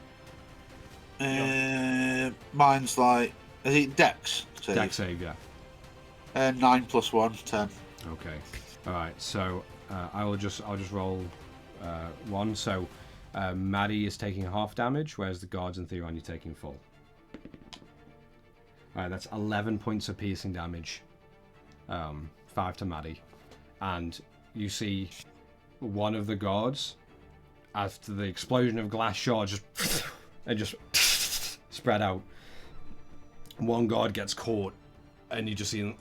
Mine's like, is it Dex? Save? Dex save, yeah. 9 plus 1, 10. Okay. All right. So I'll just roll 1. So Maddie is taking half damage, whereas the guards and Theron you're taking full. All right. That's 11 points of piercing damage. 5 to Maddie, and you see one of the guards, after the explosion of glass shards, just spread out. One guard gets caught, and you just see him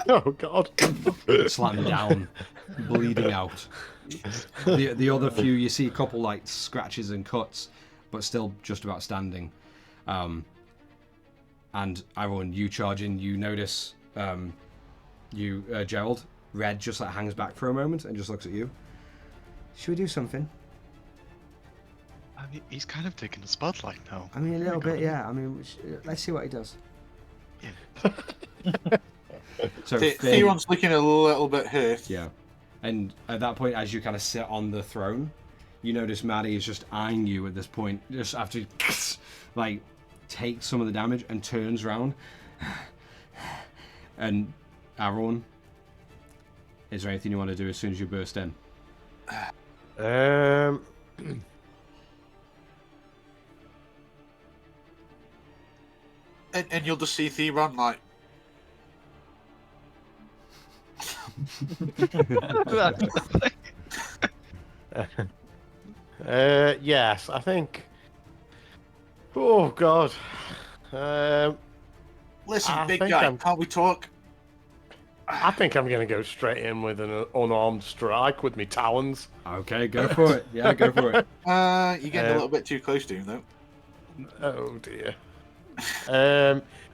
Oh God! slam down, bleeding out. The other few, you see a couple like scratches and cuts, but still just about standing. And everyone, you charge in, you notice, Gerald, Red just like hangs back for a moment and just looks at you. Should we do something? I mean, he's kind of taking the spotlight now. I mean, a little bit, yeah. I mean, let's see what he does. Yeah. So Theron's looking a little bit hurt. Yeah. And at that point, as you kind of sit on the throne, you notice Maddie is just eyeing you at this point, just after like takes some of the damage and turns around. And Aaron, is there anything you want to do as soon as you burst in? And you'll just see Theron like. Yes, I think. Oh God. Listen, I big think guy, I'm- can't we talk? I think I'm gonna go straight in with an unarmed strike with my talons. Okay, go for it. Yeah, go for it. You're getting a little bit too close to him, though. Oh dear.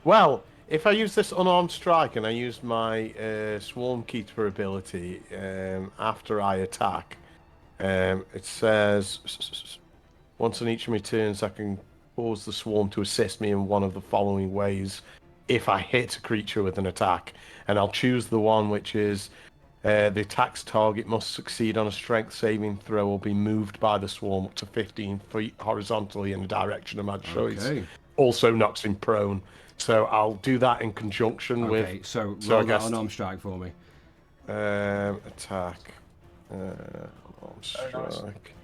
Well, if I use this unarmed strike and I use my Swarm Keeper ability after I attack, it says once on each of my turns I can cause the swarm to assist me in one of the following ways if I hit a creature with an attack. And I'll choose the one which is the attack's target must succeed on a strength saving throw or be moved by the swarm up to 15 feet horizontally in the direction of my choice. Okay. Also knocks him prone. So I'll do that in conjunction Okay, with so so I roll that guess- unarmed strike for me. attack. Unarmed Very nice. strike.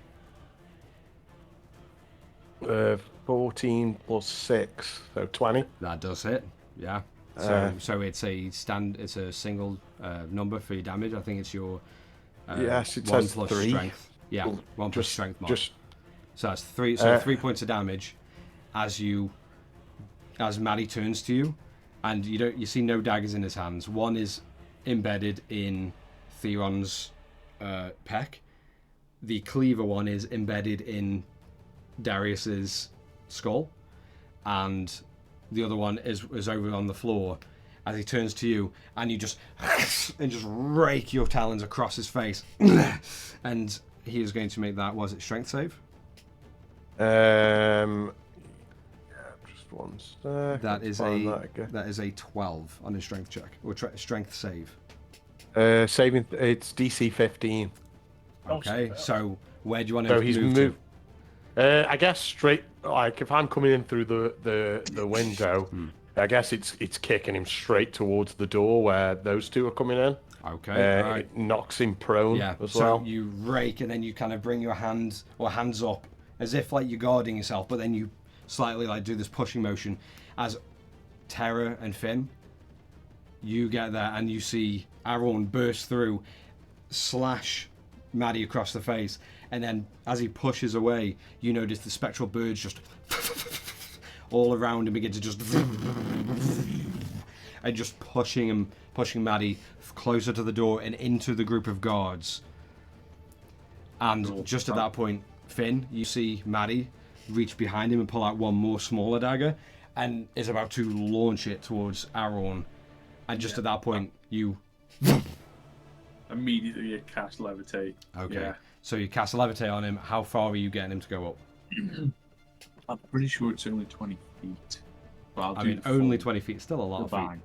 14 plus 6, so 20. That does hit. Yeah. So it's a single number for your damage. I think it's your Yes, it 1 says plus 3. strength. Yeah, 1 plus strength mod. Just So that's 3. So 3 points of damage as Maddie turns to you, and you see no daggers in his hands. One is embedded in Theron's pec. The cleaver one is embedded in Darius's skull, and the other one is over on the floor as he turns to you, and you just rake your talons across his face, and he is going to make that. Was it strength save? yeah, just one sec. That let's is find that again. that is a 12 on his strength check or strength save. Saving. It's DC 15. Okay, so where do you want him So to he's move moved. I guess straight. Like if I'm coming in through the window, I guess it's kicking him straight towards the door where those two are coming in. to? Okay, right. It knocks him prone Yeah. as So well. you rake and then you kind of bring your hands up as if like you're guarding yourself, but then you slightly like do this pushing motion as Terra and Finn. You get there and you see Aaron burst through, slash Maddie across the face, and then as he pushes away, you notice the spectral birds just all around and begin to just and just pushing Maddie closer to the door and into the group of guards. And just at that point, Finn, you see Maddie reach behind him and pull out one more smaller dagger and is about to launch it towards Aaron. And just at that point, you... Immediately cast levitate. Okay. Yeah. So you cast a levitate on him. How far are you getting him to go up? I'm pretty sure it's only 20 feet. But I'll I do mean, the only full 20 feet. Still a lot of feet. bang.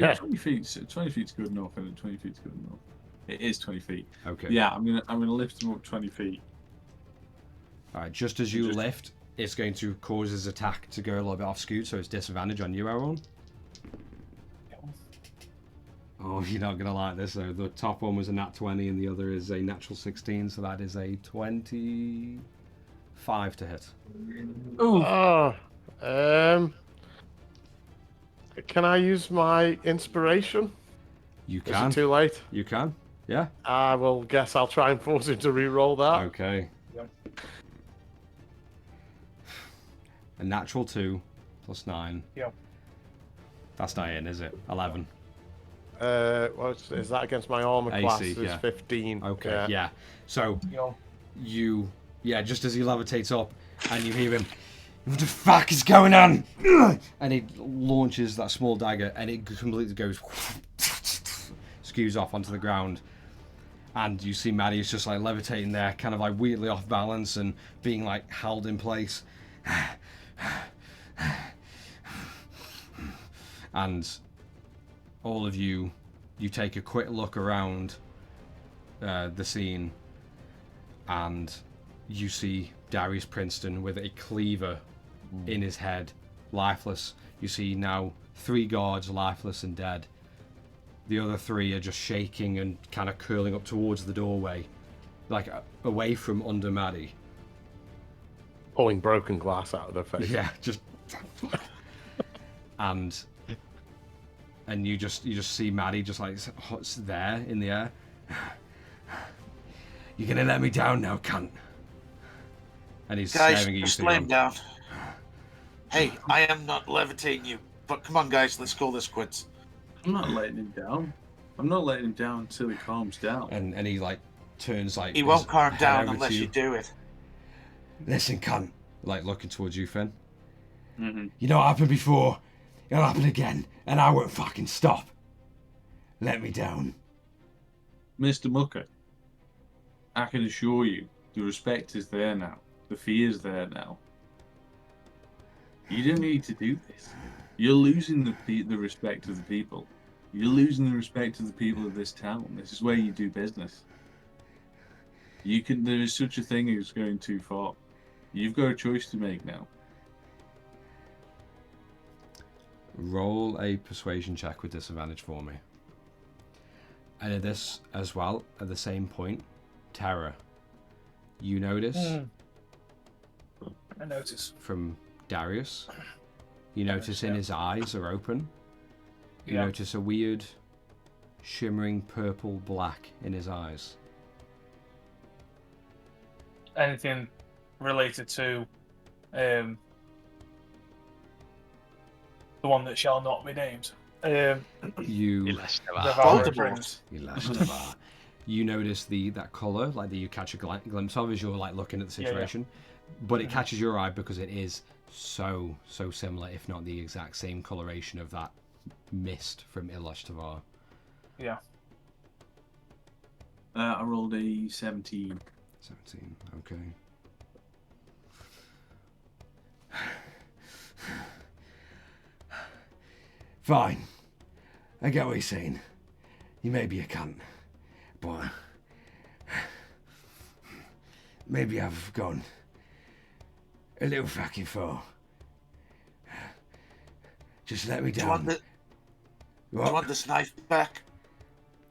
Yeah. 20 feet. 20 feet's good enough, and 20 feet's good enough. It is 20 feet. Okay. Yeah, I'm gonna lift him up 20 feet. All right. Just as you lift, it's going to cause his attack to go a little bit off skew, so it's disadvantage on you, Aaron. Oh, you're not gonna like this though. The top one was a nat 20, and the other is a natural 16, so that is a 25 to hit. Oh, can I use my inspiration? You Is can. it too late? You can. Yeah. I will guess I'll try and force him to re-roll that. Okay. Yep. A natural 2 plus 9. Yep. That's not in, is it? 11. Is that against my armor AC, class? Is yeah. 15. Okay. Yeah. So Yo. just as he levitates up, and you hear him, "What the fuck is going on?" And he launches that small dagger, and it completely goes, skews off onto the ground. And you see Maddie's just like levitating there, kind of like weirdly off balance and being like held in place. And all of you take a quick look around the scene, and you see Darius Princeton with a cleaver in his head, lifeless. You see now 3 guards lifeless and dead. The other 3 are just shaking and kind of curling up towards the doorway, like away from under Maddie. Pulling broken glass out of their face. Yeah, just and you just see Maddie just like there in the air. "You're gonna let me down now, cunt." And he's Guys, staring at you. just lay him down. Hey, I am not levitating you, but come on, guys, let's call this quits. I'm not letting him down. I'm not letting him down until he calms down. And he like turns like He won't calm head down over unless to you do it. "Listen, cunt," like looking towards you, Finn. Mm-hmm. You know what happened before? It'll happen again, and I won't fucking stop. Let me down. Mr. Mucker, I can assure you, the respect is there now. The fear is there now. You don't need to do this. You're losing the respect of the people. You're losing the respect of the people of this town. This is where you do business. There is such a thing as going too far. You've got a choice to make now. Roll a persuasion check with disadvantage for me. And at this as well, at the same point, Tara, you notice I notice. from Darius, you notice in his eyes are open. You Yeah. notice a weird shimmering purple black in his eyes. Anything related to the one that shall not be named. You Voldemort. You notice that colour, like that you catch a glimpse of as you're like looking at the situation, but it catches your eye because it is so similar, if not the exact same coloration of that mist from Ilashtavar. Yeah. I rolled a 17. 17, okay. Fine. I get what you're saying. You may be a cunt, but maybe I've gone a little fucking far. Just let me Do you down. want this knife back?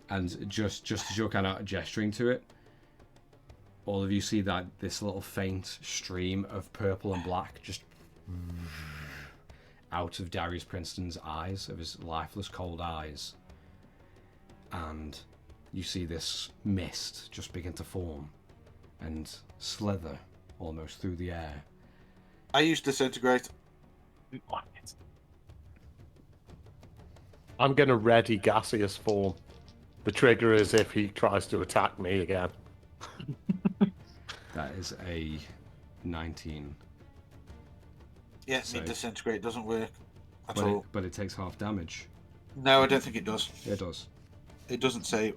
And just as you're kind of gesturing to it, all of you see that this little faint stream of purple and black just out of Darius Princeton's eyes, of his lifeless cold eyes. And you see this mist just begin to form and slither almost through the air. I use disintegrate. I'm going to ready gaseous form. The trigger is if he tries to attack me again. That is a 19. Yeah, So- me disintegrate doesn't work at all. But it takes half damage. No, I don't think it does. It does. It doesn't say.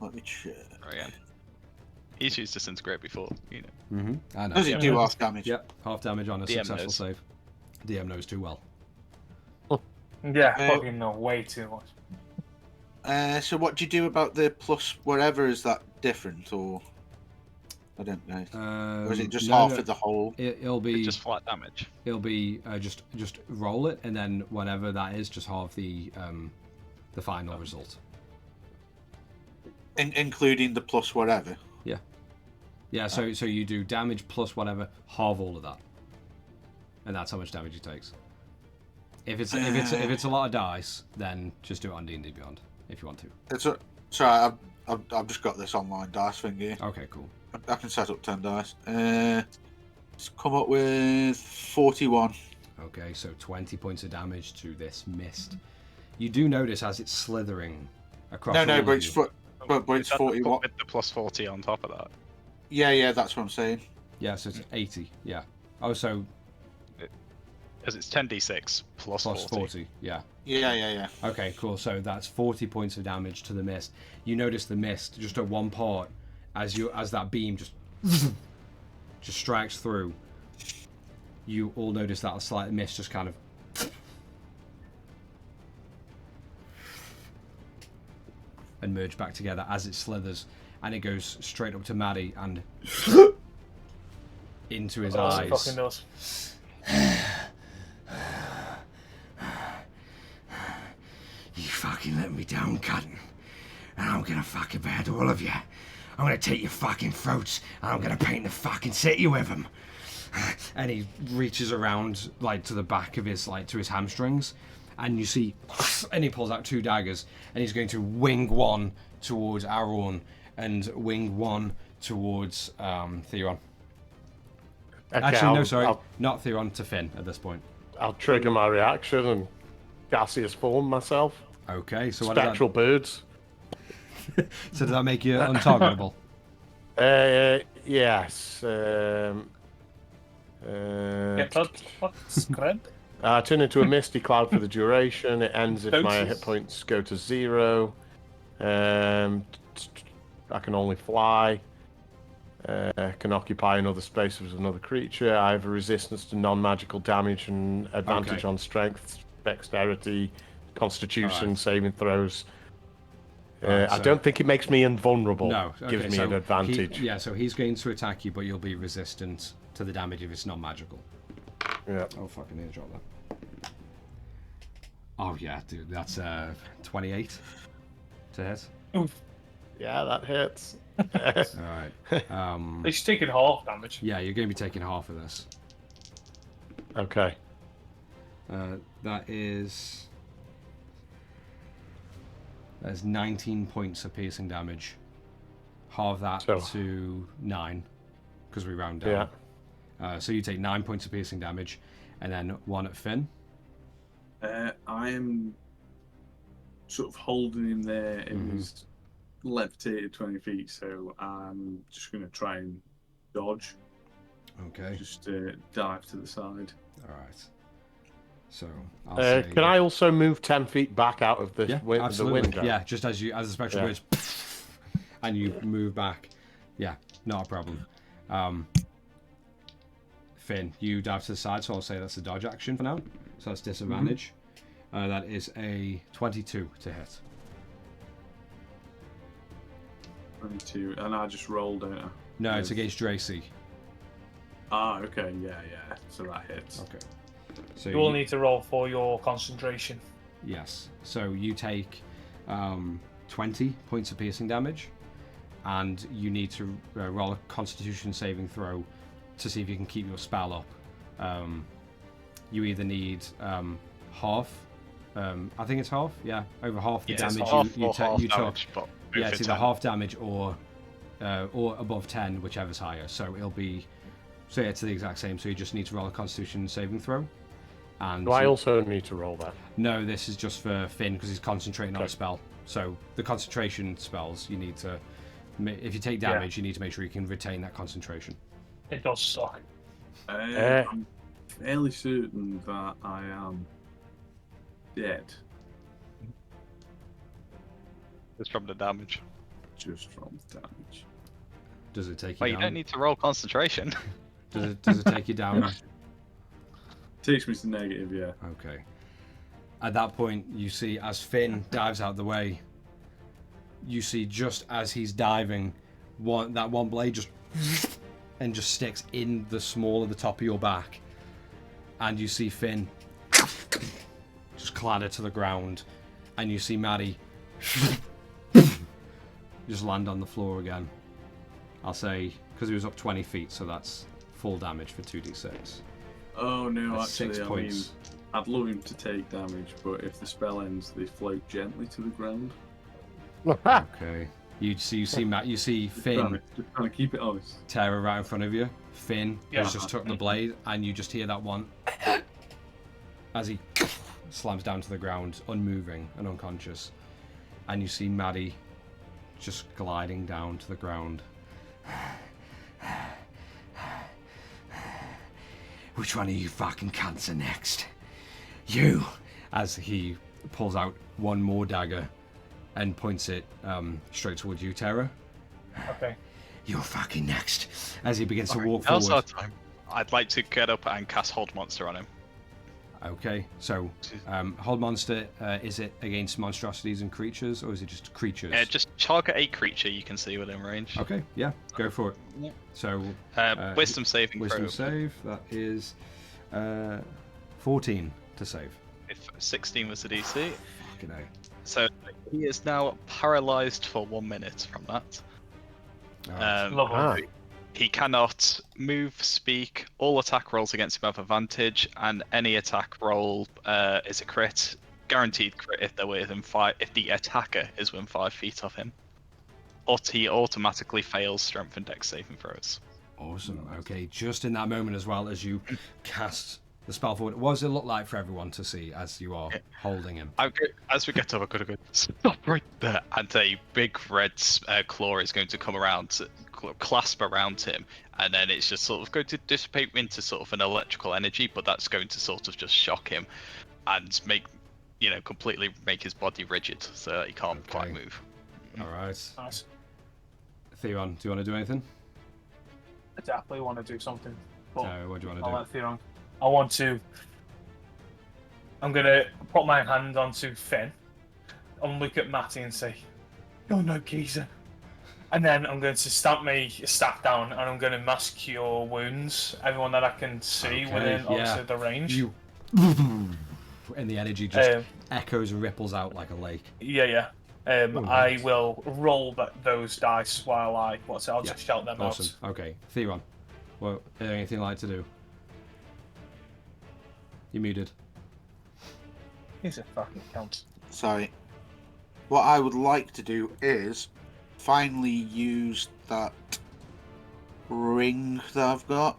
Let me check. Oh, yeah. He's used disintegrate before, you know. Mm-hmm. I know. Does it do half damage? Yep, half damage on a DM successful knows. save. DM knows too well. Yeah, fucking no, way too much. So what do you do about the plus whatever? Is that different or I don't know? Or is it just half of the whole? It'll be It's just flat damage. It'll be just roll it, and then whatever that is, just halve the final result. Including the plus whatever. Yeah. So you do damage plus whatever, halve all of that, and that's how much damage it takes. If it's a lot of dice, then just do it on D&D Beyond if you want to. Sorry, I've just got this online dice thing here. Okay, cool. I can set up 10 dice. It's come up with 41. Okay, so 20 points of damage to this mist. You do notice as it's slithering across. No, all but of it's you. but it's 41. With the plus 40 on top of that. Yeah, that's what I'm saying. Yeah, so it's 80. Yeah. Oh, so Because it's 10d6 plus 40. Yeah. Yeah. Okay, cool. So that's 40 points of damage to the mist. You notice the mist just at one part as that beam just strikes through. You all notice that a slight mist just kind of and merge back together as it slithers, and it goes straight up to Maddie and into his eyes. It fucking does. You fucking let me down, cunt. And I'm gonna fucking behead all of you. I'm gonna take your fucking throats and I'm gonna paint the fucking city with them. And he reaches around to the back of his to his hamstrings, and you see, and he pulls out 2 daggers, and he's going to wing one towards Aaron and wing one towards Theron. Okay, Actually, no, sorry, not Theron, to Finn at this point. I'll trigger my reaction and gaseous form myself. Okay, so what Spectral birds. So does that make you untargetable? Yes. What's good? I turn into a misty cloud for the duration. It ends if my hit points go to 0. I can only fly. Can occupy another space with another creature. I have a resistance to non-magical damage and advantage on strength, dexterity, constitution, saving throws. I don't think it makes me invulnerable. No, gives me an advantage. So he's going to attack you, but you'll be resistant to the damage if it's not magical. Yeah. Oh, fucking need to drop that. Oh, yeah, dude, that's 28 to hit. Oof. Yeah, that hits. Alright. He's taking half damage. Yeah, you're going to be taking half of this. Okay. That is 19 points of piercing damage. Halve that to 9, because we round down. Yeah. So you take 9 points of piercing damage, and then 1 at Finn. I am sort of holding him there in his levitated 20 feet, so I'm just going to try and dodge. Okay. Just dive to the side. Alright. So, I'll say... Can I also move 10 feet back out of the, the absolutely. window? Yeah, just as the spectral goes, and you move back. Yeah, not a problem. Finn, you dive to the side, so I'll say that's a dodge action for now. So that's disadvantage. That is a 22 to hit. 22, and I just rolled it. No, it's against Dracy. Ah, okay, yeah. So that hits. Okay. So you will need to roll for your concentration. Yes. So you take 20 points of piercing damage, and you need to roll a Constitution saving throw to see if you can keep your spell up. You either need half. I think it's half. Yeah, over half the damage you took. Yeah, it's either half damage or above 10, whichever's higher. So it'll be. So yeah, it's the exact same. So you just need to roll a Constitution saving throw. And do I also need to roll that? No, this is just for Finn because he's concentrating on a spell. So the concentration spells, you need to. If you take damage, you need to make sure you can retain that concentration. It does suck. I'm fairly certain that I am dead. Just from the damage. Just from the damage. Does it take you well, down? You don't need to roll concentration. Does it take you down? Takes me to negative, yeah. Okay. At that point, you see as Finn dives out the way, you see just as he's diving, that one blade just and just sticks in the small of the top of your back, and you see Finn just cladder to the ground, and you see Maddie just land on the floor again. I'll say, because he was up 20 feet, so that's full damage for 2d6. Oh no, That's actually, 6 points. I'd love him to take damage, but if the spell ends, they float gently to the ground. Okay. You see Finn Just trying to keep it honest. Terra right in front of you. Finn Yeah. has just took the blade, and you just hear that one as he slams down to the ground, unmoving and unconscious. And you see Maddie just gliding down to the ground. Which one of you fucking cunts are next? You! As he pulls out one more dagger and points it straight towards you, Terra. Okay. You're fucking next. As he begins to walk Now's our forward. time. I'd like to get up and cast Hold Monster on him. Okay, so Hold Monster, is it against monstrosities and creatures, or is it just creatures? Just target a creature you can see within range. Okay, yeah, go for it. Yeah. So, Wisdom saving wisdom throw. save, that is 14 to save. If 16 was the DC. Fucking A. So he is now paralyzed for 1 minute from that. Alright. Lovely. He cannot move, speak. All attack rolls against him have advantage, and any attack roll is a crit. Guaranteed crit if they're within 5. If the attacker is within 5 feet of him, or he automatically fails strength and dex saving throws. Awesome. Okay, just in that moment as well as you cast the spell forward, what does it look like for everyone to see as you are holding him? As we get up, I'm going to go, stop right there, and a big red claw is going to come around, clasp around him, and then it's just sort of going to dissipate into sort of an electrical energy, but that's going to sort of just shock him and completely make his body rigid so that he can't quite move. Alright. Nice. Theron, do you want to do anything? I definitely want to do something. But So, what do you want to I'll do? let Theron. I'm going to put my hand onto Finn and look at Matty and say, "You're no geezer." And then I'm going to stamp my staff down and I'm going to mass cure wounds. Everyone that I can see within obviously the range. You and the energy just echoes and ripples out like a lake. Yeah. I will roll those dice while I'll just shout them Awesome. out. Okay, Theron, well, is there anything you'd like to do? You're muted. He's a fucking cunt. Sorry. What I would like to do is finally use that ring that I've got.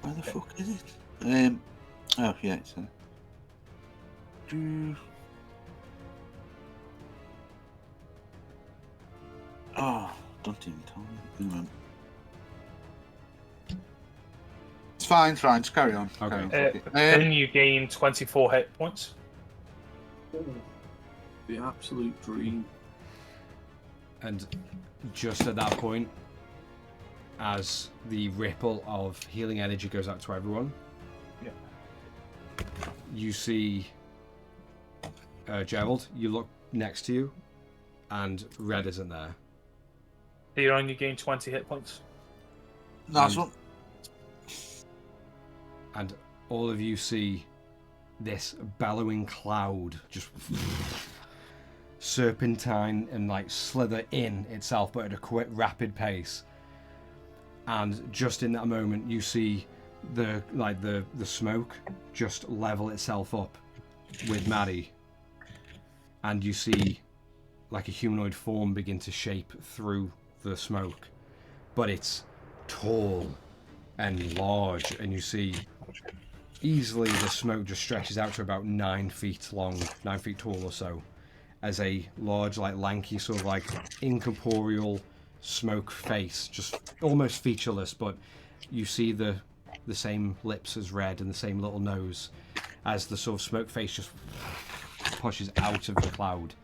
Where the fuck is it? Oh yeah, it's Oh, don't even tell me. Hang on. It's fine, just carry on. Okay. Carry on, fuck it. Then you gain 24 hit points. The absolute dream. And just at that point, as the ripple of healing energy goes out to everyone, you see Gerald, you look next to you, and Red isn't there. Theron, you gain 20 hit points. Nice one. And all of you see this bellowing cloud just serpentine and like slither in itself, but at a quick, rapid pace. And just in that moment, you see the smoke just level itself up with Maddie, and you see like a humanoid form begin to shape through the smoke, but it's tall and large, and you see easily the smoke just stretches out to about 9 feet long, 9 feet tall or so, as a large, like lanky, sort of like incorporeal smoke face, just almost featureless, but you see the same lips as Red and the same little nose as the sort of smoke face just pushes out of the cloud.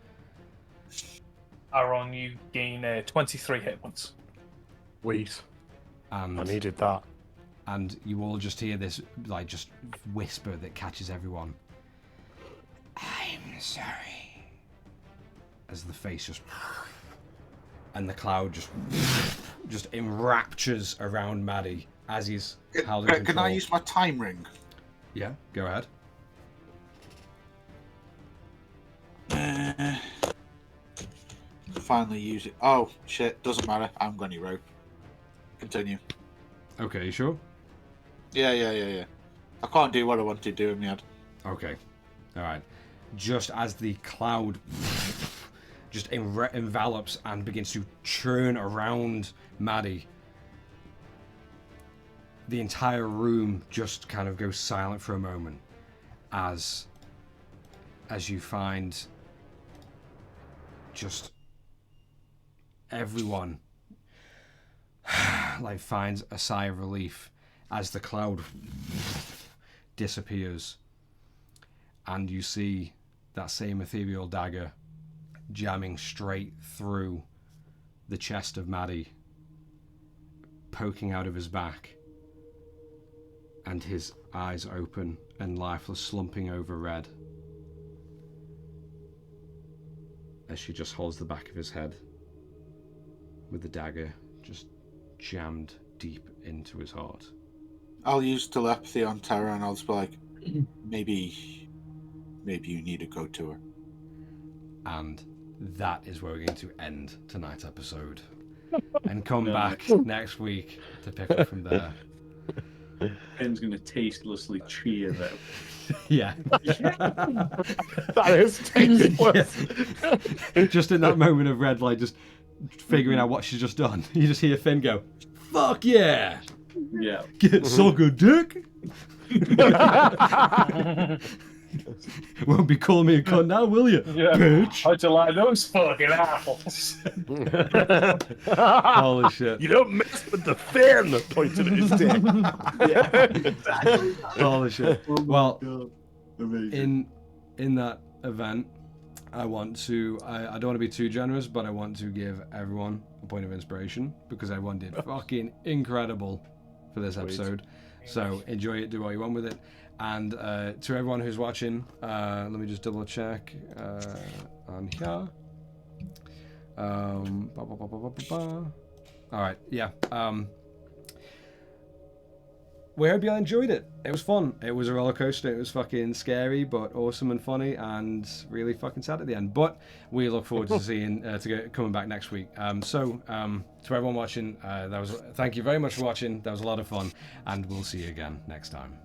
Aaron, you gain 23 hit points. Wheat. And I needed that. And you all just hear this, like, just whisper that catches everyone. I'm sorry. As the face just... And the cloud just enraptures around Maddie as he's held in control. Can I use my time ring? Yeah, go ahead. Finally use it. Oh, shit. Doesn't matter. I'm going to rope. Continue. Okay, you sure? Yeah. I can't do what I want to do in my head. Okay. Alright. Just as the cloud just envelops and begins to churn around Maddie, the entire room just kind of goes silent for a moment as you find just everyone like finds a sigh of relief as the cloud disappears, and you see that same ethereal dagger jamming straight through the chest of Maddie, poking out of his back, and his eyes open and lifeless, slumping over Red as she just holds the back of his head with the dagger just jammed deep into his heart. I'll use telepathy on Terra and I'll just be like, maybe you need to go to her. And that is where we're going to end tonight's episode. And come back next week to pick up from there. Ben's going to tastelessly cheer though. Yeah. That is tasteless. Yeah. Just in that moment of Red, like, just figuring out what she's just done, you just hear Finn go, "Fuck yeah! Yeah. Get suck a dick!" Won't be calling me a cunt now, will you, bitch? How'd you like those fucking apples? Holy shit. You don't mess with the Finn! Pointed at his dick. Holy shit. Well, Amazing. in that event, I want to, I don't want to be too generous, but I want to give everyone a point of inspiration because everyone did fucking incredible for this episode. So enjoy it, do what you want with it. And to everyone who's watching, let me just double check on here. Alright, yeah. We hope you all enjoyed it. It was fun. It was a roller coaster. It was fucking scary, but awesome and funny, and really fucking sad at the end. But we look forward to seeing coming back next week. To everyone watching, thank you very much for watching. That was a lot of fun, and we'll see you again next time.